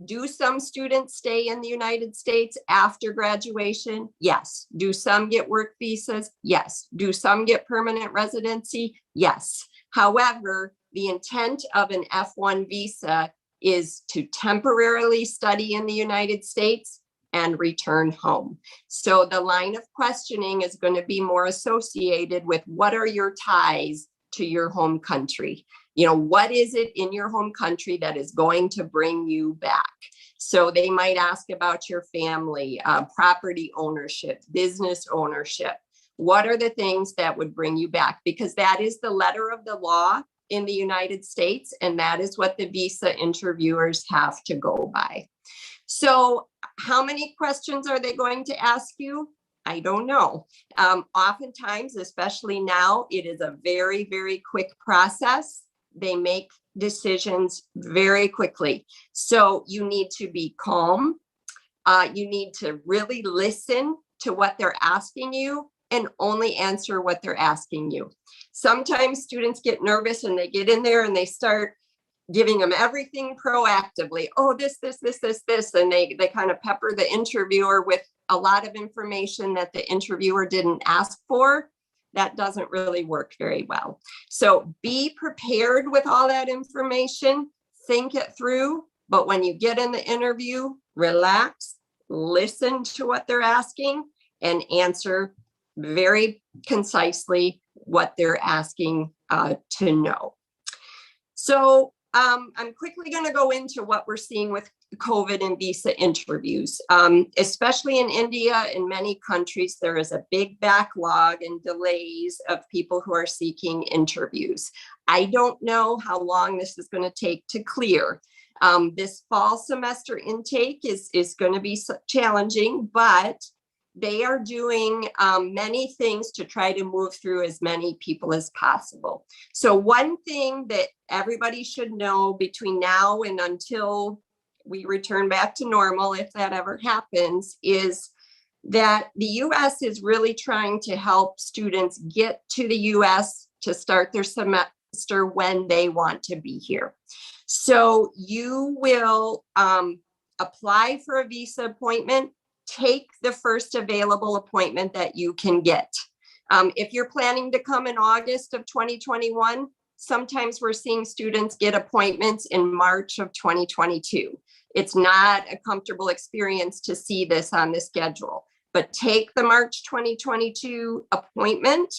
Do some students stay in the United States after graduation? Yes. Do some get work visas? Yes. Do some get permanent residency? Yes. However, the intent of an F1 visa is to temporarily study in the United States and return home. So the line of questioning is going to be more associated with what are your ties to your home country? You know, what is it in your home country that is going to bring you back? So they might ask about your family, property ownership, business ownership. What are the things that would bring you back? Because that is the letter of the law in the United States, and that is what the visa interviewers have to go by. So how many questions are they going to ask you? I don't know. Oftentimes, especially now, it is a very, very quick process. They make decisions very quickly. So you need to be calm. You need to really listen to what they're asking you and only answer what they're asking you. Sometimes students get nervous and they get in there and they start giving them everything proactively. Oh, this, and they kind of pepper the interviewer with a lot of information that the interviewer didn't ask for. That doesn't really work very well. So be prepared with all that information, think it through, but when you get in the interview, relax, listen to what they're asking, and answer very concisely what they're asking to know. So I'm quickly going to go into what we're seeing with COVID and visa interviews. Especially in India and many countries, there is a big backlog and delays of people who are seeking interviews. I don't know how long this is going to take to clear. This fall semester intake is going to be challenging, but they are doing many things to try to move through as many people as possible. So one thing that everybody should know between now and until we return back to normal, if that ever happens, is that the US is really trying to help students get to the US to start their semester when they want to be here. So you will apply for a visa appointment. Take the first available appointment that you can get. If you're planning to come in August of 2021, sometimes we're seeing students get appointments in March of 2022. It's not a comfortable experience to see this on the schedule, but take the March 2022 appointment,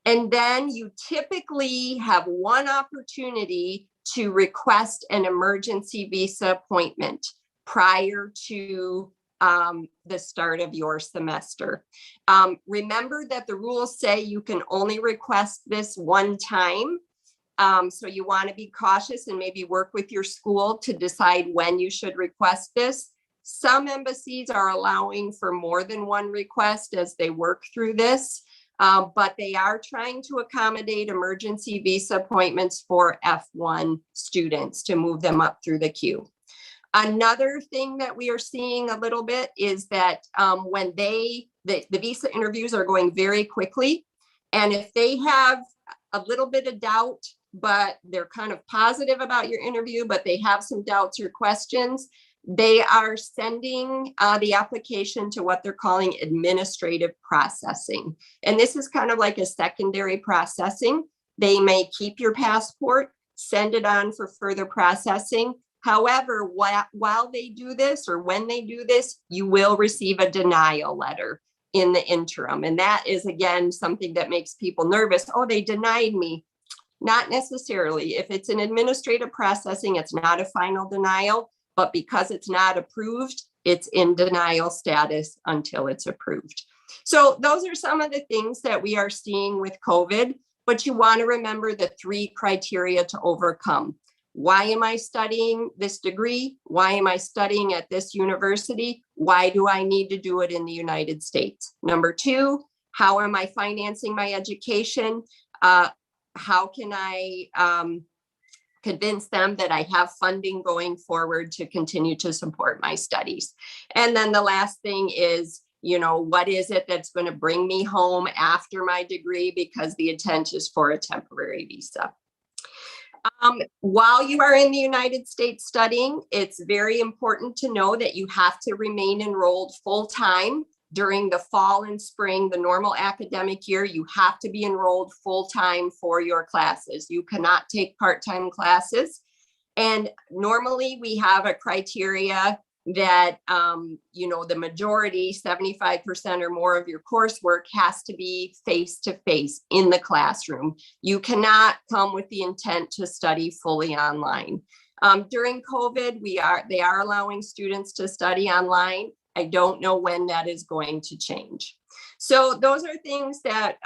and then you typically have one opportunity to request an emergency visa appointment prior to the start of your semester. Remember that the rules say you can only request this one time. So you want to be cautious and maybe work with your school to decide when you should request this. Some embassies are allowing for more than one request as they work through this, but they are trying to accommodate emergency visa appointments for F1 students to move them up through the queue. Another thing that we are seeing a little bit is that when the visa interviews are going very quickly, and if they have a little bit of doubt, but they're kind of positive about your interview, but they have some doubts or questions, they are sending the application to what they're calling administrative processing. And this is kind of like a secondary processing. They may keep your passport, send it on for further processing. However, while they do this, or when they do this, you will receive a denial letter in the interim. And that is, again, something that makes people nervous. Oh, they denied me. Not necessarily. If it's an administrative processing, it's not a final denial, but because it's not approved, it's in denial status until it's approved. So those are some of the things that we are seeing with COVID, but you want to remember the 3 criteria to overcome. Why am I studying this degree? Why am I studying at this university? Why do I need to do it in the United States? Number 2, how am I financing my education? How can I convince them that I have funding going forward to continue to support my studies? And then the last thing is, what is it that's going to bring me home after my degree? Because the intent is for a temporary visa. While you are in the United States studying, it's very important to know that you have to remain enrolled full-time during the fall and spring, the normal academic year. You have to be enrolled full-time for your classes. You cannot take part-time classes. And normally we have a criteria that, the majority, 75% or more of your coursework has to be face-to-face in the classroom. You cannot come with the intent to study fully online. During COVID, they are allowing students to study online. I don't know when that is going to change. So those are things that,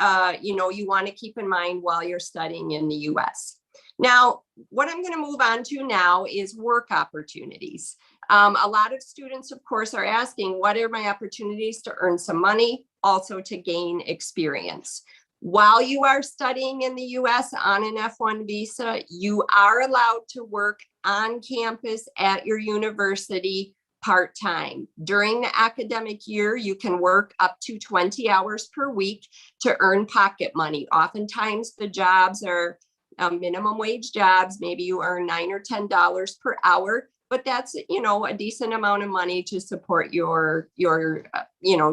you want to keep in mind while you're studying in the US. Now, what I'm going to move on to now is work opportunities. A lot of students, of course, are asking, what are my opportunities to earn some money, also to gain experience? While you are studying in the US on an F1 visa, you are allowed to work on campus at your university part-time. During the academic year, you can work up to 20 hours per week to earn pocket money. Oftentimes the jobs are minimum wage jobs. Maybe you earn $9 or $10 per hour, but that's, a decent amount of money to support your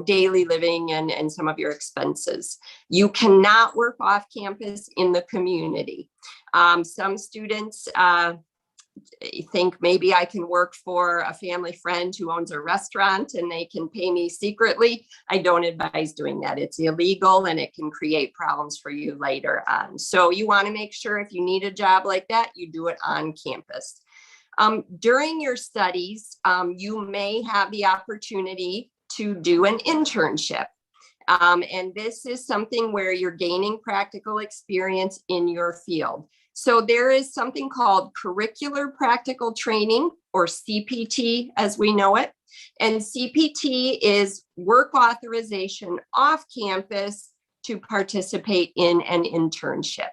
daily living and some of your expenses. You cannot work off campus in the community. Some students, think maybe I can work for a family friend who owns a restaurant and they can pay me secretly. I don't advise doing that. It's illegal and it can create problems for you later on. So you want to make sure if you need a job like that, you do it on campus. During your studies, you may have the opportunity to do an internship. And this is something where you're gaining practical experience in your field. So there is something called Curricular Practical Training, or CPT as we know it. And CPT is work authorization off campus to participate in an internship.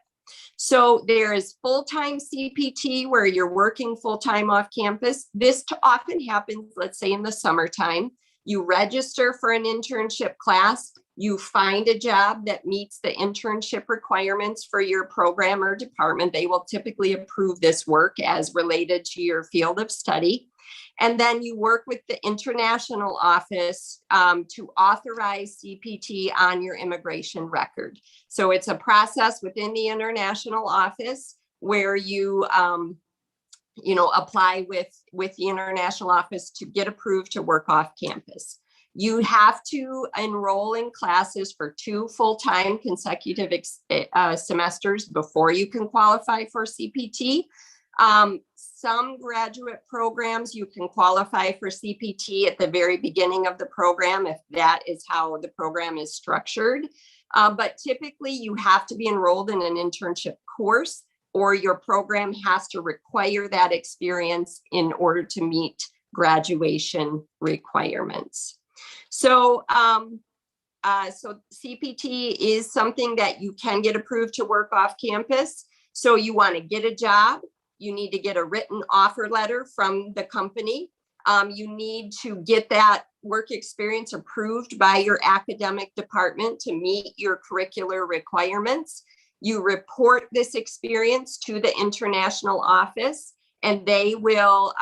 So there is full-time CPT where you're working full-time off campus. This often happens, let's say in the summertime. You register for an internship class, you find a job that meets the internship requirements for your program or department. They will typically approve this work as related to your field of study. And then you work with the international office to authorize CPT on your immigration record. So it's a process within the international office where you apply with the international office to get approved to work off campus. You have to enroll in classes for 2 full-time consecutive semesters before you can qualify for CPT. Some graduate programs, you can qualify for CPT at the very beginning of the program if that is how the program is structured. But typically you have to be enrolled in an internship course, or your program has to require that experience in order to meet graduation requirements. So CPT is something that you can get approved to work off campus. So you want to get a job, you need to get a written offer letter from the company. You need to get that work experience approved by your academic department to meet your curricular requirements. You report this experience to the international office, and they will,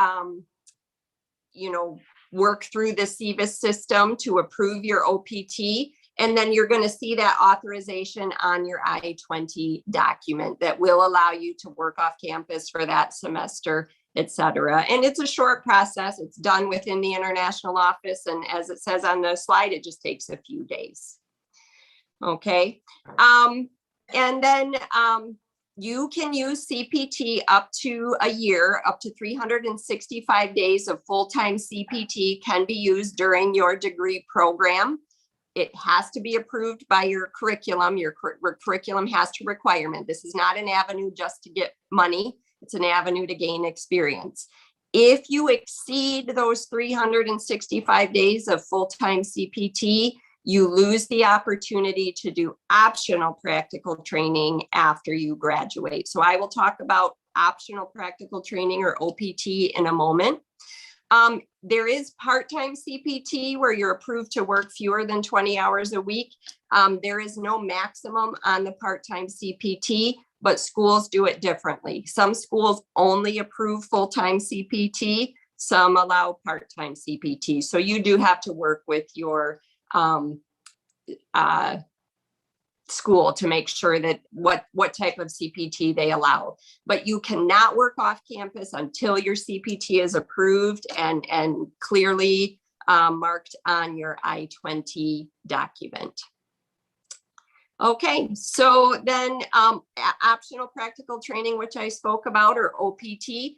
work through the SEVIS system to approve your OPT. And then you're going to see that authorization on your I-20 document that will allow you to work off campus for that semester, et cetera. And it's a short process. It's done within the international office. And as it says on the slide, it just takes a few days. Okay. And then you can use CPT up to a year, up to 365 days of full-time CPT can be used during your degree program. It has to be approved by your curriculum. Your curriculum has to requirement. This is not an avenue just to get money. It's an avenue to gain experience. If you exceed those 365 days of full-time CPT, you lose the opportunity to do optional practical training after you graduate. So I will talk about optional practical training, or OPT, in a moment. There is part-time CPT where you're approved to work fewer than 20 hours a week. There is no maximum on the part-time CPT, but schools do it differently. Some schools only approve full-time CPT, some allow part-time CPT. So you do have to work with your school to make sure that what type of CPT they allow. But you cannot work off campus until your CPT is approved and clearly marked on your I-20 document. Okay, so then optional practical training, which I spoke about, or OPT.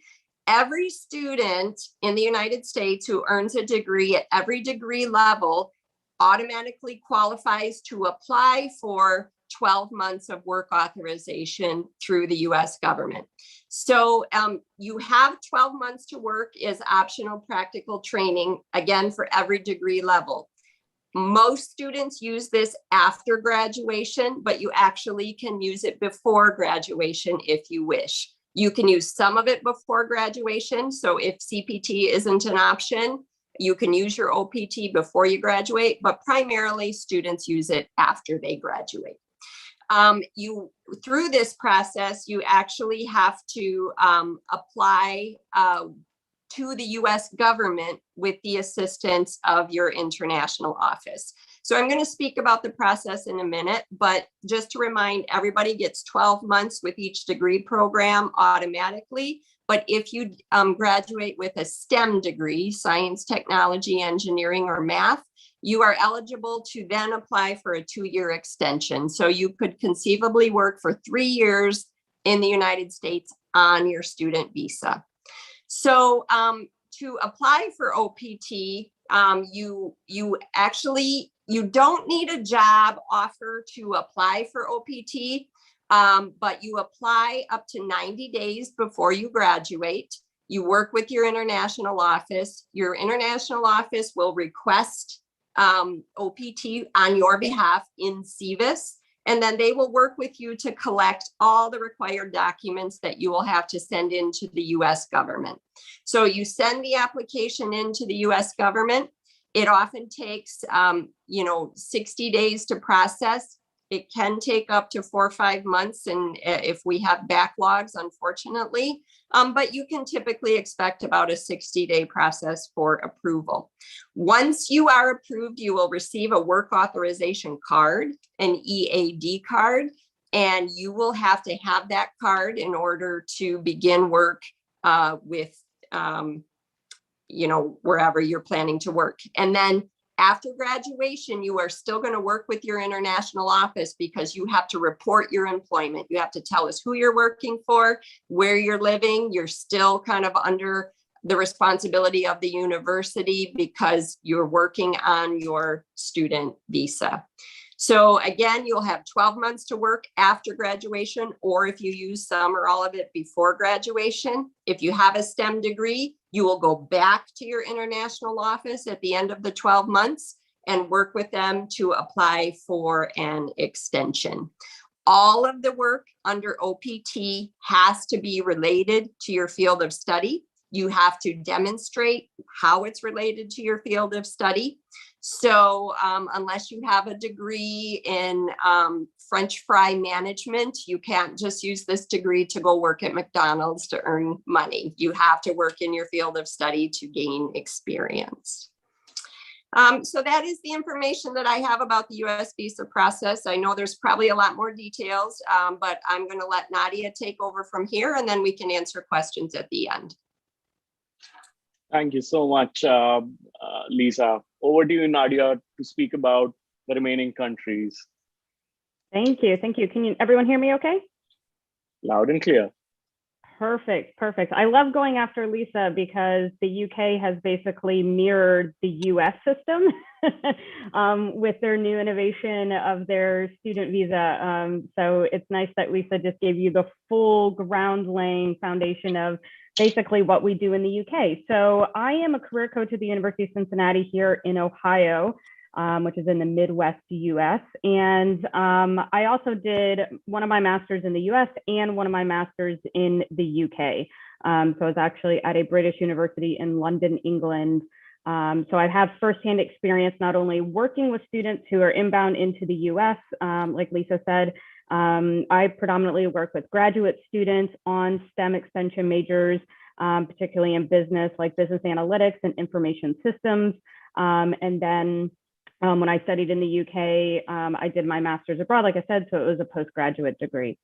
Every student in the United States who earns a degree at every degree level automatically qualifies to apply for 12 months of work authorization through the US government. So you have 12 months to work as optional practical training, again, for every degree level. Most students use this after graduation, but you actually can use it before graduation if you wish. You can use some of it before graduation. So if CPT isn't an option, you can use your OPT before you graduate, but primarily students use it after they graduate. Through this process, you actually have to apply to the US government with the assistance of your international office. So I'm going to speak about the process in a minute, but just to remind everybody, gets 12 months with each degree program automatically, But if you graduate with a STEM degree, science, technology, engineering, or math, you are eligible to then apply for a 2-year extension. So you could conceivably work for 3 years in the United States on your student visa. So to apply for OPT, you don't need a job offer to apply for OPT, but you apply up to 90 days before you graduate. You work with your international office. Your international office will request OPT on your behalf in CVIS, and then they will work with you to collect all the required documents that you will have to send into the US government. So you send the application into the US government. It often takes 60 days to process. It can take up to 4 or 5 months, and if we have backlogs, unfortunately, but you can typically expect about a 60-day process for approval. Once you are approved, you will receive a work authorization card, an EAD card, and you will have to have that card in order to begin work with, wherever you're planning to work. And then after graduation, you are still going to work with your international office because you have to report your employment. You have to tell us who you're working for, where you're living. You're still kind of under the responsibility of the university because you're working on your student visa. So again, you'll have 12 months to work after graduation, or if you use some or all of it before graduation. If you have a STEM degree, you will go back to your international office at the end of the 12 months and work with them to apply for an extension. All of the work under OPT has to be related to your field of study. You have to demonstrate how it's related to your field of study. So unless you have a degree in French fry management, you can't just use this degree to go work at McDonald's to earn money. You have to work in your field of study to gain experience. So that is the information that I have about the US visa process. I know there's probably a lot more details, but I'm going to let Nadia take over from here, and then we can answer questions at the end. Thank you so much, Lisa. Over to you, Nadia, to speak about the remaining countries. Thank you. Thank you. Can everyone hear me okay? Loud and clear. Perfect. Perfect. I love going after Lisa because the UK has basically mirrored the US system with their new innovation of their student visa. So it's nice that Lisa just gave you the full ground laying foundation of basically what we do in the UK. So I am a career coach at the University of Cincinnati here in Ohio, which is in the Midwest US. And I also did one of my masters in the US and one of my masters in the UK. So I was actually at a British university in London, England. So I have firsthand experience not only working with students who are inbound into the US, like Lisa said. I predominantly work with graduate students on STEM extension majors, particularly in business, like business analytics and information systems. And then when I studied in the UK, I did my master's abroad, like I said, so it was a postgraduate degree.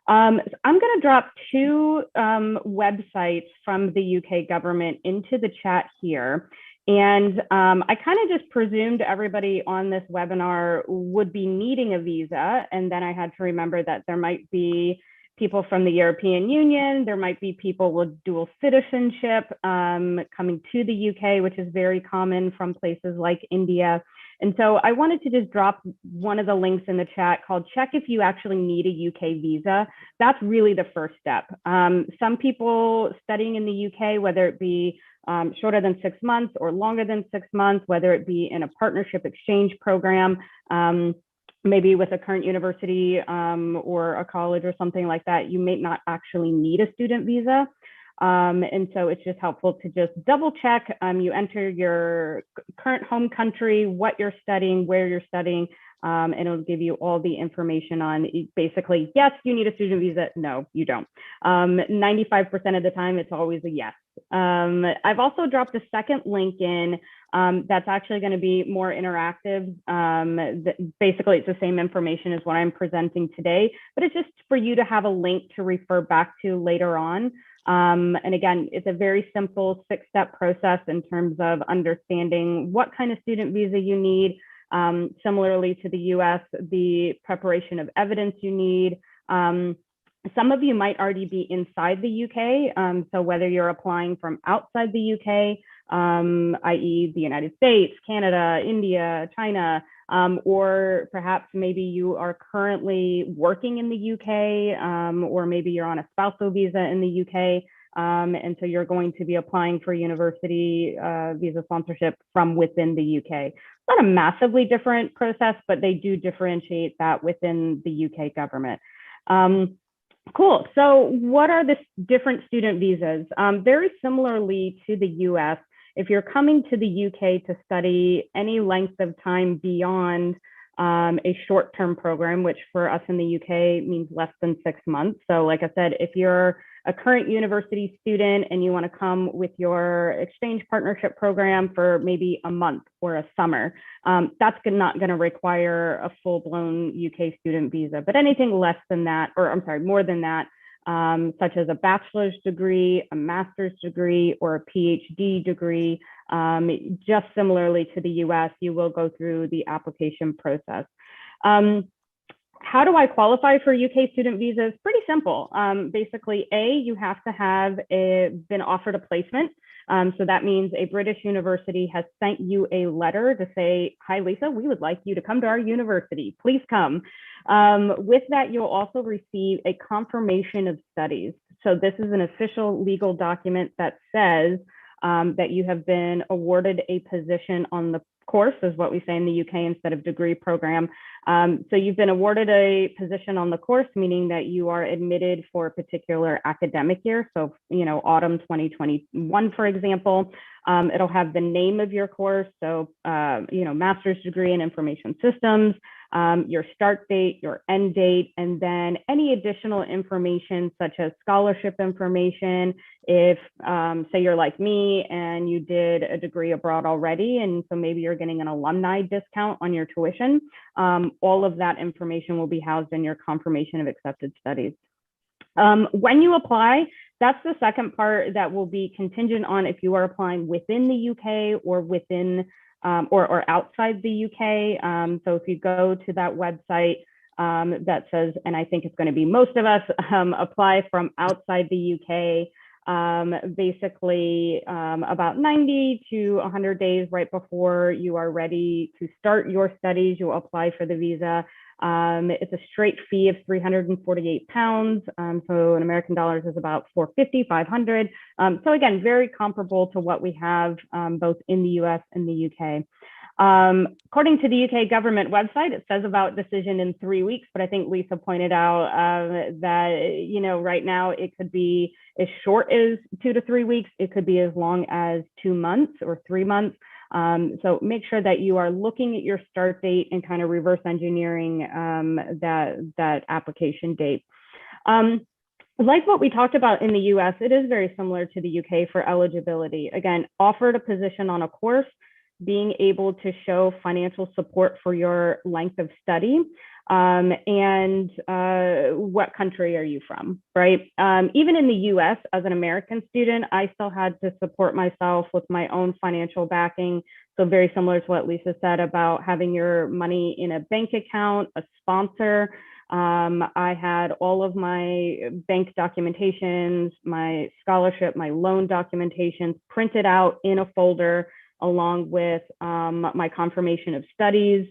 So I'm going to drop 2 websites from the UK government into the chat here. And I kind of just presumed everybody on this webinar would be needing a visa. And then I had to remember that there might be people from the European Union, there might be people with dual citizenship coming to the UK, which is very common from places like India. And so I wanted to just drop one of the links in the chat called Check If You Actually Need a UK Visa. That's really the first step. Some people studying in the UK, whether it be shorter than 6 months or longer than 6 months, whether it be in a partnership exchange program, maybe with a current university or a college or something like that, you may not actually need a student visa. And so it's just helpful to just double check. You enter your current home country, what you're studying, where you're studying, and it'll give you all the information on basically, yes, you need a student visa. No, you don't. 95% of the time, it's always a yes. I've also dropped a second link in that's actually going to be more interactive. Basically, it's the same information as what I'm presenting today, but it's just for you to have a link to refer back to later on. And again, it's a very simple 6-step process in terms of understanding what kind of student visa you need. Similarly to the US, the preparation of evidence you need. Some of you might already be inside the UK. So whether you're applying from outside the UK, i.e. the United States, Canada, India, China, or perhaps maybe you are currently working in the UK, or maybe you're on a spousal visa in the UK. And so you're going to be applying for university visa sponsorship from within the UK. It's not a massively different process, but they do differentiate that within the UK government. Cool. So what are the different student visas? Very similarly to the US, if you're coming to the UK to study any length of time beyond a short-term program, which for us in the UK means less than 6 months. So like I said, if you're a current university student and you want to come with your exchange partnership program for maybe a month or a summer, that's not going to require a full-blown UK student visa. But anything less than that, or I'm sorry, more than that, such as a bachelor's degree, a master's degree, or a PhD degree, just similarly to the US, you will go through the application process. How do I qualify for UK student visas? Pretty simple. Basically, you have to have been offered a placement. So that means a British university has sent you a letter to say, hi, Lisa, we would like you to come to our university. Please come. With that, you'll also receive a confirmation of studies. So this is an official legal document that says that you have been awarded a position on the course, is what we say in the UK instead of degree program. So you've been awarded a position on the course, meaning that you are admitted for a particular academic year. So, autumn 2021, for example, it'll have the name of your course. So, master's degree in information systems, your start date, your end date, and then any additional information such as scholarship information. If say you're like me and you did a degree abroad already, and so maybe you're getting an alumni discount on your tuition, all of that information will be housed in your confirmation of accepted studies. When you apply, that's the second part that will be contingent on if you are applying within the UK or within or outside the UK. So if you go to that website that says, and I think it's going to be most of us, apply from outside the UK, basically about 90 to 100 days right before you are ready to start your studies, you'll apply for the visa. It's a straight fee of £348. So in American dollars is about $450, $500. So again, very comparable to what we have both in the US and the UK. According to the UK government website, it says about decision in 3 weeks, but I think Lisa pointed out that, right now it could be as short as 2 to 3 weeks. It could be as long as 2 months or 3 months. So make sure that you are looking at your start date and kind of reverse engineering that application date. Like what we talked about in the US, it is very similar to the UK for eligibility. Again, offered a position on a course, being able to show financial support for your length of study, and what country are you from, right? Even in the US, as an American student, I still had to support myself with my own financial backing. So very similar to what Lisa said about having your money in a bank account, a sponsor. I had all of my bank documentations, my scholarship, my loan documentations printed out in a folder along with my confirmation of studies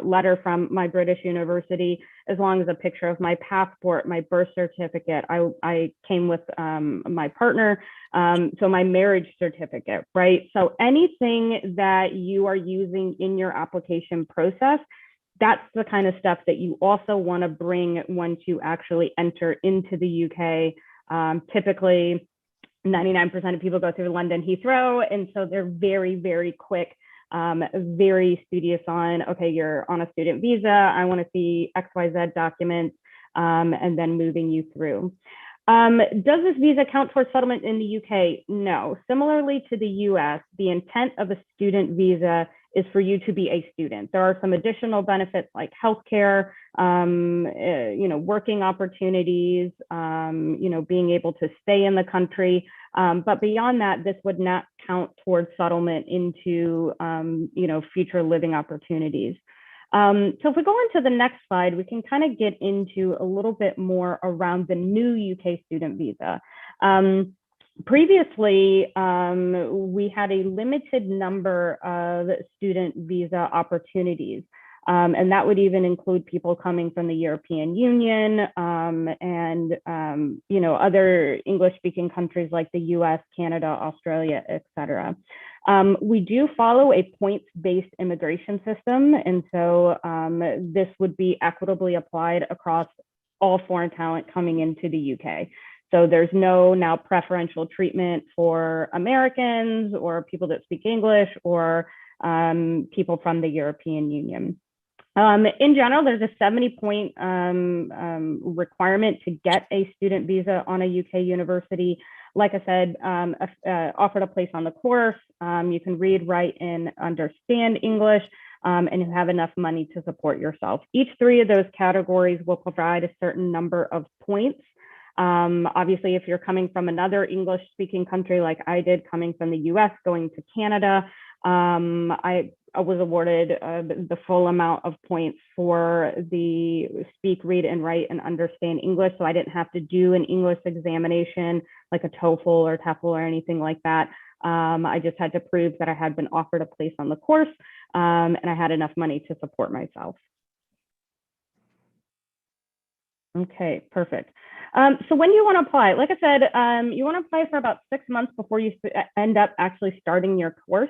letter from my British university, as long as a picture of my passport, my birth certificate. I came with my partner, so my marriage certificate, right? So anything that you are using in your application process, that's the kind of stuff that you also want to bring once you actually enter into the UK. Typically, 99% of people go through London Heathrow, and so they're very, very quick, very studious on, okay, you're on a student visa, I want to see XYZ documents, and then moving you through. Does this visa count towards settlement in the UK? No. Similarly to the US, the intent of a student visa is for you to be a student. There are some additional benefits like healthcare, working opportunities, being able to stay in the country. But beyond that, this would not count towards settlement into, future living opportunities. So if we go into the next slide, we can kind of get into a little bit more around the new UK student visa. Previously, we had a limited number of student visa opportunities, and that would even include people coming from the European Union and other English-speaking countries like the US, Canada, Australia, etc. We do follow a points-based immigration system, and so this would be equitably applied across all foreign talent coming into the UK. So there's no now preferential treatment for Americans or people that speak English or people from the European Union. In general, there's a 70-point requirement to get a student visa on a UK university. Like I said, offered a place on the course. You can read, write, and understand English, and you have enough money to support yourself. Each three of those categories will provide a certain number of points. Obviously, if you're coming from another English-speaking country like I did, coming from the US, going to Canada, I was awarded the full amount of points for the speak, read, and write and understand English. So I didn't have to do an English examination like a TOEFL or TEFL or anything like that. I just had to prove that I had been offered a place on the course and I had enough money to support myself. Okay, perfect. So when do you want to apply? Like I said, you want to apply for about 6 months before you end up actually starting your course.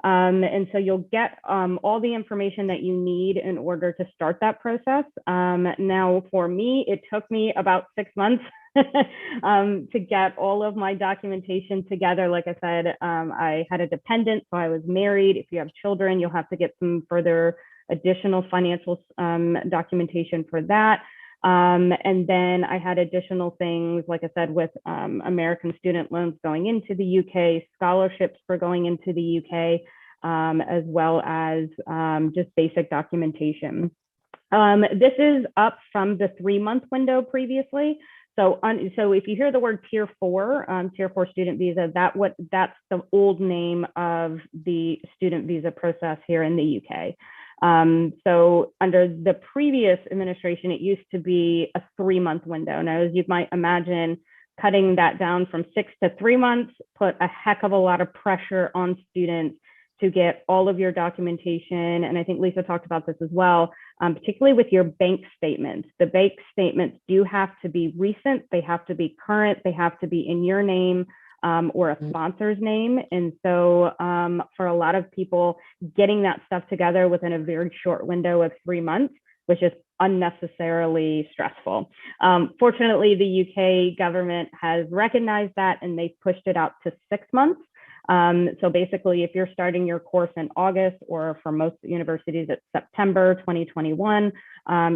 And so you'll get all the information that you need in order to start that process. Now, for me, it took me about 6 months to get all of my documentation together. Like I said, I had a dependent, so I was married. If you have children, you'll have to get some further additional financial documentation for that. And then I had additional things, like I said, with American student loans going into the UK, scholarships for going into the UK, as well as just basic documentation. This is up from the 3-month window previously. So if you hear the word Tier 4 student visa, that's the old name of the student visa process here in the UK. So under the previous administration, it used to be a 3-month window. Now, as you might imagine, cutting that down from 6 to 3 months put a heck of a lot of pressure on students to get all of your documentation. And I think Lisa talked about this as well, particularly with your bank statements. The bank statements do have to be recent, they have to be current, they have to be in your name or a sponsor's name. And so for a lot of people, getting that stuff together within a very short window of 3 months was just unnecessarily stressful. Fortunately, the UK government has recognized that and they've pushed it out to 6 months. So basically, if you're starting your course in August, or for most universities, it's September 2021,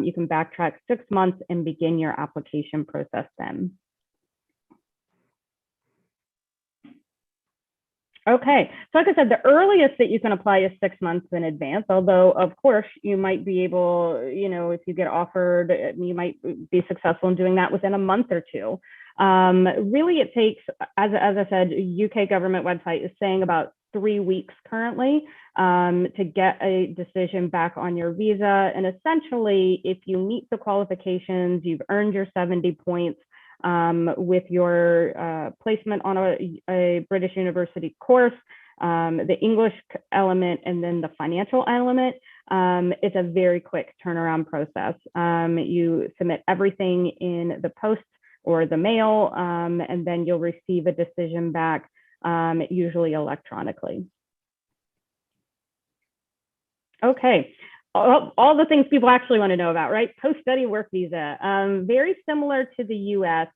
you can backtrack 6 months and begin your application process then. Okay, so like I said, the earliest that you can apply is 6 months in advance, although of course you might be able, if you get offered, you might be successful in doing that within a month or two. Really, it takes, as I said, UK government website is saying about 3 weeks currently to get a decision back on your visa. And essentially, if you meet the qualifications, you've earned your 70 points with your placement on a British university course, the English element, and then the financial element, it's a very quick turnaround process. You submit everything in the post or the mail, and then you'll receive a decision back, usually electronically. Okay, all the things people actually want to know about, right? Post-study work visa, very similar to the US.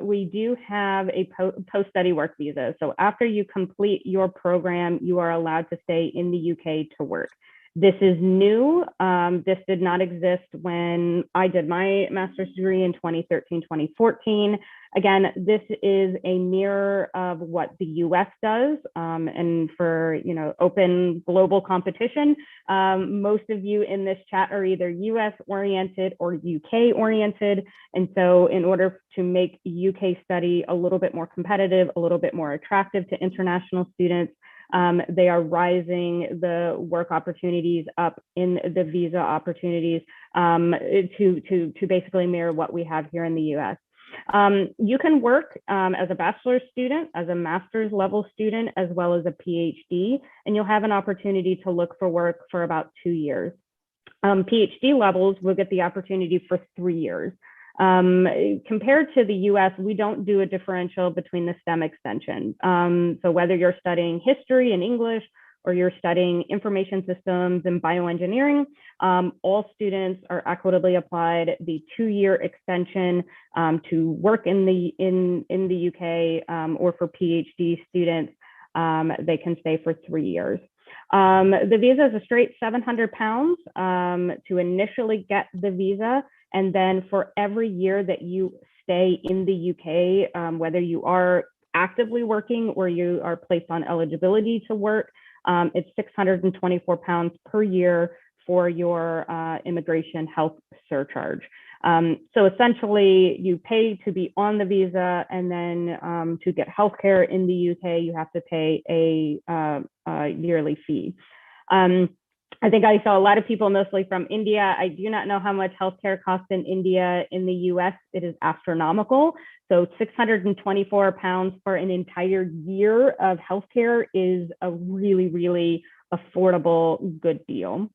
We do have a post-study work visa. So after you complete your program, you are allowed to stay in the UK to work. This is new. This did not exist when I did my master's degree in 2013, 2014. Again, this is a mirror of what the US does, and for open global competition, most of you in this chat are either US oriented or UK oriented. And so in order to make UK study a little bit more competitive, a little bit more attractive to international students, they are rising the work opportunities up in the visa opportunities to basically mirror what we have here in the US. You can work as a bachelor's student, as a master's level student, as well as a PhD, and you'll have an opportunity to look for work for about 2 years. PhD levels will get the opportunity for 3 years. Compared to the US, we don't do a differential between the STEM extension. So whether you're studying history and English, or you're studying information systems and bioengineering, all students are equitably applied the 2-year extension to work in the UK, or for PhD students, they can stay for 3 years. The visa is a straight £700 to initially get the visa. And then for every year that you stay in the UK, whether you are actively working or you are placed on eligibility to work, it's £624 per year for your immigration health surcharge. So essentially, you pay to be on the visa, and then to get healthcare in the UK, you have to pay a yearly fee. I think I saw a lot of people, mostly from India. I do not know how much healthcare costs in India. In the US, it is astronomical. So £624 for an entire year of healthcare is a really, really affordable, good deal.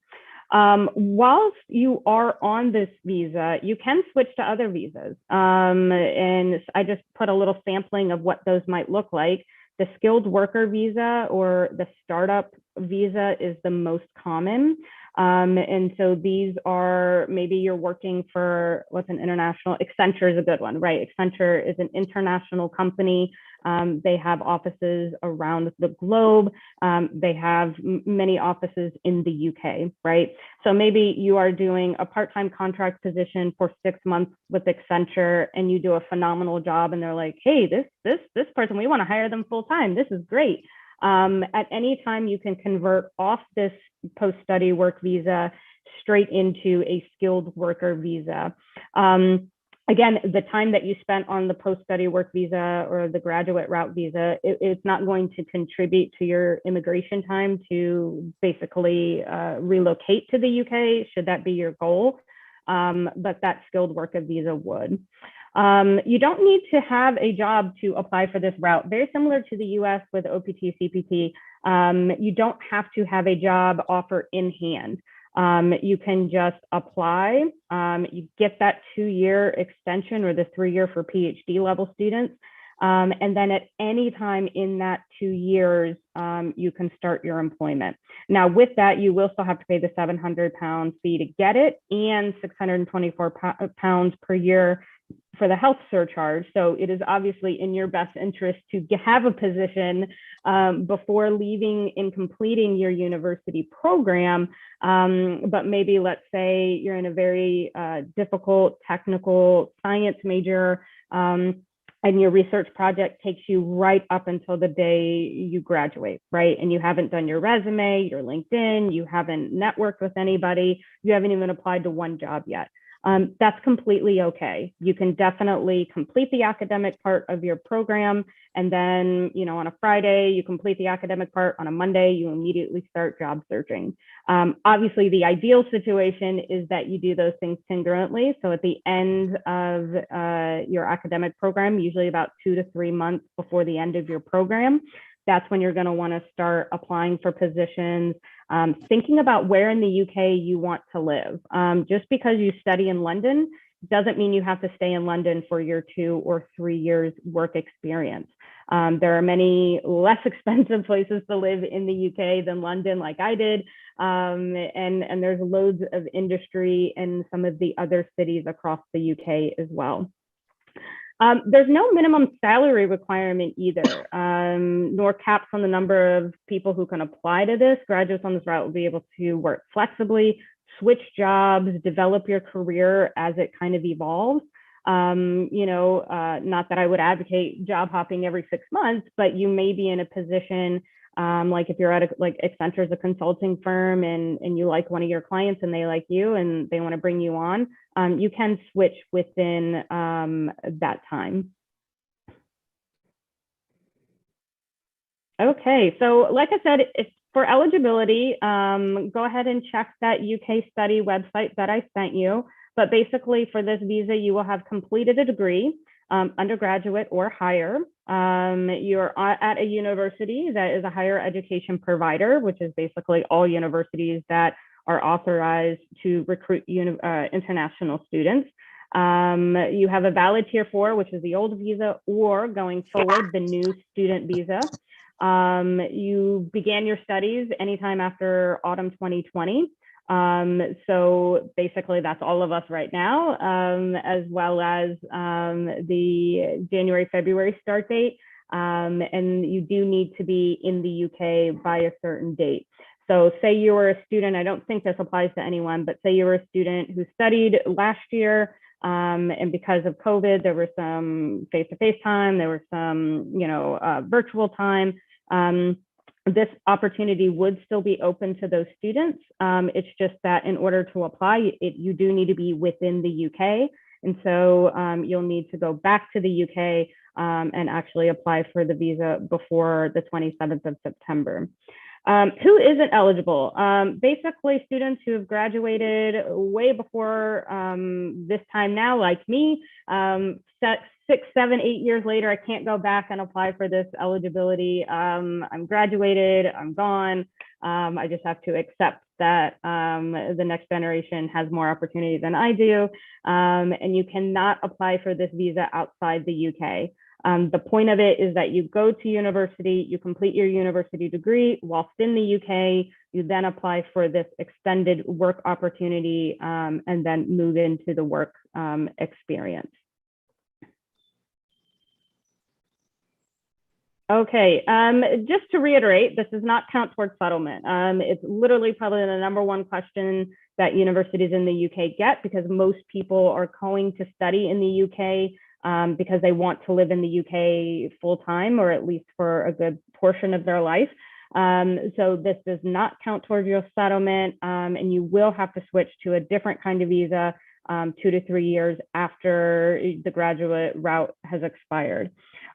Whilst you are on this visa, you can switch to other visas. And I just put a little sampling of what those might look like. The skilled worker visa or the startup visa is the most common. And so these are, maybe you're working for, what's an international, Accenture is a good one, right? Accenture is an international company. They have offices around the globe. They have many offices in the UK, right? So maybe you are doing a part-time contract position for 6 months with Accenture, and you do a phenomenal job, and they're like, hey, this person, we want to hire them full-time. This is great. At any time, you can convert off this post-study work visa straight into a skilled worker visa. Again, the time that you spent on the post-study work visa or the graduate route visa, it's not going to contribute to your immigration time to basically relocate to the UK, should that be your goal, but that skilled worker visa would. You don't need to have a job to apply for this route. Very similar to the US with OPT, CPT, you don't have to have a job offer in hand. You can just apply, you get that 2-year extension or the 3-year for PhD level students. And then at any time in that 2 years, you can start your employment. Now with that, you will still have to pay the £700 fee to get it and £624 per year for the health surcharge. So it is obviously in your best interest to have a position before leaving and completing your university program. But maybe let's say you're in a very difficult technical science major, and your research project takes you right up until the day you graduate, right? And you haven't done your resume, your LinkedIn, you haven't networked with anybody, you haven't even applied to one job yet. That's completely okay. You can definitely complete the academic part of your program, and then, you know, on a Friday, you complete the academic part. On a Monday, you immediately start job searching. Obviously, the ideal situation is that you do those things congruently. So at the end of your academic program, usually about 2 to 3 months before the end of your program, that's when you're going to want to start applying for positions, thinking about where in the UK you want to live. Just because you study in London doesn't mean you have to stay in London for your 2 or 3 years work experience. There are many less expensive places to live in the UK than London, like I did. And there's loads of industry in some of the other cities across the UK as well. There's no minimum salary requirement either, nor caps on the number of people who can apply to this. Graduates on this route will be able to work flexibly, switch jobs, develop your career as it kind of evolves. Not that I would advocate job hopping every 6 months, but you may be in a position like if you're at Accenture is a consulting firm and you like one of your clients and they like you and they want to bring you on, you can switch within that time. Okay, so like I said, if for eligibility, go ahead and check that UK study website that I sent you. But basically for this visa, you will have completed a degree, undergraduate or higher. You're at a university that is a higher education provider, which is basically all universities that are authorized to recruit international students. You have a valid Tier 4, which is the old visa, or going forward, the new student visa. You began your studies anytime after autumn 2020. So basically that's all of us right now, as well as the January, February start date. And you do need to be in the UK by a certain date. So say you were a student, I don't think this applies to anyone, but say you were a student who studied last year, and because of COVID, there was some face-to-face time, there was some, virtual time. This opportunity would still be open to those students. It's just that in order to apply, you do need to be within the UK. And so you'll need to go back to the UK and actually apply for the visa before the 27th of September. Who isn't eligible? Basically, students who have graduated way before this time now, like me, 6, 7, 8 years later, I can't go back and apply for this eligibility. I'm graduated, I'm gone. I just have to accept that the next generation has more opportunity than I do. And you cannot apply for this visa outside the UK. The point of it is that you go to university, you complete your university degree whilst in the UK, you then apply for this extended work opportunity and then move into the work experience. Okay, just to reiterate, this does not count towards settlement. It's literally probably the #1 question that universities in the UK get, because most people are going to study in the UK because they want to live in the UK full time, or at least for a good portion of their life. So this does not count towards your settlement, and you will have to switch to a different kind of visa 2 to 3 years after the graduate route has expired.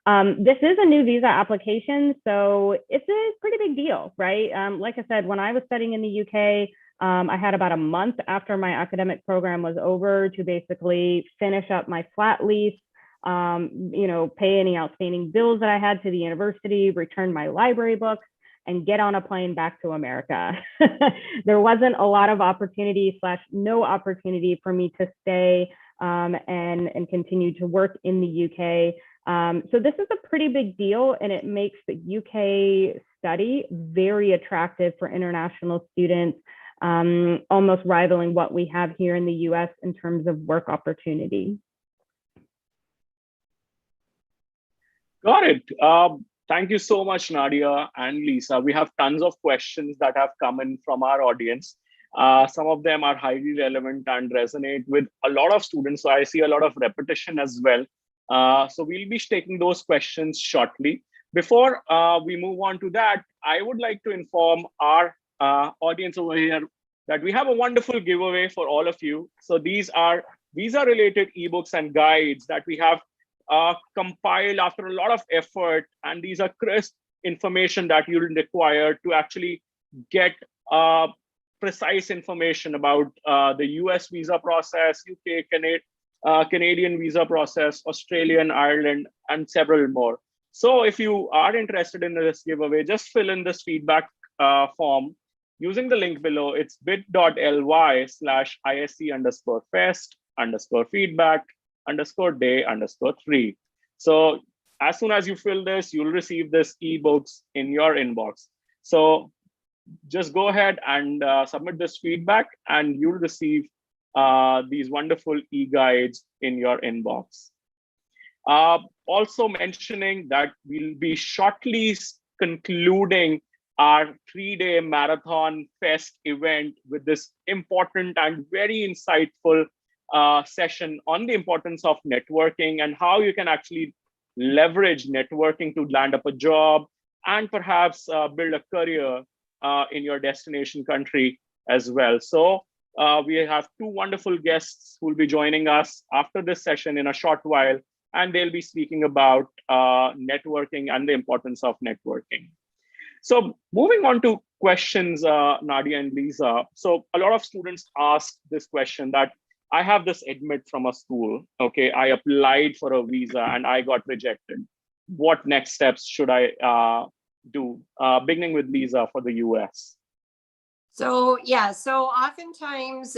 This is a new visa application, so it's a pretty big deal, right? Like I said, when I was studying in the UK, I had about a month after my academic program was over to basically finish up my flat lease, pay any outstanding bills that I had to the university, return my library books, and get on a plane back to America. There wasn't a lot of opportunity / no opportunity for me to stay and continue to work in the UK. So this is a pretty big deal, and it makes the UK study very attractive for international students, almost rivaling what we have here in the US in terms of work opportunity. Got it. Thank you so much, Nadia and Lisa. We have tons of questions that have come in from our audience. Some of them are highly relevant and resonate with a lot of students. So I see a lot of repetition as well. So we'll be taking those questions shortly. Before we move on to that, I would like to inform our audience over here that we have a wonderful giveaway for all of you. So these are visa-related ebooks and guides that we have compiled after a lot of effort, and these are crisp information that you'll require to actually get precise information about the US visa process, UK, Canadian visa process, Australian, Ireland, and several more. So if you are interested in this giveaway, just fill in this feedback form using the link below. It's bit.ly/ISC_fest_feedback_day_3. So as soon as you fill this, you'll receive this ebooks in your inbox. So just go ahead and submit this feedback, and you'll receive these wonderful e-guides in your inbox. Also mentioning that we'll be shortly concluding our 3-day marathon fest event with this important and very insightful session on the importance of networking and how you can actually leverage networking to land up a job and perhaps build a career in your destination country as well. So we have two wonderful guests who will be joining us after this session in a short while, and they'll be speaking about networking and the importance of networking. So moving on to questions, Nadia and Lisa. So a lot of students ask this question that I have this admit from a school. Okay, I applied for a visa and I got rejected. What next steps should I do? Beginning with Lisa for the US. So yeah, so oftentimes,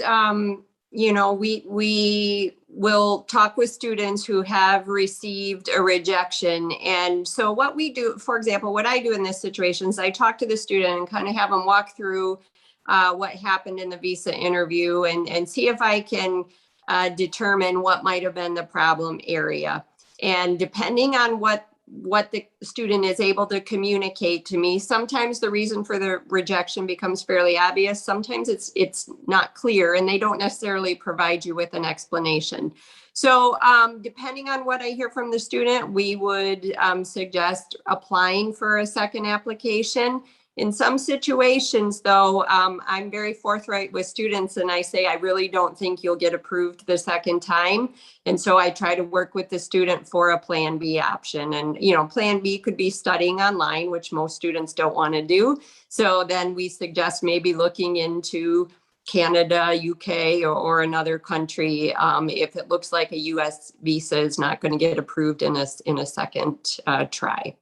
you know, we will talk with students who have received a rejection. And so what we do, for example, what I do in this situation is I talk to the student and kind of have them walk through what happened in the visa interview and see if I can determine what might have been the problem area. And depending on what the student is able to communicate to me, sometimes the reason for the rejection becomes fairly obvious. Sometimes it's not clear and they don't necessarily provide you with an explanation. So depending on what I hear from the student, we would suggest applying for a second application. In some situations, though, I'm very forthright with students and I say, I really don't think you'll get approved the second time. And so I try to work with the student for a plan B option. And, you know, plan B could be studying online, which most students don't want to do. So then we suggest maybe looking into Canada, UK, or another country if it looks like a US visa is not going to get approved in a second try.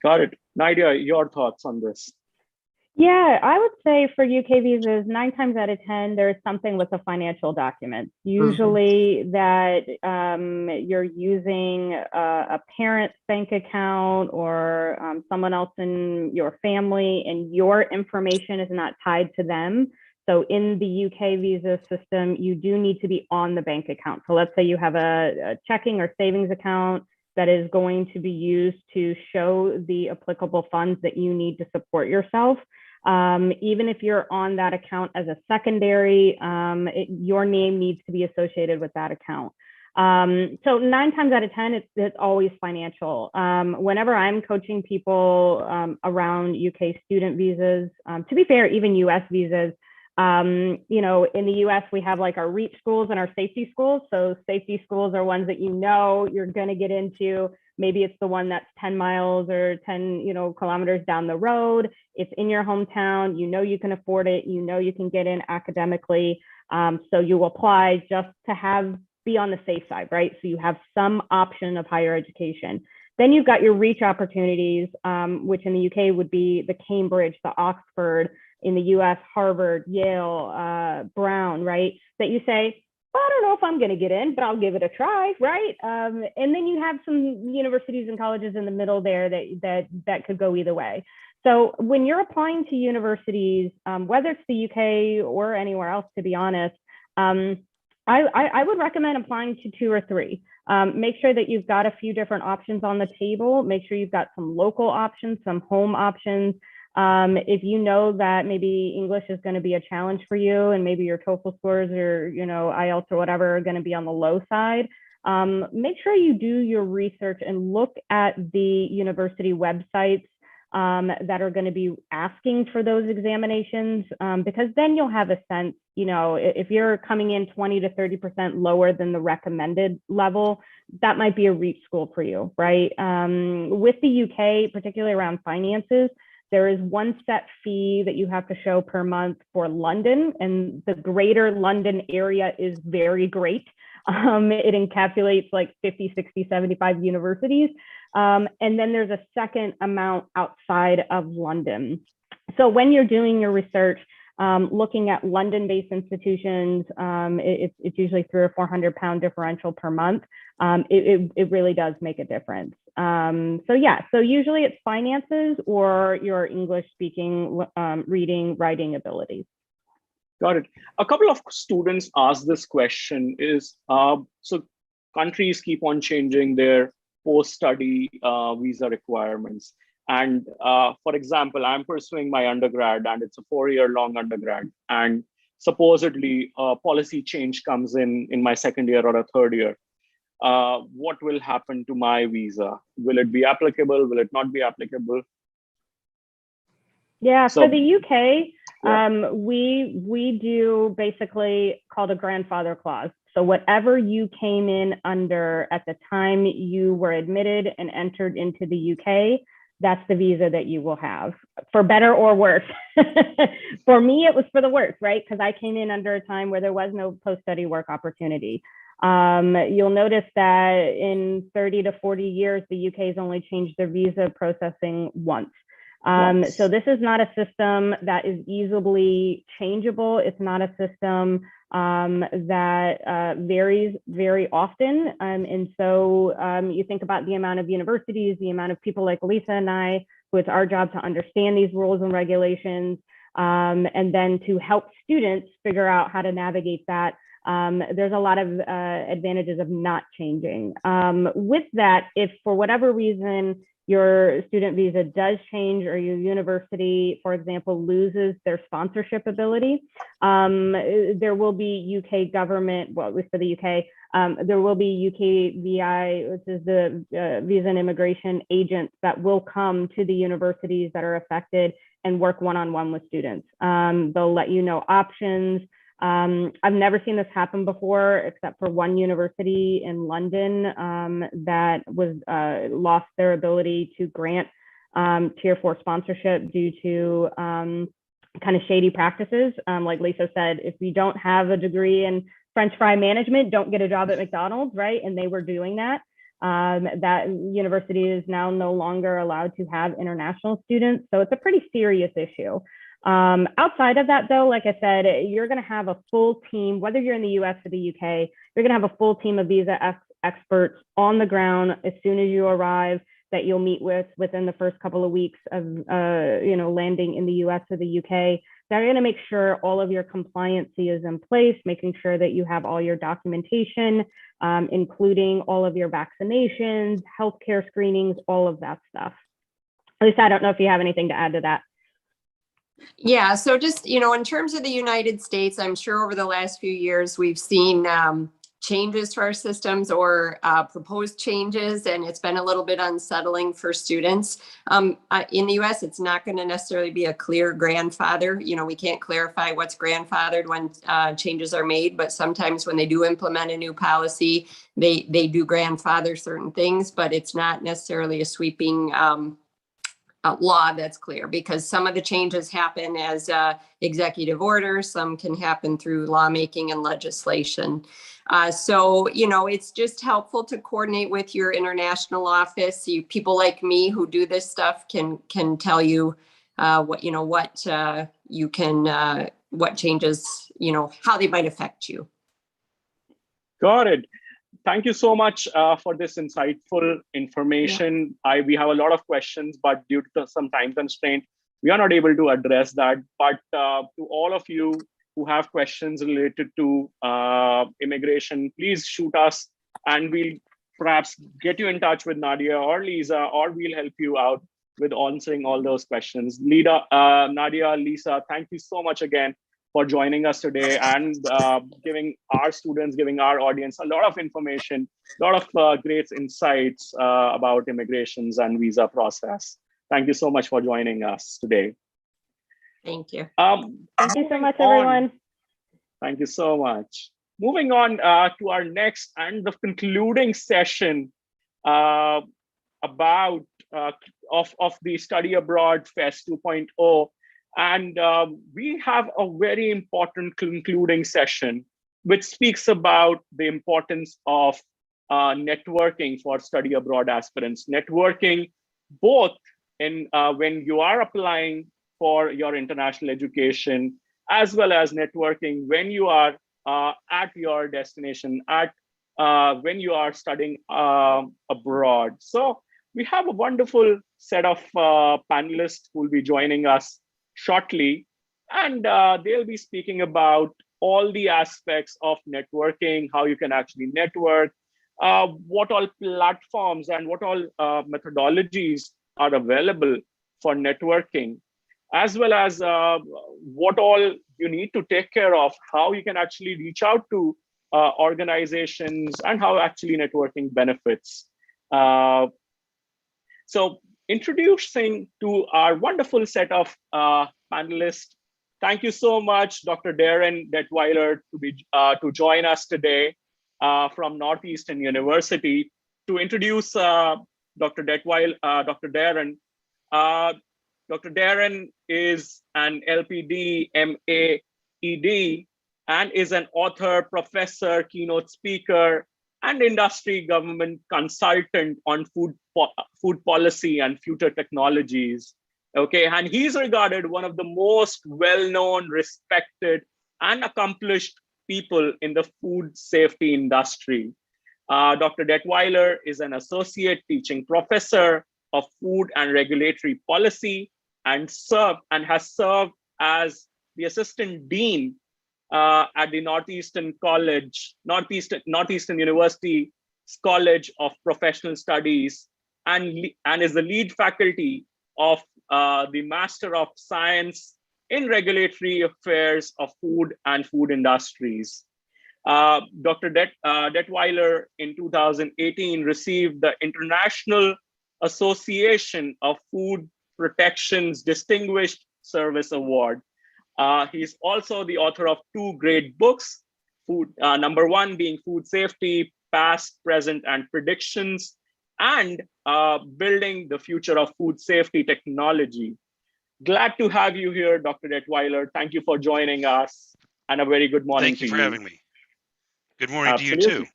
Got it. Nadia, your thoughts on this? Yeah, I would say for UK visas, 9 times out of 10, there's something with a financial document. Usually that you're using a parent's bank account or someone else in your family and your information is not tied to them. So in the UK visa system, you do need to be on the bank account. So let's say you have a checking or savings account that is going to be used to show the applicable funds that you need to support yourself. Even if you're on that account as a secondary, your name needs to be associated with that account. So 9 times out of 10, it's always financial. Whenever I'm coaching people around UK student visas, to be fair, even US visas, you know, in the US, we have like our REACH schools and our safety schools. So safety schools are ones that you know you're going to get into. Maybe it's the one that's 10 miles or 10, you know, kilometers down the road. It's in your hometown. You know you can afford it. You know you can get in academically. So you apply just to be on the safe side, right? So you have some option of higher education. Then you've got your REACH opportunities, which in the UK would be the Cambridge, the Oxford. In the US, Harvard, Yale, Brown, right? That you say, well, I don't know if I'm going to get in, but I'll give it a try, right? And then you have some universities and colleges in the middle there that could go either way. So when you're applying to universities, whether it's the UK or anywhere else, to be honest, I would recommend applying to 2 or 3. Make sure that you've got a few different options on the table. Make sure you've got some local options, some home options. If you know that maybe English is going to be a challenge for you and maybe your TOEFL scores or, you know, IELTS or whatever are going to be on the low side, make sure you do your research and look at the university websites that are going to be asking for those examinations, because then you'll have a sense, you know, if you're coming in 20 to 30% lower than the recommended level, that might be a REACH school for you, right? With the UK, particularly around finances, there is one set fee that you have to show per month for London, and the greater London area is very great. It encapsulates like 50, 60, 75 universities. And then there's a second amount outside of London. So when you're doing your research, looking at London-based institutions, it's usually £300 or £400 differential per month. It really does make a difference. So yeah, so usually it's finances or your English speaking, reading, writing abilities. Got it. A couple of students asked this question is, so countries keep on changing their post-study visa requirements. And for example, I'm pursuing my undergrad and it's a 4-year long undergrad. And supposedly a policy change comes in my second year or a third year, what will happen to my visa? Will it be applicable? Will it not be applicable? Yeah, So, for the UK, yeah. we do basically called a grandfather clause. So whatever you came in under at the time you were admitted and entered into the UK, that's the visa that you will have, for better or worse. For me, it was for the worse, right? Because I came in under a time where there was no post-study work opportunity. You'll notice that in 30 to 40 years, the UK has only changed their visa processing once. So this is not a system that is easily changeable. It's not a system that varies very often. And so you think about the amount of universities, the amount of people like Lisa and I, who it's our job to understand these rules and regulations, and then to help students figure out how to navigate that. There's a lot of advantages of not changing. With that, if for whatever reason your student visa does change, or your university, for example, loses their sponsorship ability, there will be UK government, well, at least for the UK, there will be UK VI, which is the Visa and Immigration agents that will come to the universities that are affected and work one-on-one with students. They'll let you know options. I've never seen this happen before, except for one university in London that was lost their ability to grant Tier 4 sponsorship due to kind of shady practices. Like Lisa said, if you don't have a degree in French fry management, don't get a job at McDonald's, right? And they were doing that. That university is now no longer allowed to have international students. So it's a pretty serious issue. Outside of that, though, like I said, you're going to have a full team, whether you're in the US or the UK, you're going to have a full team of visa experts on the ground as soon as you arrive, that you'll meet with within the first couple of weeks of landing in the US or the UK. They're going to make sure all of your compliancy is in place, making sure that you have all your documentation, including all of your vaccinations, healthcare screenings, all of that stuff. Lisa, I don't know if you have anything to add to that. Yeah, so just, in terms of the United States, I'm sure over the last few years, we've seen changes to our systems, or proposed changes, and it's been a little bit unsettling for students. In the US, it's not going to necessarily be a clear grandfather. We can't clarify what's grandfathered when changes are made, but sometimes when they do implement a new policy, they do grandfather certain things, but it's not necessarily a sweeping law that's clear, because some of the changes happen as executive orders, some can happen through lawmaking and legislation. So, it's just helpful to coordinate with your international office. People like me who do this stuff can tell you what changes, how they might affect you. Got it. Thank you so much for this insightful information. Yeah. We have a lot of questions, but due to some time constraint, we are not able to address that. But to all of you who have questions related to immigration, please shoot us, and we'll perhaps get you in touch with Nadia or Lisa, or we'll help you out with answering all those questions. Nadia, Lisa, thank you so much again for joining us today, and giving our audience a lot of information, a lot of great insights about immigrations and visa process. Thank you so much for joining us today. Thank you. Thank you so much, everyone. Thank you so much. Moving on to our next and the concluding session about of the Study Abroad Fest 2.0. And we have a very important concluding session, which speaks about the importance of networking for study abroad aspirants. Networking both in when you are applying for your international education, as well as networking when you are at your destination, when you are studying abroad. So we have a wonderful set of panelists who will be joining us shortly, and they'll be speaking about all the aspects of networking, how you can actually network, what all platforms and what all methodologies are available for networking. as well as what all you need to take care of, how you can actually reach out to organizations, and how actually networking benefits. So introducing to our wonderful set of panelists, thank you so much, Dr. Darren Detweiler, to join us today from Northeastern University. To introduce Dr. Darren, Dr. Darren is an LPD, MA, ED, and is an author, professor, keynote speaker, and industry government consultant on food policy and future technologies. Okay, and he's regarded one of the most well-known, respected, and accomplished people in the food safety industry. Dr. Detweiler is an associate teaching professor of food and regulatory policy and has served as the assistant dean at the Northeastern University College of Professional Studies, and is the lead faculty of the Master of Science in Regulatory Affairs of Food and Food Industries. Dr. Detweiler in 2018 received the International Association of Food Protection's Distinguished Service Award. He's also the author of 2 great books, number 1 being Food Safety, Past, Present, and Predictions, and Building the Future of Food Safety Technology. Glad to have you here, Dr. Detweiler. Thank you for joining us, and a very good morning to you. Thank you for having me. Good morning Absolutely. to you too.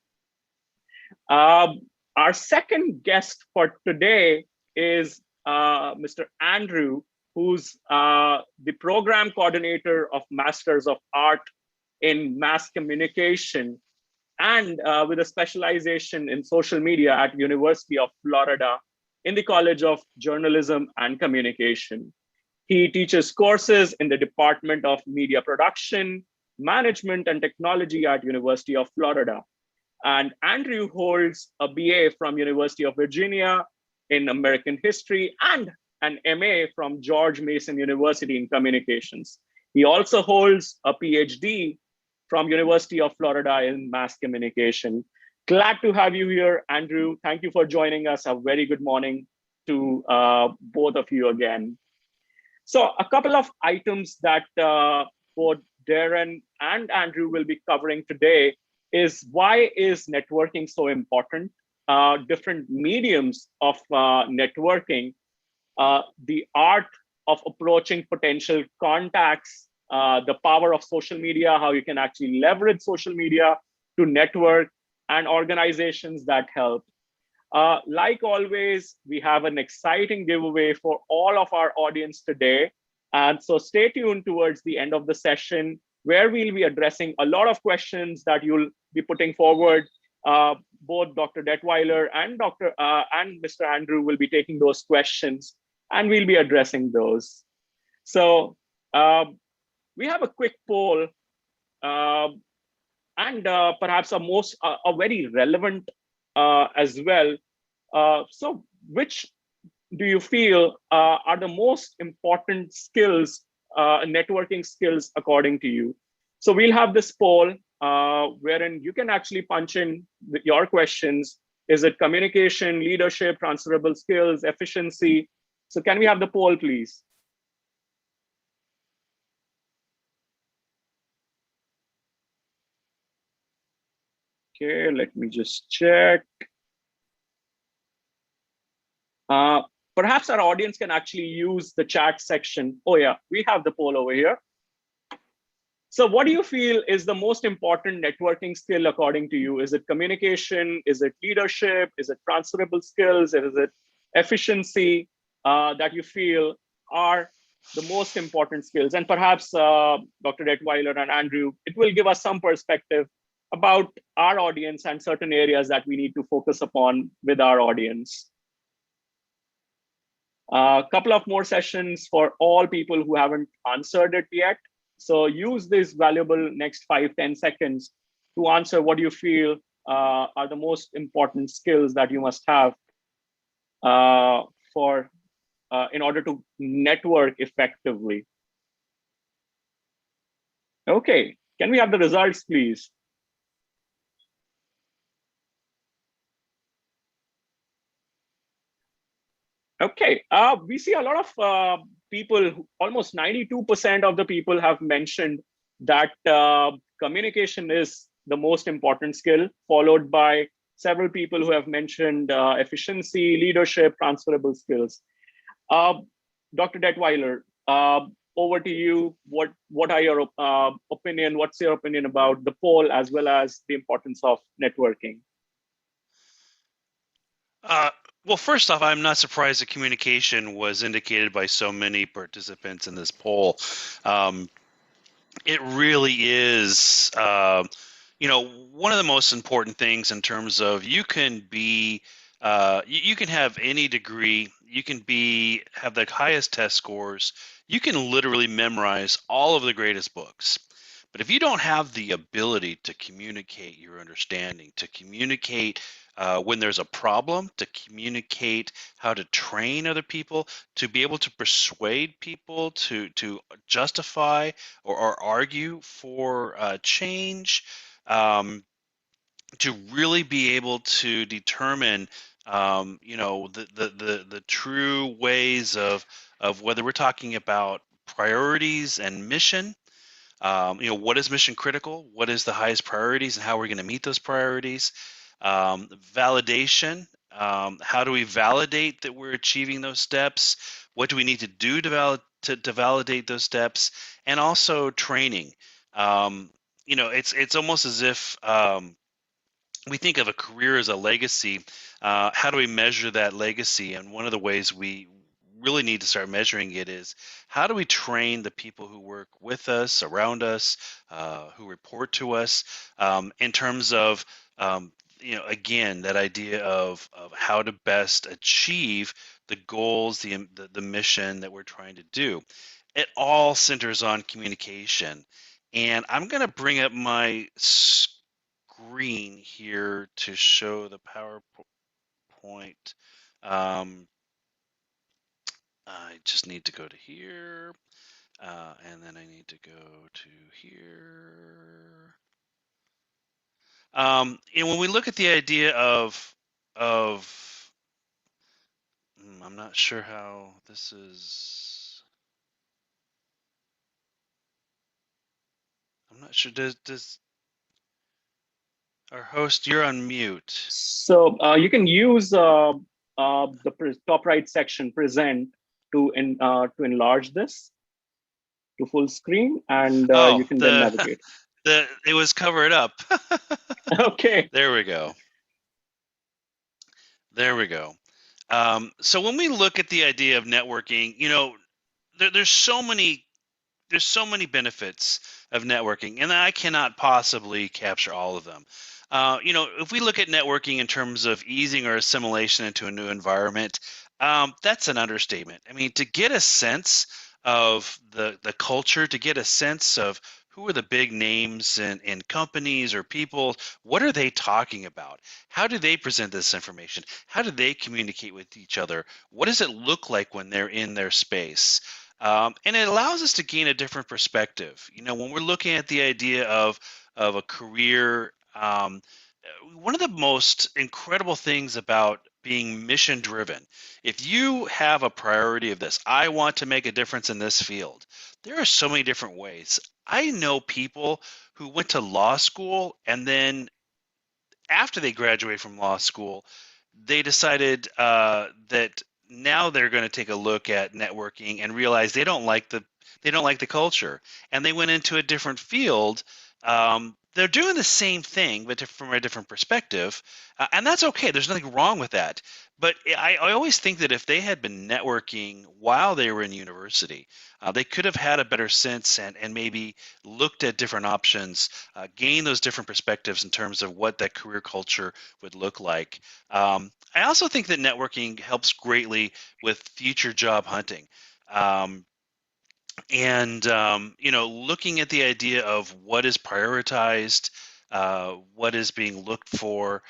Our second guest for today is Mr. Andrew, who's the program coordinator of Masters of Art in Mass Communication, and with a specialization in social media at University of Florida in the College of Journalism and Communication. He teaches courses in the Department of Media Production, Management, and Technology at University of Florida. And Andrew holds a BA from University of Virginia in American History and an MA from George Mason University in Communications. He also holds a PhD from University of Florida in Mass Communication. Glad to have you here, Andrew. Thank you for joining us. A very good morning to both of you again. So a couple of items that both Darren and Andrew will be covering today is why is networking so important, different mediums of networking, the art of approaching potential contacts, the power of social media, how you can actually leverage social media to network, and organizations that help. Like always, we have an exciting giveaway for all of our audience today. And so stay tuned towards the end of the session, where we'll be addressing a lot of questions that you'll be putting forward. Both Dr. Detweiler and Mr. Andrew will be taking those questions, and we'll be addressing those. So we have a quick poll, and perhaps a very relevant as well. So which do you feel are the most important skills, networking skills, according to you? So we'll have this poll wherein you can actually punch in your questions. Is it communication, leadership, transferable skills, efficiency? So can we have the poll, please? Okay, let me just check. Perhaps our audience can actually use the chat section. Oh yeah, we have the poll over here. So what do you feel is the most important networking skill according to you? Is it communication? Is it leadership? Is it transferable skills? Is it efficiency that you feel are the most important skills? And perhaps Dr. Detweiler and Andrew, it will give us some perspective about our audience and certain areas that we need to focus upon with our audience. A couple of more sessions for all people who haven't answered it yet. So use this valuable next 5-10 seconds to answer what you feel are the most important skills that you must have for in order to network effectively? Okay, can we have the results, please? Okay, we see a lot of people, almost 92% of the people have mentioned that communication is the most important skill, followed by several people who have mentioned efficiency, leadership, transferable skills. Dr. Detweiler, over to you. What are your opinion? What's your opinion about the poll as well as the importance of networking? Well, first off, I'm not surprised that communication was indicated by so many participants in this poll. It really is, one of the most important things in terms of you can be, you can have any degree, you can have the highest test scores, you can literally memorize all of the greatest books. But if you don't have the ability to communicate your understanding, to communicate when there's a problem, to communicate how to train other people, to be able to persuade people, to justify or argue for change, to really be able to determine, the true ways of whether we're talking about priorities and mission. What is mission critical? What is the highest priorities and how we're going to meet those priorities? Validation. How do we validate that we're achieving those steps? What do we need to do to validate those steps? And also training. It's almost as if we think of a career as a legacy. How do we measure that legacy? And one of the ways we really need to start measuring it is how do we train the people who work with us, around us, who report to us, in terms of, again, that idea of how to best achieve the goals, the mission that we're trying to do. It all centers on communication. And I'm going to bring up my screen here to show the PowerPoint. I just need to go to here, and then I need to go to here. And when we look at the idea of I'm not sure how this is. I'm not sure. Does our host? You're on mute. So you can use the top right section, present, to enlarge this to full screen, and you can then navigate. It was covered up. Okay. There we go. There we go. So when we look at the idea of networking, there's so many benefits of networking, and I cannot possibly capture all of them. If we look at networking in terms of easing our assimilation into a new environment, that's an understatement. I mean, to get a sense of the culture, to get a sense of who are the big names in companies or people, what are they talking about? How do they present this information? How do they communicate with each other? What does it look like when they're in their space? And it allows us to gain a different perspective. When we're looking at the idea of a career, one of the most incredible things about being mission driven, if you have a priority of this, I want to make a difference in this field, there are so many different ways. I know people who went to law school, and then after they graduated from law school, they decided that now they're going to take a look at networking and realize they don't like the culture, and they went into a different field. They're doing the same thing, but from a different perspective, and that's okay. There's nothing wrong with that. But I always think that if they had been networking while they were in university, they could have had a better sense and maybe looked at different options, gained those different perspectives in terms of what that career culture would look like. I also think that networking helps greatly with future job hunting. Looking at the idea of what is prioritized, what is being looked for,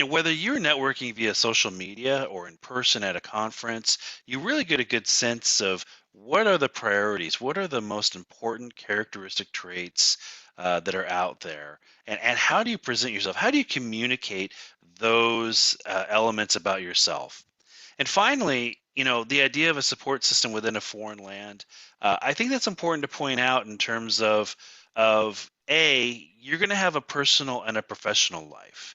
whether you're networking via social media or in person at a conference, you really get a good sense of what are the priorities, what are the most important characteristic traits that are out there, and how do you present yourself? How do you communicate those elements about yourself? And finally, the idea of a support system within a foreign land, I think that's important to point out in terms of you're going to have a personal and a professional life,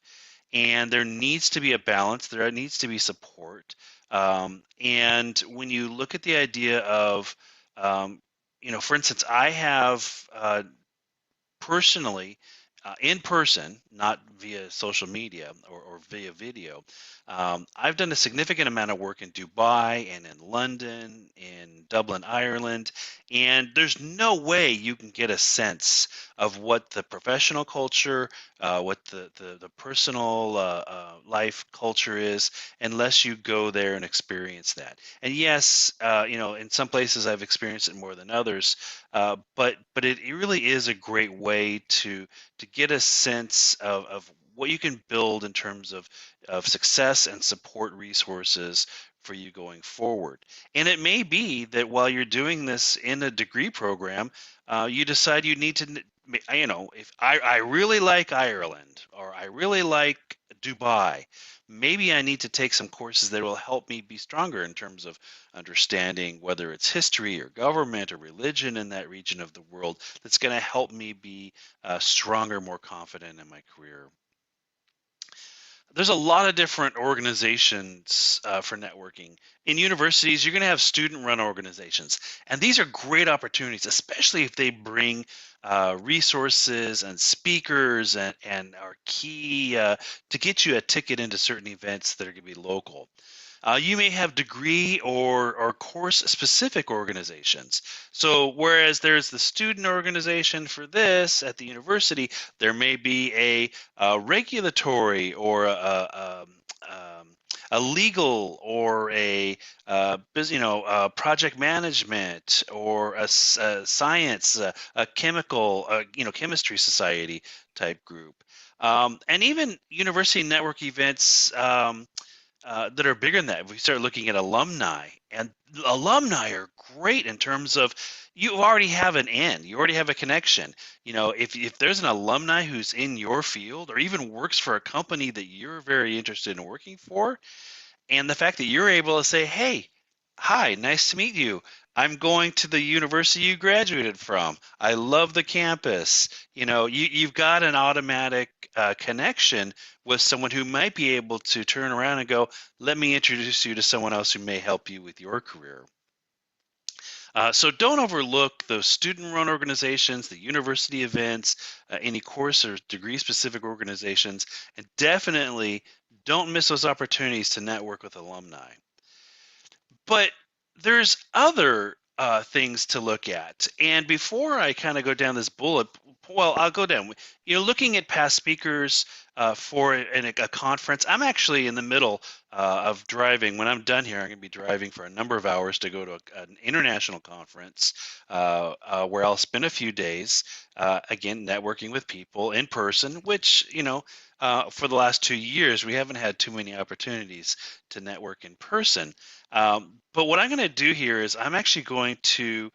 and there needs to be a balance. There needs to be support. And when you look at the idea of, for instance, I have personally, in person, not via social media or via video. I've done a significant amount of work in Dubai and in London, in Dublin, Ireland, and there's no way you can get a sense of what the professional culture, what the personal life culture is, unless you go there and experience that. And yes, in some places I've experienced it more than others, but it really is a great way to get a sense of what you can build in terms of success and support resources for you going forward. And it may be that while you're doing this in a degree program, you decide you need to, if I really like Ireland or I really like Dubai, maybe I need to take some courses that will help me be stronger in terms of understanding whether it's history or government or religion in that region of the world, that's going to help me be stronger, more confident in my career. There's a lot of different organizations for networking. In universities, you're going to have student-run organizations, and these are great opportunities, especially if they bring resources and speakers and are key to get you a ticket into certain events that are going to be local. You may have degree or course-specific organizations. So whereas there's the student organization for this at the university, there may be a regulatory or a legal or a project management or a science, a chemical, chemistry society type group. And even university network events that are bigger than that. If we start looking at alumni, and alumni are great in terms of you already have an end, you already have a connection. If there's an alumni who's in your field or even works for a company that you're very interested in working for, and the fact that you're able to say, hey, hi, nice to meet you. I'm going to the university you graduated from. I love the campus. You've got an automatic connection with someone who might be able to turn around and go, let me introduce you to someone else who may help you with your career. So don't overlook those student-run organizations, the university events, any course or degree-specific organizations, and definitely don't miss those opportunities to network with alumni. But there's other things to look at. And before I kind of go down this bullet, well, I'll go down. Looking at past speakers for a conference, I'm actually in the middle of driving. When I'm done here, I'm going to be driving for a number of hours to go to an international conference where I'll spend a few days, again, networking with people in person, which, for the last 2 years, we haven't had too many opportunities to network in person. But what I'm going to do here is I'm actually going to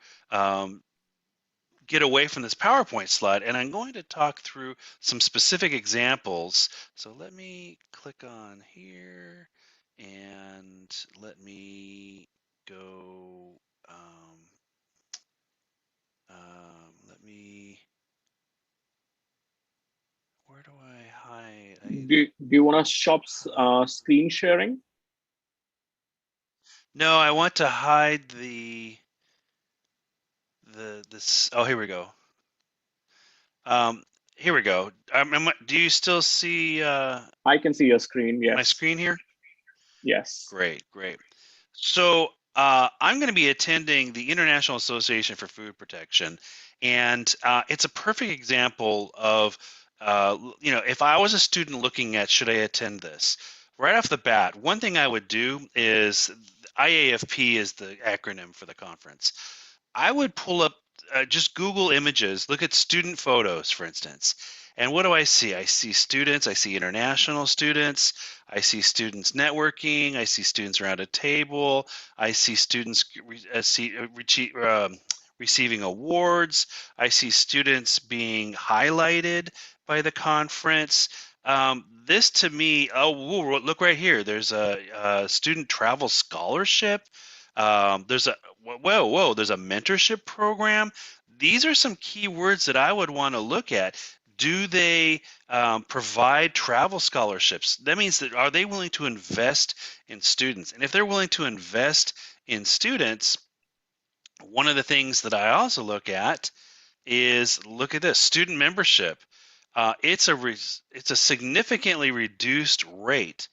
get away from this PowerPoint slide, and I'm going to talk through some specific examples. So let me click on here, and let me go. Where do I hide? Do you want to stop screen sharing? No, I want to hide this. Oh, here we go. Here we go. Do you still see? I can see your screen. Yes. My screen here. Yes. Great. So I'm going to be attending the International Association for Food Protection, and it's a perfect example of, if I was a student looking at should I attend this, right off the bat, one thing I would do is IAFP is the acronym for the conference. I would pull up, just Google images, look at student photos, for instance, And what do I see? I see students, I see international students, I see students networking, I see students around a table, I see students receiving awards, I see students being highlighted by the conference. This to me, oh, look right here. There's a student travel scholarship. There's a, there's a mentorship program. These are some key words that I would want to look at. Do they provide travel scholarships? That means that are they willing to invest in students? And if they're willing to invest in students, one of the things that I also look at is, look at this, student membership. It's a significantly reduced rate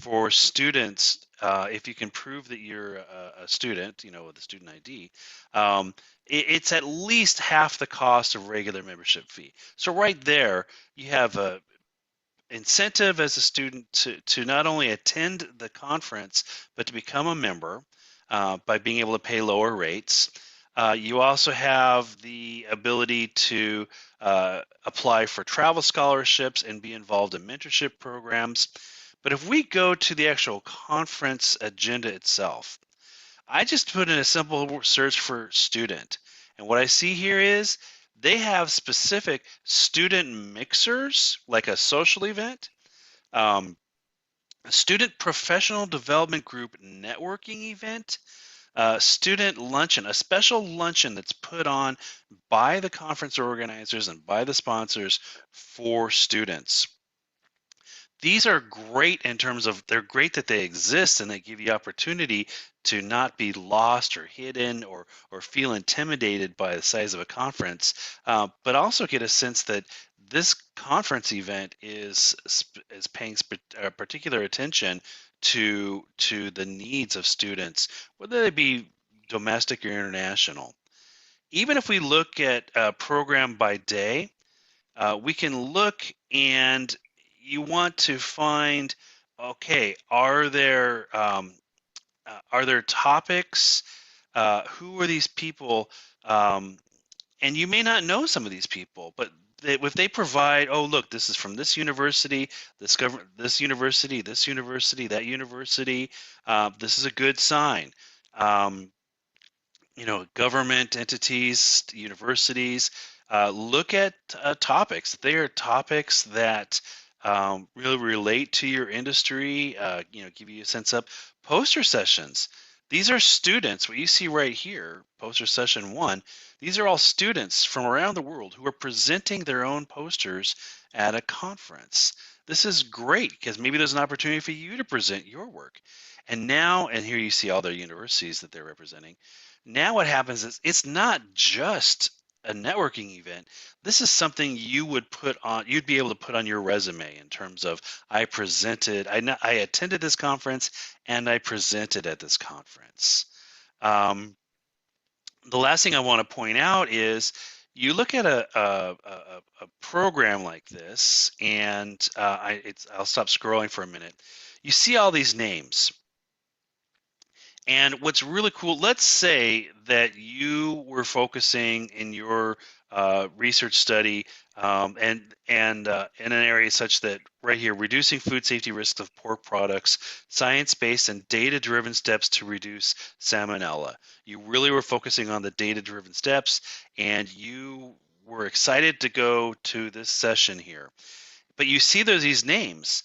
for students if you can prove that you're a student, with a student ID. It's at least half the cost of regular membership fee. So right there, you have a incentive as a student to not only attend the conference, but to become a member by being able to pay lower rates. You also have the ability to apply for travel scholarships and be involved in mentorship programs. But if we go to the actual conference agenda itself, I just put in a simple search for student. And what I see here is they have specific student mixers, like a social event, a student professional development group networking event, student luncheon, a special luncheon that's put on by the conference organizers and by the sponsors for students. These are great in terms of, they're great that they exist and they give you opportunity to not be lost or hidden or feel intimidated by the size of a conference, but also get a sense that this conference event is paying particular attention to the needs of students, whether they be domestic or international. Even if we look at a program by day, we can look, and you want to find, okay, are there topics? Who are these people? And you may not know some of these people, but if they provide, oh, look, this is from this university, this university, this university, that university, this is a good sign. Government entities, universities, look at topics. They are topics that really relate to your industry, give you a sense of poster sessions. These are students, what you see right here, poster session 1, these are all students from around the world who are presenting their own posters at a conference. This is great because maybe there's an opportunity for you to present your work. And now, and here you see all their universities that they're representing. Now what happens is it's not just a networking event. This is something you would you'd be able to put on your resume in terms of, I attended this conference and I presented at this conference. The last thing I want to point out is you look at a program like this, and I'll stop scrolling for a minute. You see all these names. And what's really cool, let's say that you were focusing in your research study and in an area such that right here, reducing food safety risks of pork products, science-based and data-driven steps to reduce salmonella. You really were focusing on the data-driven steps, and you were excited to go to this session here. But you see there's these names.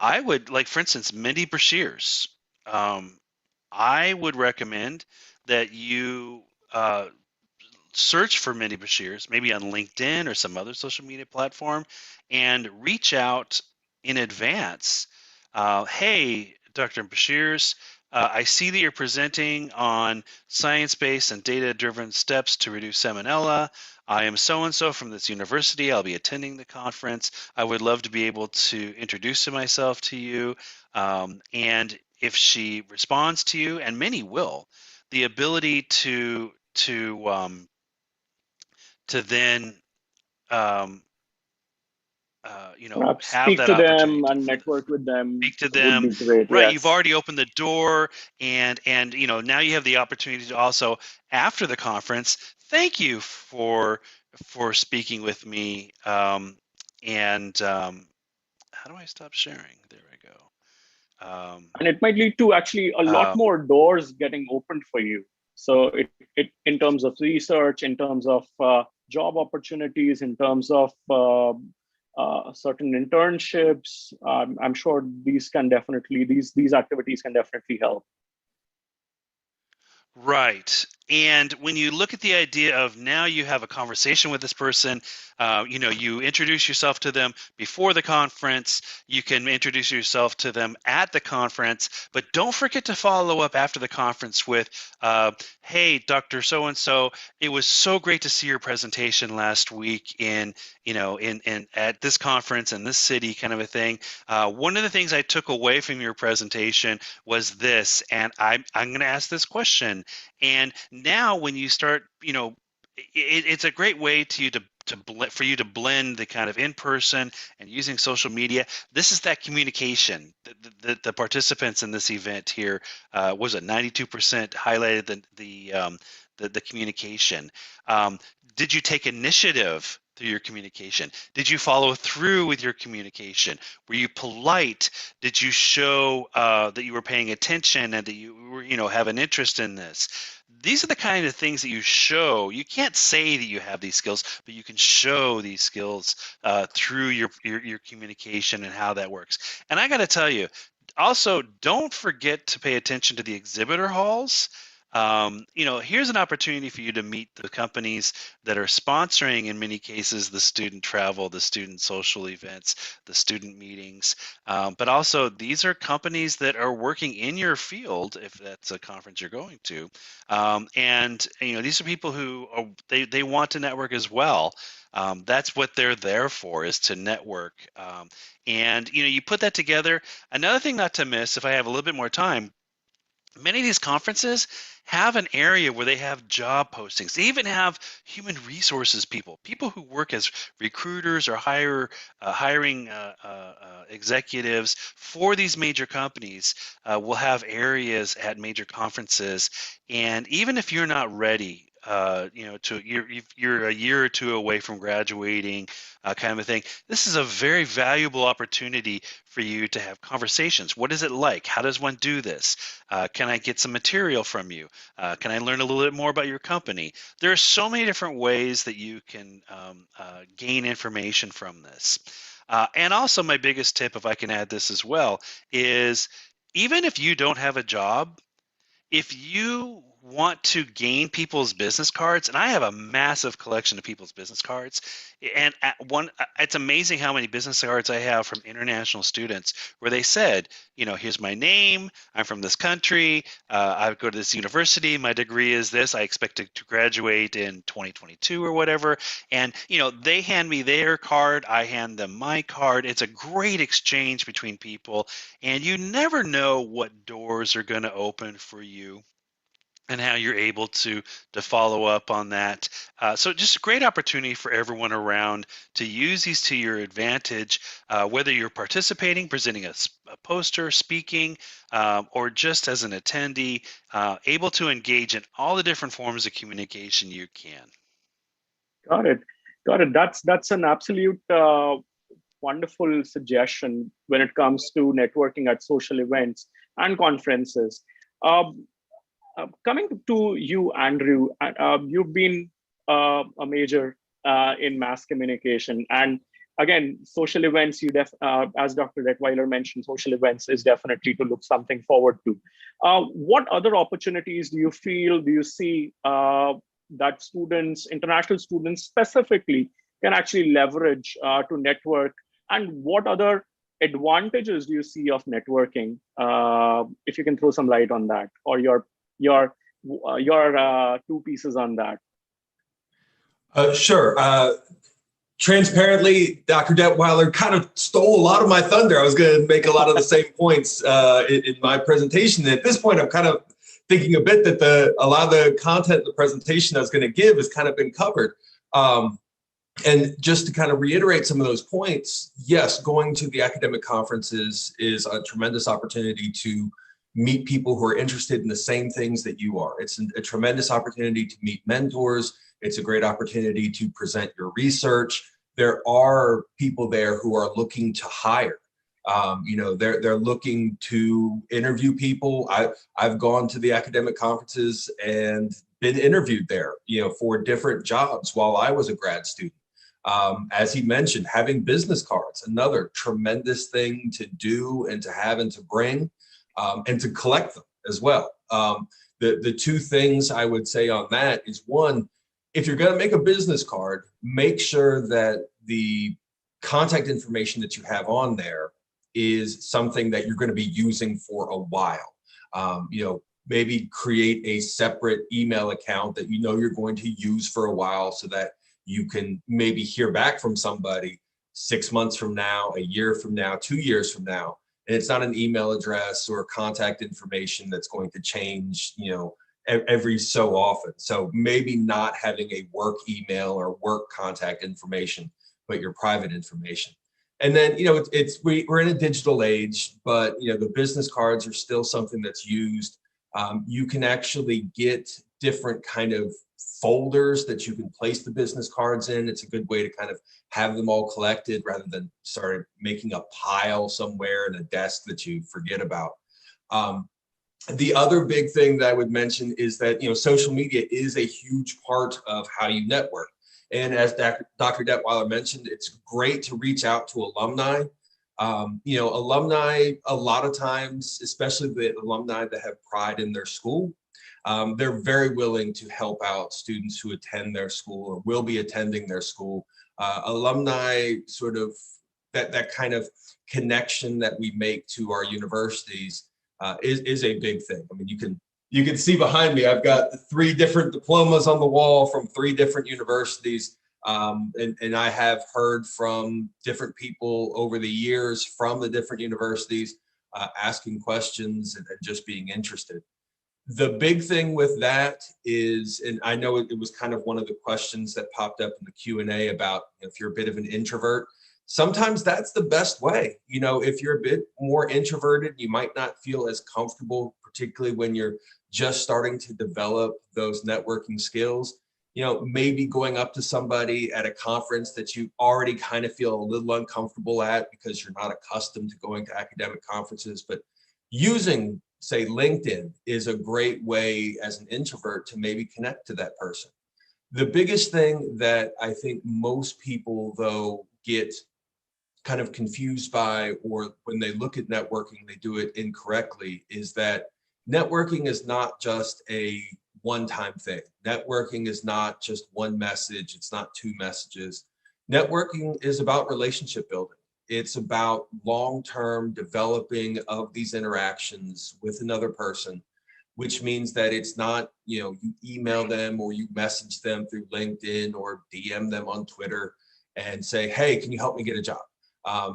I would, like, for instance, Mindy Brashears. I would recommend that you search for Mindy Brashears, maybe on LinkedIn or some other social media platform, and reach out in advance. Hey, Dr. Brashears, I see that you're presenting on science-based and data-driven steps to reduce salmonella. I am so-and-so from this university. I'll be attending the conference. I would love to be able to introduce myself to you. And if she responds to you, and many will, the ability to then have speak that to opportunity them and network with them. Speak to them. Would be great. Right, Yes. You've already opened the door, and now you have the opportunity to also, after the conference, thank you for speaking with me. And how do I stop sharing? There we go. And it might lead to actually a lot more doors getting opened for you. So it in terms of research, in terms of job opportunities, in terms of certain internships, I'm sure these activities can definitely help. Right. And when you look at the idea of now you have a conversation with this person, you introduce yourself to them before the conference, you can introduce yourself to them at the conference, but don't forget to follow up after the conference with, hey, Dr. So-and-so, it was so great to see your presentation last week in at this conference in this city, kind of a thing. One of the things I took away from your presentation was this, and I'm going to ask this question. And now when you start, it's a great way for you to blend the kind of in-person and using social media. This is that communication. The participants in this event here, was it 92% highlighted the communication. Did you take initiative through your communication? Did you follow through with your communication? Were you polite? Did you show that you were paying attention and that you were, have an interest in this? These are the kind of things that you show. You can't say that you have these skills, but you can show these skills through your communication and how that works. And I got to tell you, also, don't forget to pay attention to the exhibitor halls. Here's an opportunity for you to meet the companies that are sponsoring, in many cases, the student travel, the student social events, the student meetings. But also, these are companies that are working in your field, if that's a conference you're going to. These are people who they want to network as well. That's what they're there for, is to network. You put that together. Another thing not to miss, if I have a little bit more time, many of these conferences have an area where they have job postings. They even have human resources people who work as recruiters or hiring executives for these major companies will have areas at major conferences. And even if you're not ready, you're a year or two away from graduating, kind of a thing, this is a very valuable opportunity for you to have conversations. What is it like? How does one do this? Can I get some material from you? Can I learn a little bit more about your company? There are so many different ways that you can gain information from this. And also, my biggest tip, if I can add this as well, is even if you don't have a job, if you want to gain people's business cards, and I have a massive collection of people's business cards, and it's amazing how many business cards I have from international students where they said, here's my name, I'm from this country, I go to this university, my degree is this, I expect to graduate in 2022 or whatever, and they hand me their card, I hand them my card. It's a great exchange between people, and you never know what doors are going to open for you and how you're able to follow up on that. So just a great opportunity for everyone around to use these to your advantage, whether you're participating, presenting a poster, speaking, or just as an attendee, able to engage in all the different forms of communication you can. Got it. That's an absolute wonderful suggestion when it comes to networking at social events and conferences. Coming to you, Andrew, you've been a major in mass communication, and again, social events. As Dr. Detweiler mentioned, social events is definitely to look something forward to. What other opportunities do you see that international students specifically, can actually leverage to network, and what other advantages do you see of networking? If you can throw some light on that, or your 2 pieces on that. Sure. Transparently, Dr. Detweiler kind of stole a lot of my thunder. I was going to make a lot of the same points in my presentation. At this point, I'm kind of thinking a bit that a lot of the content of the presentation I was going to give has kind of been covered. And just to kind of reiterate some of those points, yes, going to the academic conferences is a tremendous opportunity to meet people who are interested in the same things that you are. It's a tremendous opportunity to meet mentors. It's a great opportunity to present your research. there are people there who are looking to hire. They're looking to interview people. I've gone to the academic conferences and been interviewed there, for different jobs while I was a grad student. As he mentioned, having business cards, another tremendous thing to do and to have and to bring, and to collect them as well. The two things I would say on that is, one, if you're going to make a business card, make sure that the contact information that you have on there is something that you're going to be using for a while. Maybe create a separate email account that you're going to use for a while, so that you can maybe hear back from somebody 6 months from now, a year from now, 2 years from now. And it's not an email address or contact information that's going to change, every so often. So maybe not having a work email or work contact information, but your private information. And then, we're in a digital age, but, the business cards are still something that's used. You can actually get different kind of folders that you can place the business cards in. It's a good way to kind of have them all collected rather than start making a pile somewhere in a desk that you forget about. The other big thing that I would mention is that, social media is a huge part of how you network. And as Dr. Detweiler mentioned, it's great to reach out to alumni. Alumni, a lot of times, especially the alumni that have pride in their school, they're very willing to help out students who attend their school or will be attending their school. Alumni, sort of that kind of connection that we make to our universities is a big thing. I mean, you can see behind me, I've got 3 different diplomas on the wall from 3 different universities. And I have heard from different people over the years from the different universities, asking questions and just being interested. The big thing with that is, and I know it was kind of one of the questions that popped up in the Q&A about if you're a bit of an introvert, sometimes that's the best way. If you're a bit more introverted, you might not feel as comfortable, particularly when you're just starting to develop those networking skills. Maybe going up to somebody at a conference that you already kind of feel a little uncomfortable at because you're not accustomed to going to academic conferences, but using, say, LinkedIn is a great way as an introvert to maybe connect to that person. The biggest thing that I think most people, though, get kind of confused by, or when they look at networking, they do it incorrectly, is that networking is not just a one-time thing. Networking is not just one message. It's not 2 messages. Networking is about relationship building. It's about long-term developing of these interactions with another person, which means that it's not, you email them or you message them through LinkedIn or DM them on Twitter and say, hey, can you help me get a job?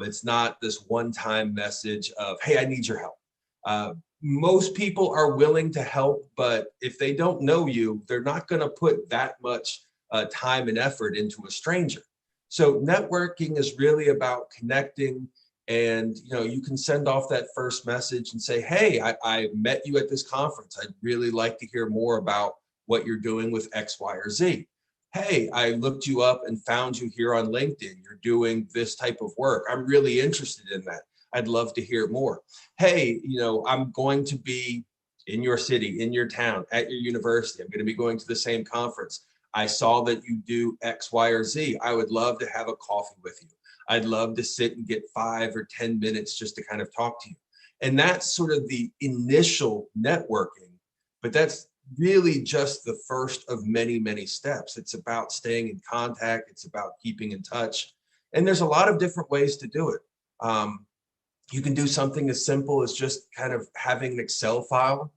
It's not this one-time message of, hey, I need your help. Most people are willing to help, but if they don't know you, they're not going to put that much time and effort into a stranger. So networking is really about connecting, and you can send off that first message and say, hey, I met you at this conference. I'd really like to hear more about what you're doing with X, Y, or Z. Hey, I looked you up and found you here on LinkedIn. You're doing this type of work. I'm really interested in that. I'd love to hear more. Hey, I'm going to be in your city, in your town, at your university. I'm going to be going to the same conference. I saw that you do X, Y, or Z. I would love to have a coffee with you. I'd love to sit and get 5 or 10 minutes just to kind of talk to you. And that's sort of the initial networking, but that's really just the first of many, many steps. It's about staying in contact. It's about keeping in touch. And there's a lot of different ways to do it. You can do something as simple as just kind of having an Excel file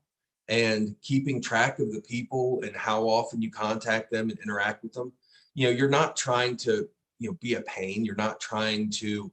and keeping track of the people and how often you contact them and interact with them. You're not trying to, be a pain. You're not trying to,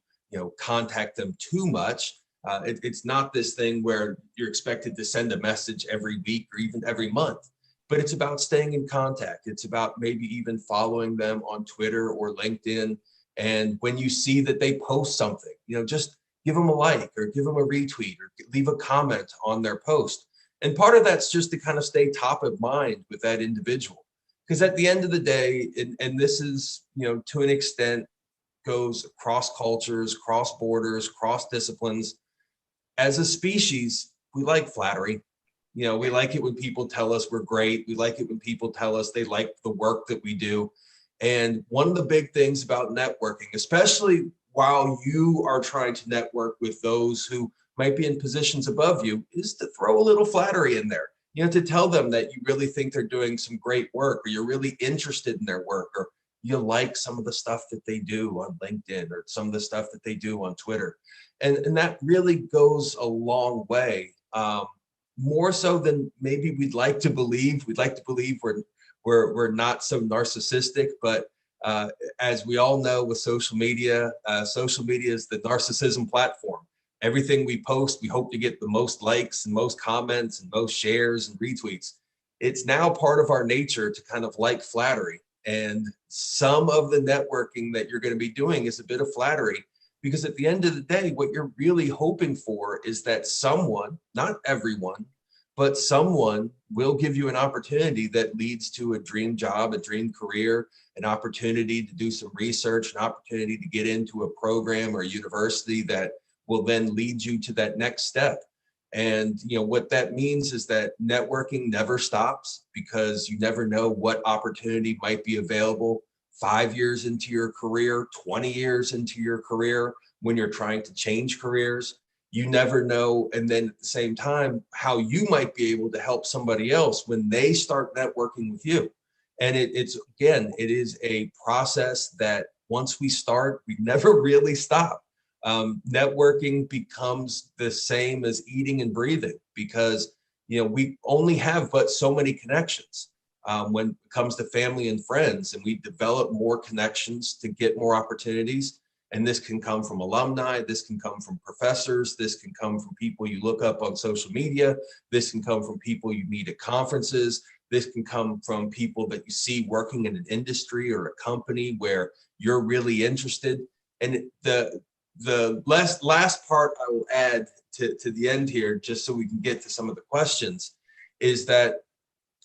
contact them too much. It's not this thing where you're expected to send a message every week or even every month, but it's about staying in contact. It's about maybe even following them on Twitter or LinkedIn. And when you see that they post something, just give them a like or give them a retweet or leave a comment on their post. And part of that's just to kind of stay top of mind with that individual. Because at the end of the day, and this is, to an extent, goes across cultures, cross borders, cross disciplines. As a species, we like flattery. You know, we like it when people tell us we're great. We like it when people tell us they like the work that we do. And one of the big things about networking, especially while you are trying to network with those who might be in positions above you, is to throw a little flattery in there. You know, to tell them that you really think they're doing some great work, or you're really interested in their work, or you like some of the stuff that they do on LinkedIn, or some of the stuff that they do on Twitter. And that really goes a long way, more so than maybe we'd like to believe. We'd like to believe we're not so narcissistic, but as we all know with social media is the narcissism platform. Everything we post, we hope to get the most likes and most comments and most shares and retweets. It's now part of our nature to kind of like flattery. And some of the networking that you're going to be doing is a bit of flattery, because at the end of the day, what you're really hoping for is that someone, not everyone, but someone will give you an opportunity that leads to a dream job, a dream career, an opportunity to do some research, an opportunity to get into a program or university that will then lead you to that next step. And you know what that means is that networking never stops, because you never know what opportunity might be available 5 years into your career, 20 years into your career, when you're trying to change careers. You never know. And then at the same time, how you might be able to help somebody else when they start networking with you. And it is a process that once we start, we never really stop. Networking becomes the same as eating and breathing, because you know we only have but so many connections when it comes to family and friends, and we develop more connections to get more opportunities. And this can come from alumni, this can come from professors, this can come from people you look up on social media, this can come from people you meet at conferences, this can come from people that you see working in an industry or a company where you're really interested. And the last part I will add to the end here, just so we can get to some of the questions, is that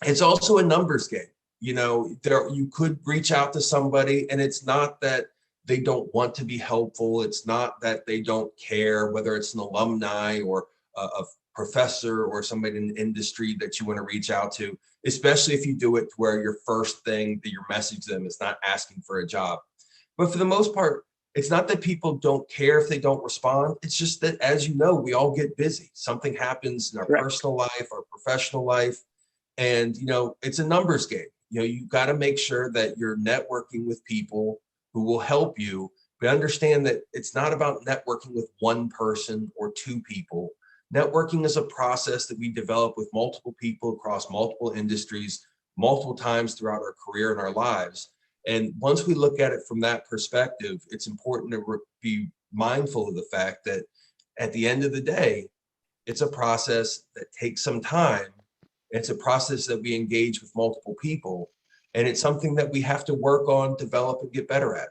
it's also a numbers game. You know, you could reach out to somebody, and it's not that they don't want to be helpful. It's not that they don't care, whether it's an alumni or a professor or somebody in the industry that you want to reach out to, especially if you do it to where your first thing that you message them is not asking for a job. But for the most part, it's not that people don't care if they don't respond. It's just that, as you know, we all get busy. Something happens in our personal life, our professional life, and you know, it's a numbers game. You know, you got to make sure that you're networking with people who will help you, but understand that it's not about networking with one person or two people. Networking is a process that we develop with multiple people across multiple industries, multiple times throughout our career and our lives. And once we look at it from that perspective, it's important to be mindful of the fact that at the end of the day, it's a process that takes some time. It's a process that we engage with multiple people. And it's something that we have to work on, develop, and get better at.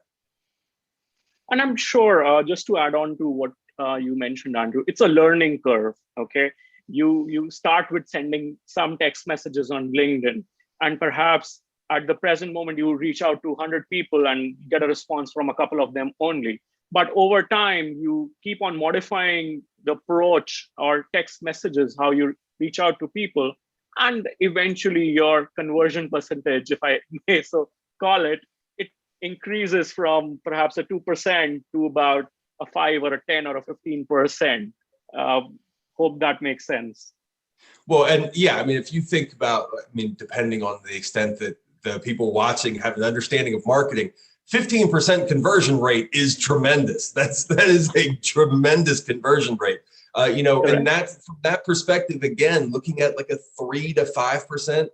And I'm sure, just to add on to what you mentioned, Andrew, it's a learning curve, okay? You start with sending some text messages on LinkedIn, and perhaps at the present moment, you reach out to 100 people and get a response from a couple of them only. But over time, you keep on modifying the approach or text messages, how you reach out to people. And eventually your conversion percentage, if I may so call it, it increases from perhaps a 2% to about a 5 or a 10 or a 15%. Hope that makes sense. Well, and yeah, I mean, if you think about, I mean, depending on the extent that the people watching have an understanding of marketing, 15% conversion rate is tremendous. That is a tremendous conversion rate. You know, and that's from that perspective, again, looking at like a 3 to 5%,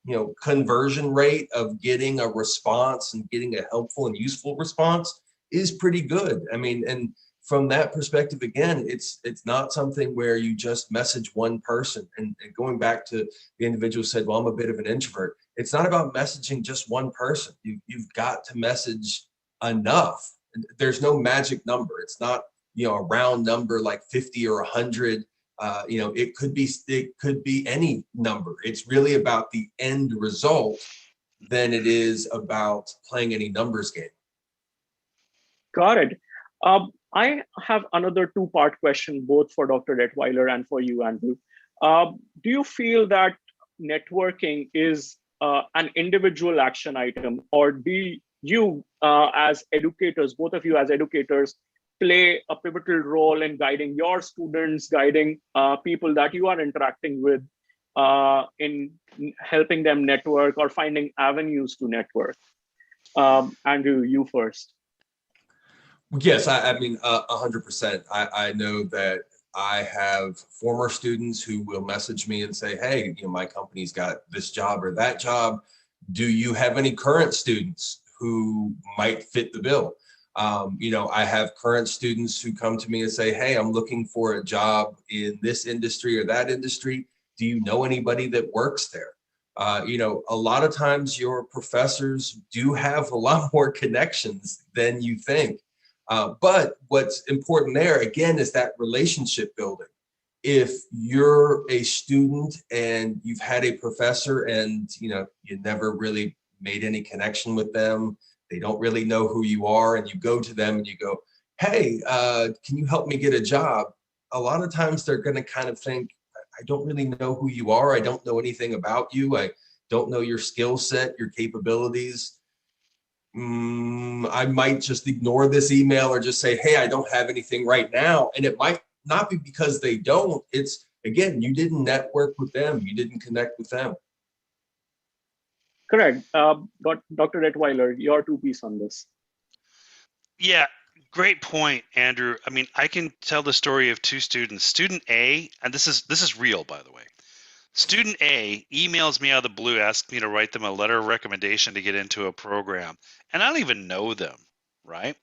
you know, conversion rate of getting a response and getting a helpful and useful response is pretty good. I mean, and from that perspective, again, it's not something where you just message one person. And going back to the individual who said, well, I'm a bit of an introvert. It's not about messaging just one person. You've got to message enough. There's no magic number. It's not, you know, a round number like 50 or 100. You know, it could be any number. It's really about the end result than it is about playing any numbers game. Got it. I have another two-part question, both for Dr. Detweiler and for you, Andrew. Do you feel that networking is an individual action item, or do you, as educators, both of you as educators, play a pivotal role in guiding your students, guiding people that you are interacting with, in helping them network or finding avenues to network? Andrew, you first. Yes, I mean, 100%. I know that I have former students who will message me and say, hey, you know, my company's got this job or that job. Do you have any current students who might fit the bill? You know, I have current students who come to me and say, hey, I'm looking for a job in this industry or that industry. Do you know anybody that works there? You know, a lot of times your professors do have a lot more connections than you think. But what's important there, again, is that relationship building. If you're a student and you've had a professor and, you know, you never really made any connection with them, they don't really know who you are, and you go to them and you go, hey, can you help me get a job? A lot of times they're going to kind of think, I don't really know who you are. I don't know anything about you. I don't know your skill set, your capabilities. I might just ignore this email or just say, hey, I don't have anything right now. And it might not be because they don't. It's, again, you didn't network with them. You didn't connect with them. Correct. Dr. Detweiler, your two piece on this. Yeah, great point, Andrew. I mean, I can tell the story of two students. Student A, and this is real, by the way. Student A emails me out of the blue, asks me to write them a letter of recommendation to get into a program, and I don't even know them, right?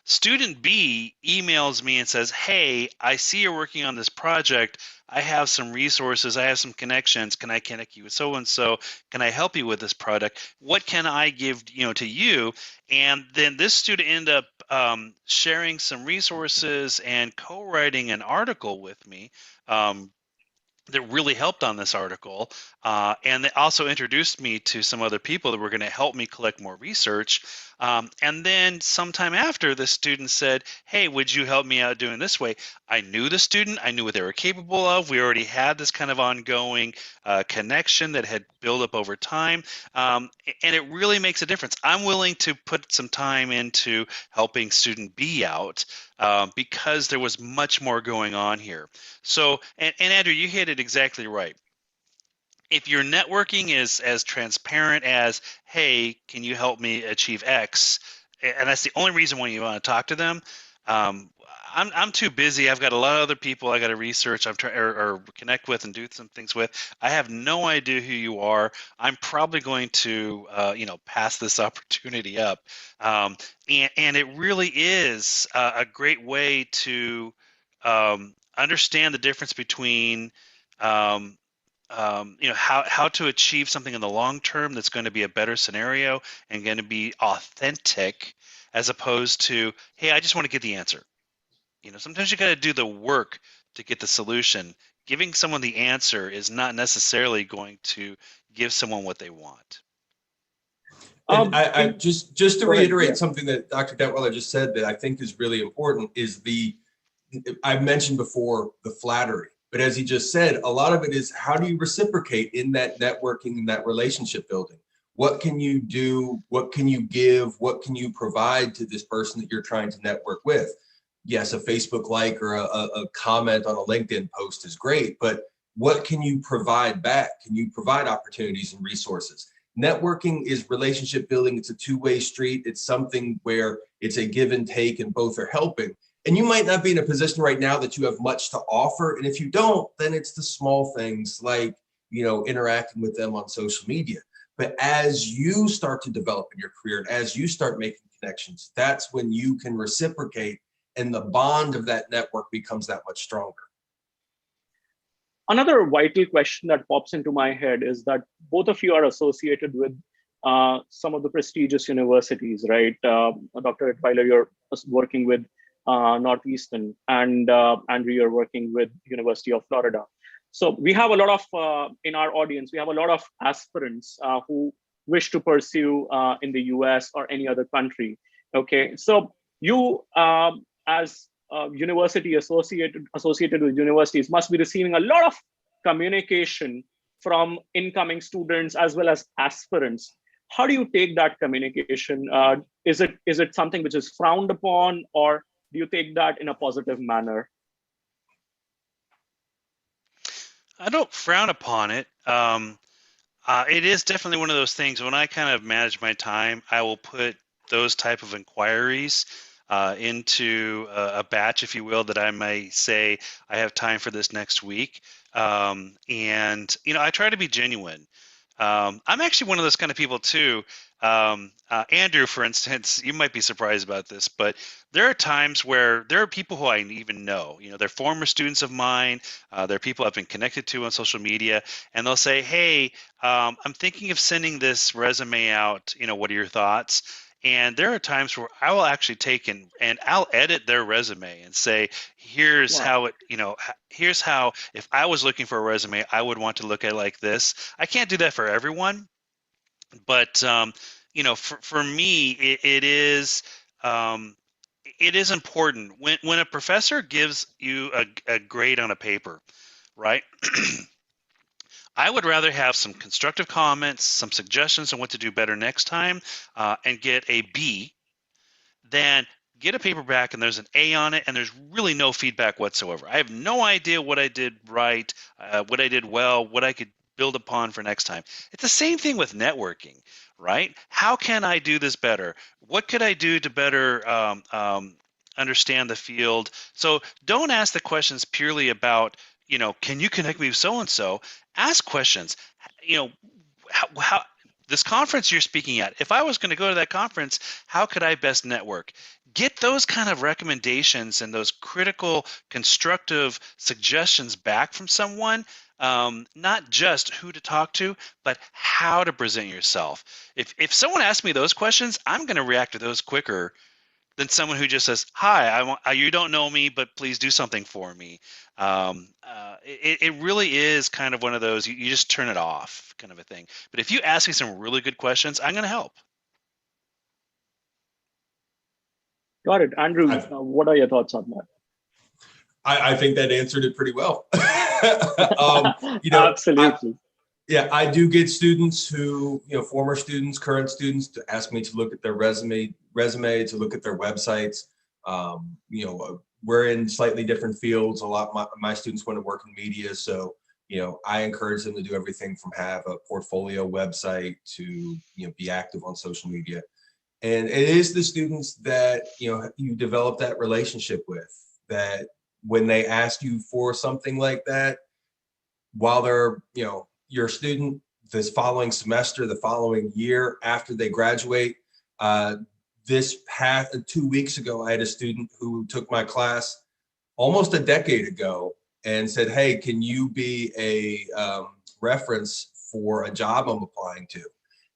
Student B emails me and says, hey, I see you're working on this project. I have some resources. I have some connections. Can I connect you with so-and-so? Can I help you with this product? What can I give, you know, to you? And then this student ended up sharing some resources and co-writing an article with me that really helped on this article. And they also introduced me to some other people that were going to help me collect more research. And then sometime after, the student said, hey, would you help me out doing this way? I knew the student. I knew what they were capable of. We already had this kind of ongoing connection that had built up over time. And it really makes a difference. I'm willing to put some time into helping student B out because there was much more going on here. So, and Andrew, you hit it exactly right. If your networking is as transparent as, hey, can you help me achieve X? And that's the only reason why you want to talk to them. I'm too busy. I've got a lot of other people I got to research, or connect with and do some things with. I have no idea who you are. I'm probably going to, you know, pass this opportunity up. And it really is a great way to understand the difference between you know, how to achieve something in the long term that's going to be a better scenario and going to be authentic, as opposed to, hey, I just want to get the answer. You know, sometimes you got to do the work to get the solution. Giving someone the answer is not necessarily going to give someone what they want. And I just to reiterate yeah. something that Dr. Detweiler just said that I think is really important is I mentioned before the flattery, but as he just said, a lot of it is how do you reciprocate in that networking and that relationship building? What can you do? What can you give? What can you provide to this person that you're trying to network with? Yes, a Facebook like or a comment on a LinkedIn post is great, but what can you provide back? Can you provide opportunities and resources? Networking is relationship building. It's a two-way street. It's something where it's a give and take and both are helping. And you might not be in a position right now that you have much to offer. And if you don't, then it's the small things like, you know, interacting with them on social media. But as you start to develop in your career and as you start making connections, that's when you can reciprocate and the bond of that network becomes that much stronger. Another vital question that pops into my head is that both of you are associated with some of the prestigious universities, right? Dr. Detweiler, you're working with Northeastern, and Andrew, you're working with University of Florida. So we have a lot of, in our audience, we have a lot of aspirants who wish to pursue in the US or any other country. Okay, so You, as university associated with universities, must be receiving a lot of communication from incoming students as well as aspirants. How do you take that communication? Is it something which is frowned upon, or do you take that in a positive manner? I don't frown upon it. It is definitely one of those things. When I kind of manage my time, I will put those type of inquiries into a batch, if you will, that I might say I have time for this next week. And I try to be genuine. I'm actually one of those kind of people too. Andrew, for instance, you might be surprised about this, but there are times where there are people who I even know. They're former students of mine. They're people I've been connected to on social media, and they'll say, "Hey, I'm thinking of sending this resume out. What are your thoughts?" And there are times where I will actually take and I'll edit their resume and say, here's how it, here's how, if I was looking for a resume, I would want to look at it like this. I can't do that for everyone, but for me, it is important when a professor gives you a grade on a paper, right? I would rather have some constructive comments, some suggestions on what to do better next time, and get a B than get a paper back and there's an A on it and there's really no feedback whatsoever. I have no idea what I did right, what I did well, what I could build upon for next time. It's the same thing with networking, right? How can I do this better? What could I do to better understand the field? So don't ask the questions purely about, can you connect me with so-and-so? Ask questions. How this conference you're speaking at, if I was going to go to that conference, how could I best network? Get those kind of recommendations and those critical, constructive suggestions back from someone, not just who to talk to, but how to present yourself. If someone asks me those questions, I'm going to react to those quicker than someone who just says, "Hi, you don't know me, but please do something for me." It really is kind of one of those, you just turn it off kind of a thing. But if you ask me some really good questions, I'm going to help. Got it. Andrew, what are your thoughts on that? I think that answered it pretty well. Absolutely. I do get students who, former students, current students, to ask me to look at their resume, to look at their websites. We're in slightly different fields. A lot of my students want to work in media, so I encourage them to do everything from have a portfolio website to be active on social media. And it is the students that you develop that relationship with, that when they ask you for something like that, while they're your student this following semester, the following year after they graduate. This past 2 weeks ago, I had a student who took my class almost a decade ago and said, "Hey, can you be a reference for a job I'm applying to?"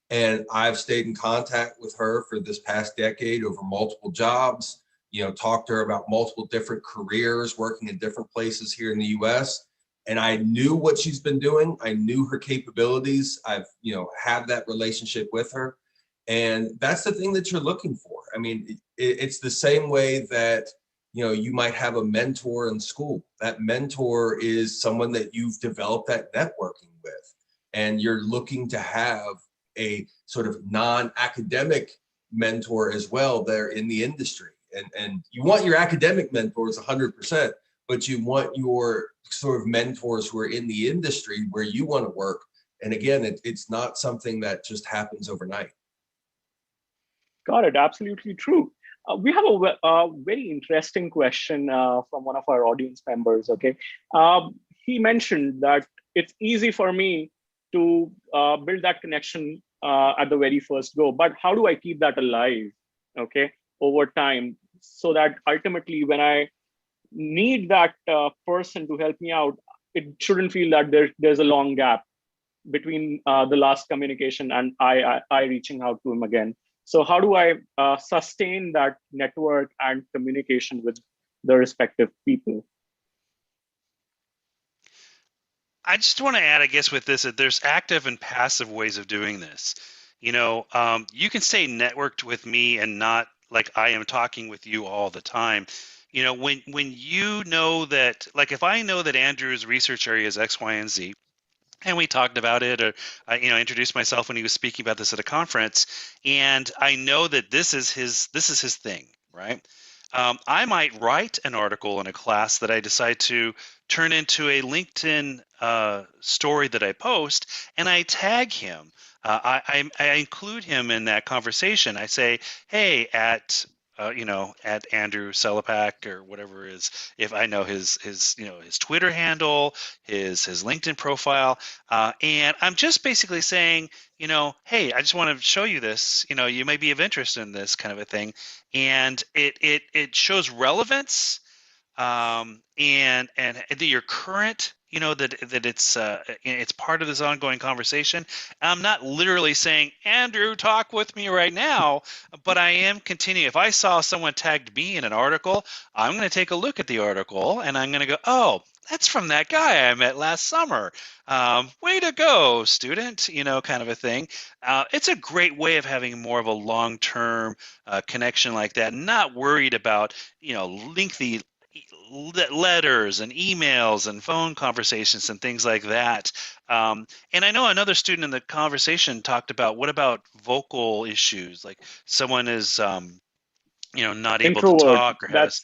And I've stayed in contact with her for this past decade over multiple jobs, talked to her about multiple different careers, working in different places here in the US. And I knew what she's been doing. I knew her capabilities. I've, had that relationship with her. And that's the thing that you're looking for. I mean, it's the same way that, you might have a mentor in school. That mentor is someone that you've developed that networking with. And you're looking to have a sort of non-academic mentor as well there in the industry. And you want your academic mentors 100%, but you want your sort of mentors who are in the industry where you want to work. And again, it's not something that just happens overnight. Got it. Absolutely true. We have a very interesting question from one of our audience members. Okay, he mentioned that it's easy for me to build that connection at the very first go, but how do I keep that alive? Okay, over time, so that ultimately, when I need that person to help me out, it shouldn't feel that there's a long gap between the last communication and I reaching out to him again. So how do I sustain that network and communication with the respective people? I just want to add, I guess, with this, that there's active and passive ways of doing this. You can stay networked with me and not like I am talking with you all the time. You know, when you know that, like if I know that Andrew's research area is X, Y, and Z, and we talked about it, or I, you know, introduced myself when he was speaking about this at a conference, and I know that this is his thing, right? I might write an article in a class that I decide to turn into a LinkedIn story that I post, and I tag him. I include him in that conversation. I say, hey, you know, at Andrew Selapak or whatever it is, if I know his you know, his Twitter handle, his LinkedIn profile, and I'm just basically saying, you know, hey, I just want to show you this. You know, you may be of interest in this kind of a thing, and it shows relevance, and that you're current. You know, that it's part of this ongoing conversation. I'm not literally saying, Andrew, talk with me right now, but I am continuing. If I saw someone tagged me in an article, I'm going to take a look at the article and I'm going to go, oh, that's from that guy I met last summer. Way to go, student, you know, kind of a thing. It's a great way of having more of a long-term connection like that, not worried about, you know, lengthy letters and emails and phone conversations and things like that. And I know another student in the conversation talked about, what about vocal issues? Like someone is, you know, not able to Introvert. talk or has,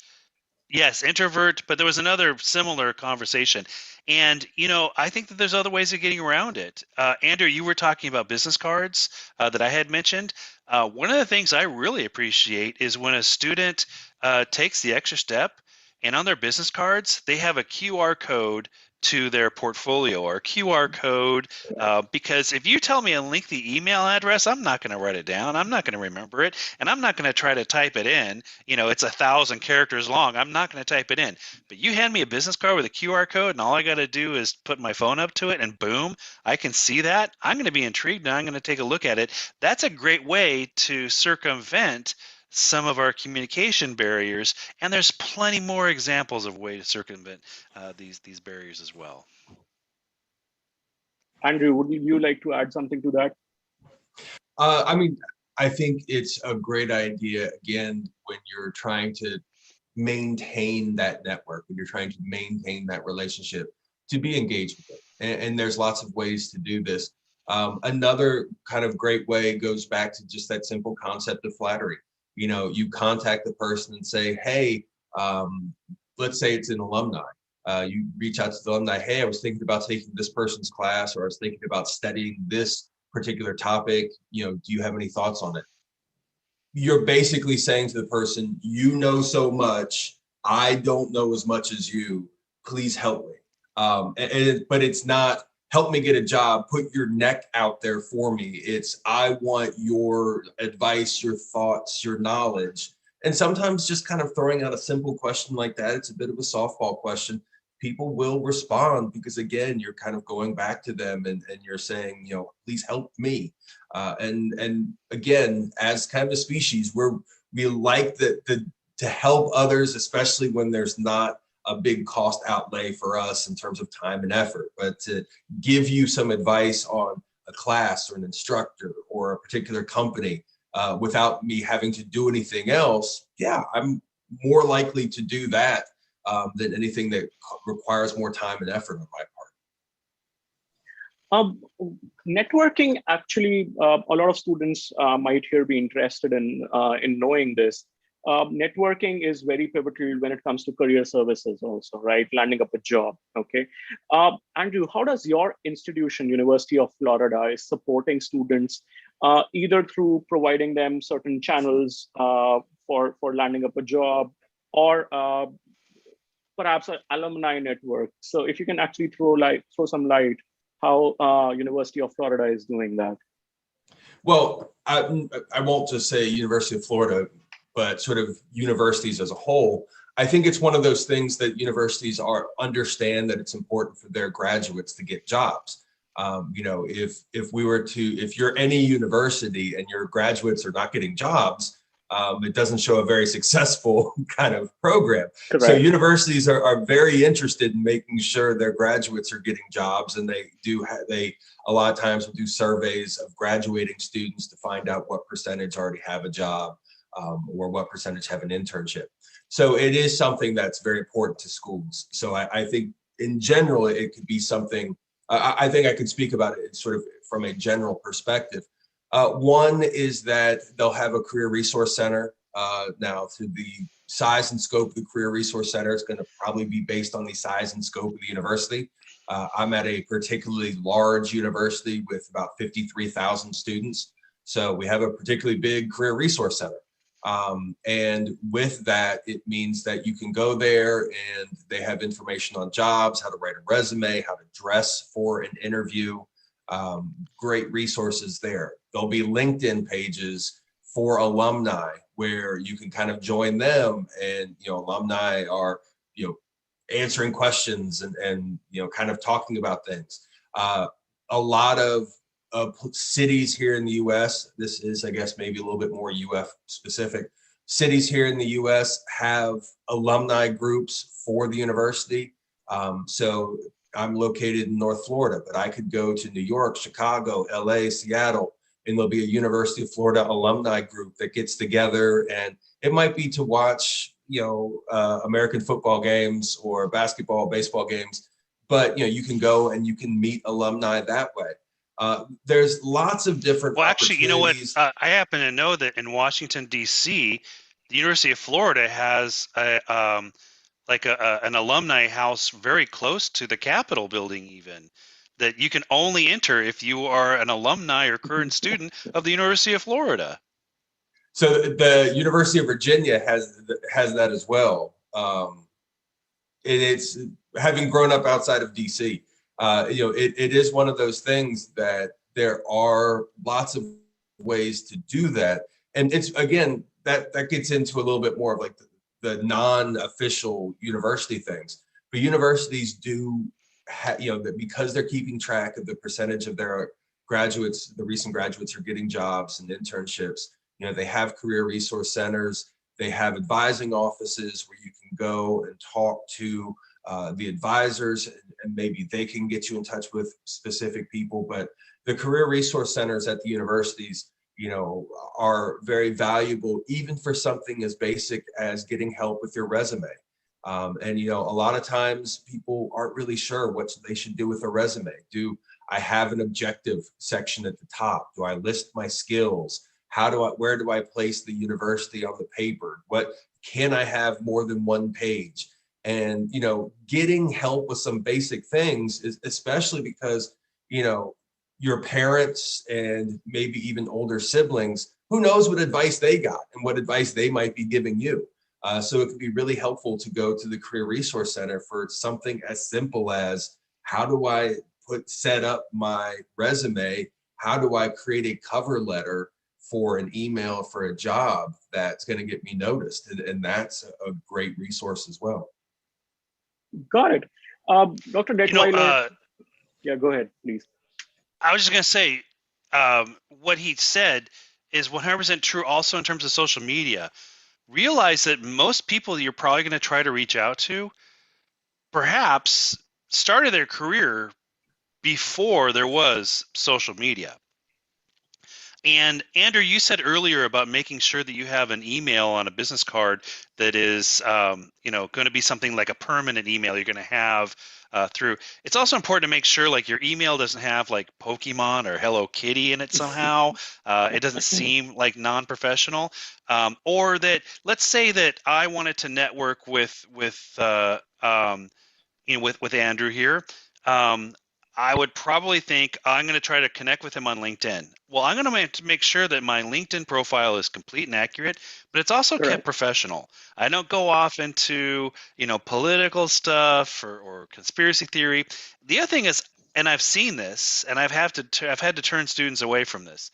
yes, introvert, but there was another similar conversation. And, you know, I think that there's other ways of getting around it. Andrew, you were talking about business cards that I had mentioned. One of the things I really appreciate is when a student takes the extra step, and on their business cards, they have a QR code to their portfolio, or a QR code, because if you tell me a lengthy email address, I'm not going to write it down. I'm not going to remember it, and I'm not going to try to type it in. You know, it's 1,000 characters long. I'm not going to type it in. But you hand me a business card with a QR code, and all I got to do is put my phone up to it, and boom, I can see that. I'm going to be intrigued, and I'm going to take a look at it. That's a great way to circumvent some of our communication barriers, and there's plenty more examples of ways to circumvent these barriers as well. Andrew, would you like to add something to that? I mean, I think it's a great idea, again, when you're trying to maintain that network, when you're trying to maintain that relationship, to be engaged with it. And there's lots of ways to do this. Another kind of great way goes back to just that simple concept of flattery. You know, you contact the person and say, hey, let's say it's an alumni. You reach out to the alumni, hey, I was thinking about taking this person's class, or I was thinking about studying this particular topic. You know, do you have any thoughts on it? You're basically saying to the person, you know so much, I don't know as much as you, please help me. But it's not, help me get a job, put your neck out there for me. It's, I want your advice, your thoughts, your knowledge. And sometimes just kind of throwing out a simple question like that, it's a bit of a softball question. People will respond because, again, you're kind of going back to them and you're saying, you know, please help me. And again, as kind of a species, we like to help others, especially when there's not a big cost outlay for us in terms of time and effort, but to give you some advice on a class or an instructor or a particular company without me having to do anything else, yeah, I'm more likely to do that than anything that requires more time and effort on my part. Networking, actually, a lot of students might here be interested in knowing this. Networking is very pivotal when it comes to career services also, right? Landing up a job, okay? Andrew, how does your institution, University of Florida, is supporting students either through providing them certain channels for landing up a job, or perhaps an alumni network? So if you can actually throw some light how University of Florida is doing that. Well, I won't just say University of Florida, but sort of universities as a whole. I think it's one of those things that universities understand that it's important for their graduates to get jobs. You know, if you're any university and your graduates are not getting jobs, it doesn't show a very successful kind of program. Correct. So universities are very interested in making sure their graduates are getting jobs, and they a lot of times will do surveys of graduating students to find out what percentage already have a job. or what percentage have an internship. So it is something that's very important to schools. So I think in general, it could be something, I think I could speak about it sort of from a general perspective. One is that they'll have a career resource center. Now, to the size and scope of the career resource center, it's going to probably be based on the size and scope of the university. I'm at a particularly large university with about 53,000 students. So we have a particularly big career resource center. And with that, it means that you can go there and they have information on jobs, how to write a resume, how to dress for an interview, great resources there. There'll be LinkedIn pages for alumni where you can kind of join them, and, you know, alumni are, you know, answering questions and you know, kind of talking about things. A lot of cities here in the US, this is, I guess, maybe a little bit more UF specific. Cities here in the US have alumni groups for the university. So I'm located in North Florida, but I could go to New York, Chicago, LA, Seattle, and there'll be a University of Florida alumni group that gets together, and it might be to watch, you know, American football games or basketball, baseball games, but, you know, you can go and you can meet alumni that way. There's lots of different. Well, actually, you know what? I happen to know that in Washington, D.C., the University of Florida has an alumni house very close to the Capitol building, even, that you can only enter if you are an alumni or current student of the University of Florida. So the University of Virginia has that as well. It's having grown up outside of DC. You know, it is one of those things that there are lots of ways to do that. And it's, again, that gets into a little bit more of like the non-official university things. But universities do, you know, that because they're keeping track of the percentage of their graduates, the recent graduates are getting jobs and internships. You know, they have career resource centers. They have advising offices where you can go and talk to the advisors, and maybe they can get you in touch with specific people. But the career resource centers at the universities, you know, are very valuable, even for something as basic as getting help with your resume. And, you know, a lot of times people aren't really sure what they should do with a resume. Do I have an objective section at the top? Do I list my skills? Where do I place the university on the paper? What can I have more than one page? And, you know, getting help with some basic things is, especially because, you know, your parents and maybe even older siblings, who knows what advice they got and what advice they might be giving you. So it could be really helpful to go to the Career Resource Center for something as simple as, how do I set up my resume? How do I create a cover letter for an email for a job that's going to get me noticed? And that's a great resource as well. Got it. Dr. Detweiler. Yeah, go ahead, please. I was just going to say, what he said is 100% true also in terms of social media. Realize that most people you're probably going to try to reach out to perhaps started their career before there was social media. And Andrew, you said earlier about making sure that you have an email on a business card that is, you know, going to be something like a permanent email you're going to have through. It's also important to make sure like your email doesn't have like Pokemon or Hello Kitty in it somehow. It doesn't seem like non-professional. Or that, let's say that I wanted to network with Andrew here. I would probably think I'm going to try to connect with him on LinkedIn. Well, I'm going to make sure that my LinkedIn profile is complete and accurate, but it's also kept professional. I don't go off into, you know, political stuff or conspiracy theory. The other thing is, and I've seen this, and I've had to turn students away from this.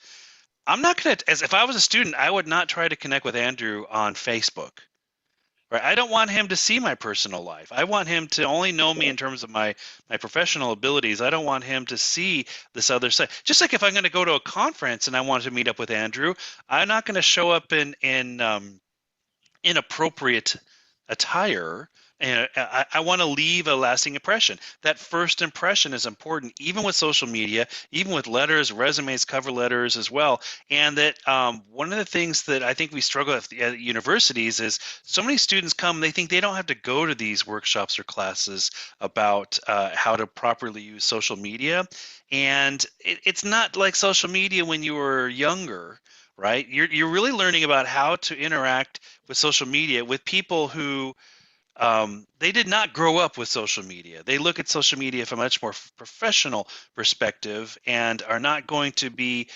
I'm not going to, as if I was a student, I would not try to connect with Andrew on Facebook. Right? I don't want him to see my personal life. I want him to only know me in terms of my professional abilities. I don't want him to see this other side. Just like if I'm going to go to a conference and I want to meet up with Andrew, I'm not going to show up in inappropriate attire And I want to leave a lasting impression. That first impression is important, even with social media, even with letters, resumes, cover letters as well. And that one of the things that I think we struggle with at universities is so many students come, they think they don't have to go to these workshops or classes about how to properly use social media. And it's not like social media when you were younger, right? You're really learning about how to interact with social media with people who they did not grow up with social media. They look at social media from a much more professional perspective and are not going to be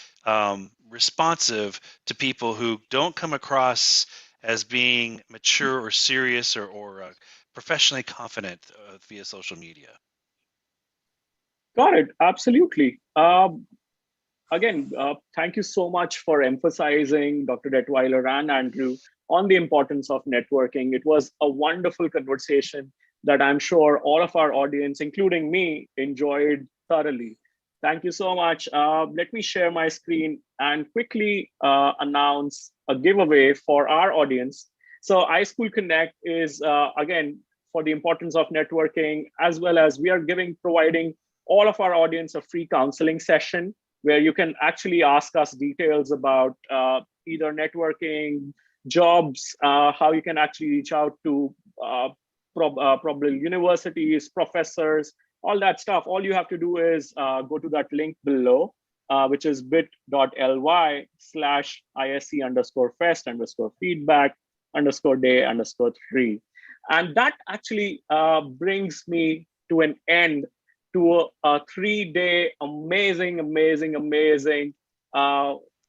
responsive to people who don't come across as being mature or serious or professionally confident via social media. Got it. Absolutely. Again, thank you so much for emphasizing, Dr. Detweiler and Andrew, on the importance of networking. It was a wonderful conversation that I'm sure all of our audience, including me, enjoyed thoroughly. Thank you so much. Let me share my screen and quickly announce a giveaway for our audience. So iSchoolConnect is, again, for the importance of networking, as well as we are providing all of our audience a free counseling session where you can actually ask us details about either networking, jobs, how you can actually reach out to probably universities, professors, all that stuff. All you have to do is go to that link below, which is bit.ly/ISC_fest_feedback_day_3. And that actually brings me to an end to a 3-day amazing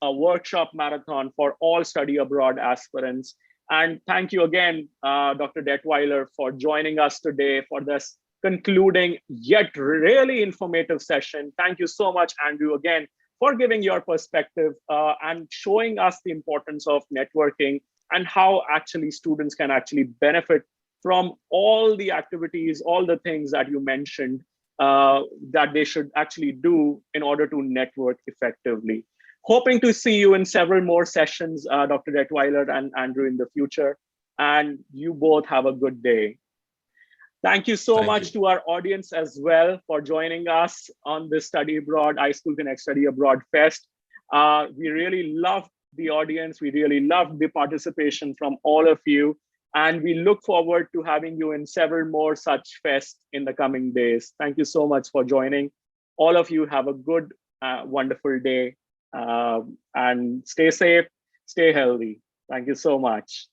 a workshop marathon for all study abroad aspirants. And thank you again, Dr. Detweiler, for joining us today for this concluding yet really informative session. Thank you so much, Andrew, again, for giving your perspective and showing us the importance of networking and how actually students can actually benefit from all the activities, all the things that you mentioned that they should actually do in order to network effectively. Hoping to see you in several more sessions, Dr. Detweiler and Andrew, in the future. And you both have a good day. Thank you so much to our audience as well for joining us on this Study Abroad, iSchoolConnect Study Abroad Fest. We really loved the audience. We really loved the participation from all of you. And we look forward to having you in several more such fests in the coming days. Thank you so much for joining. All of you have a good, wonderful day. And stay safe, stay healthy. Thank you so much.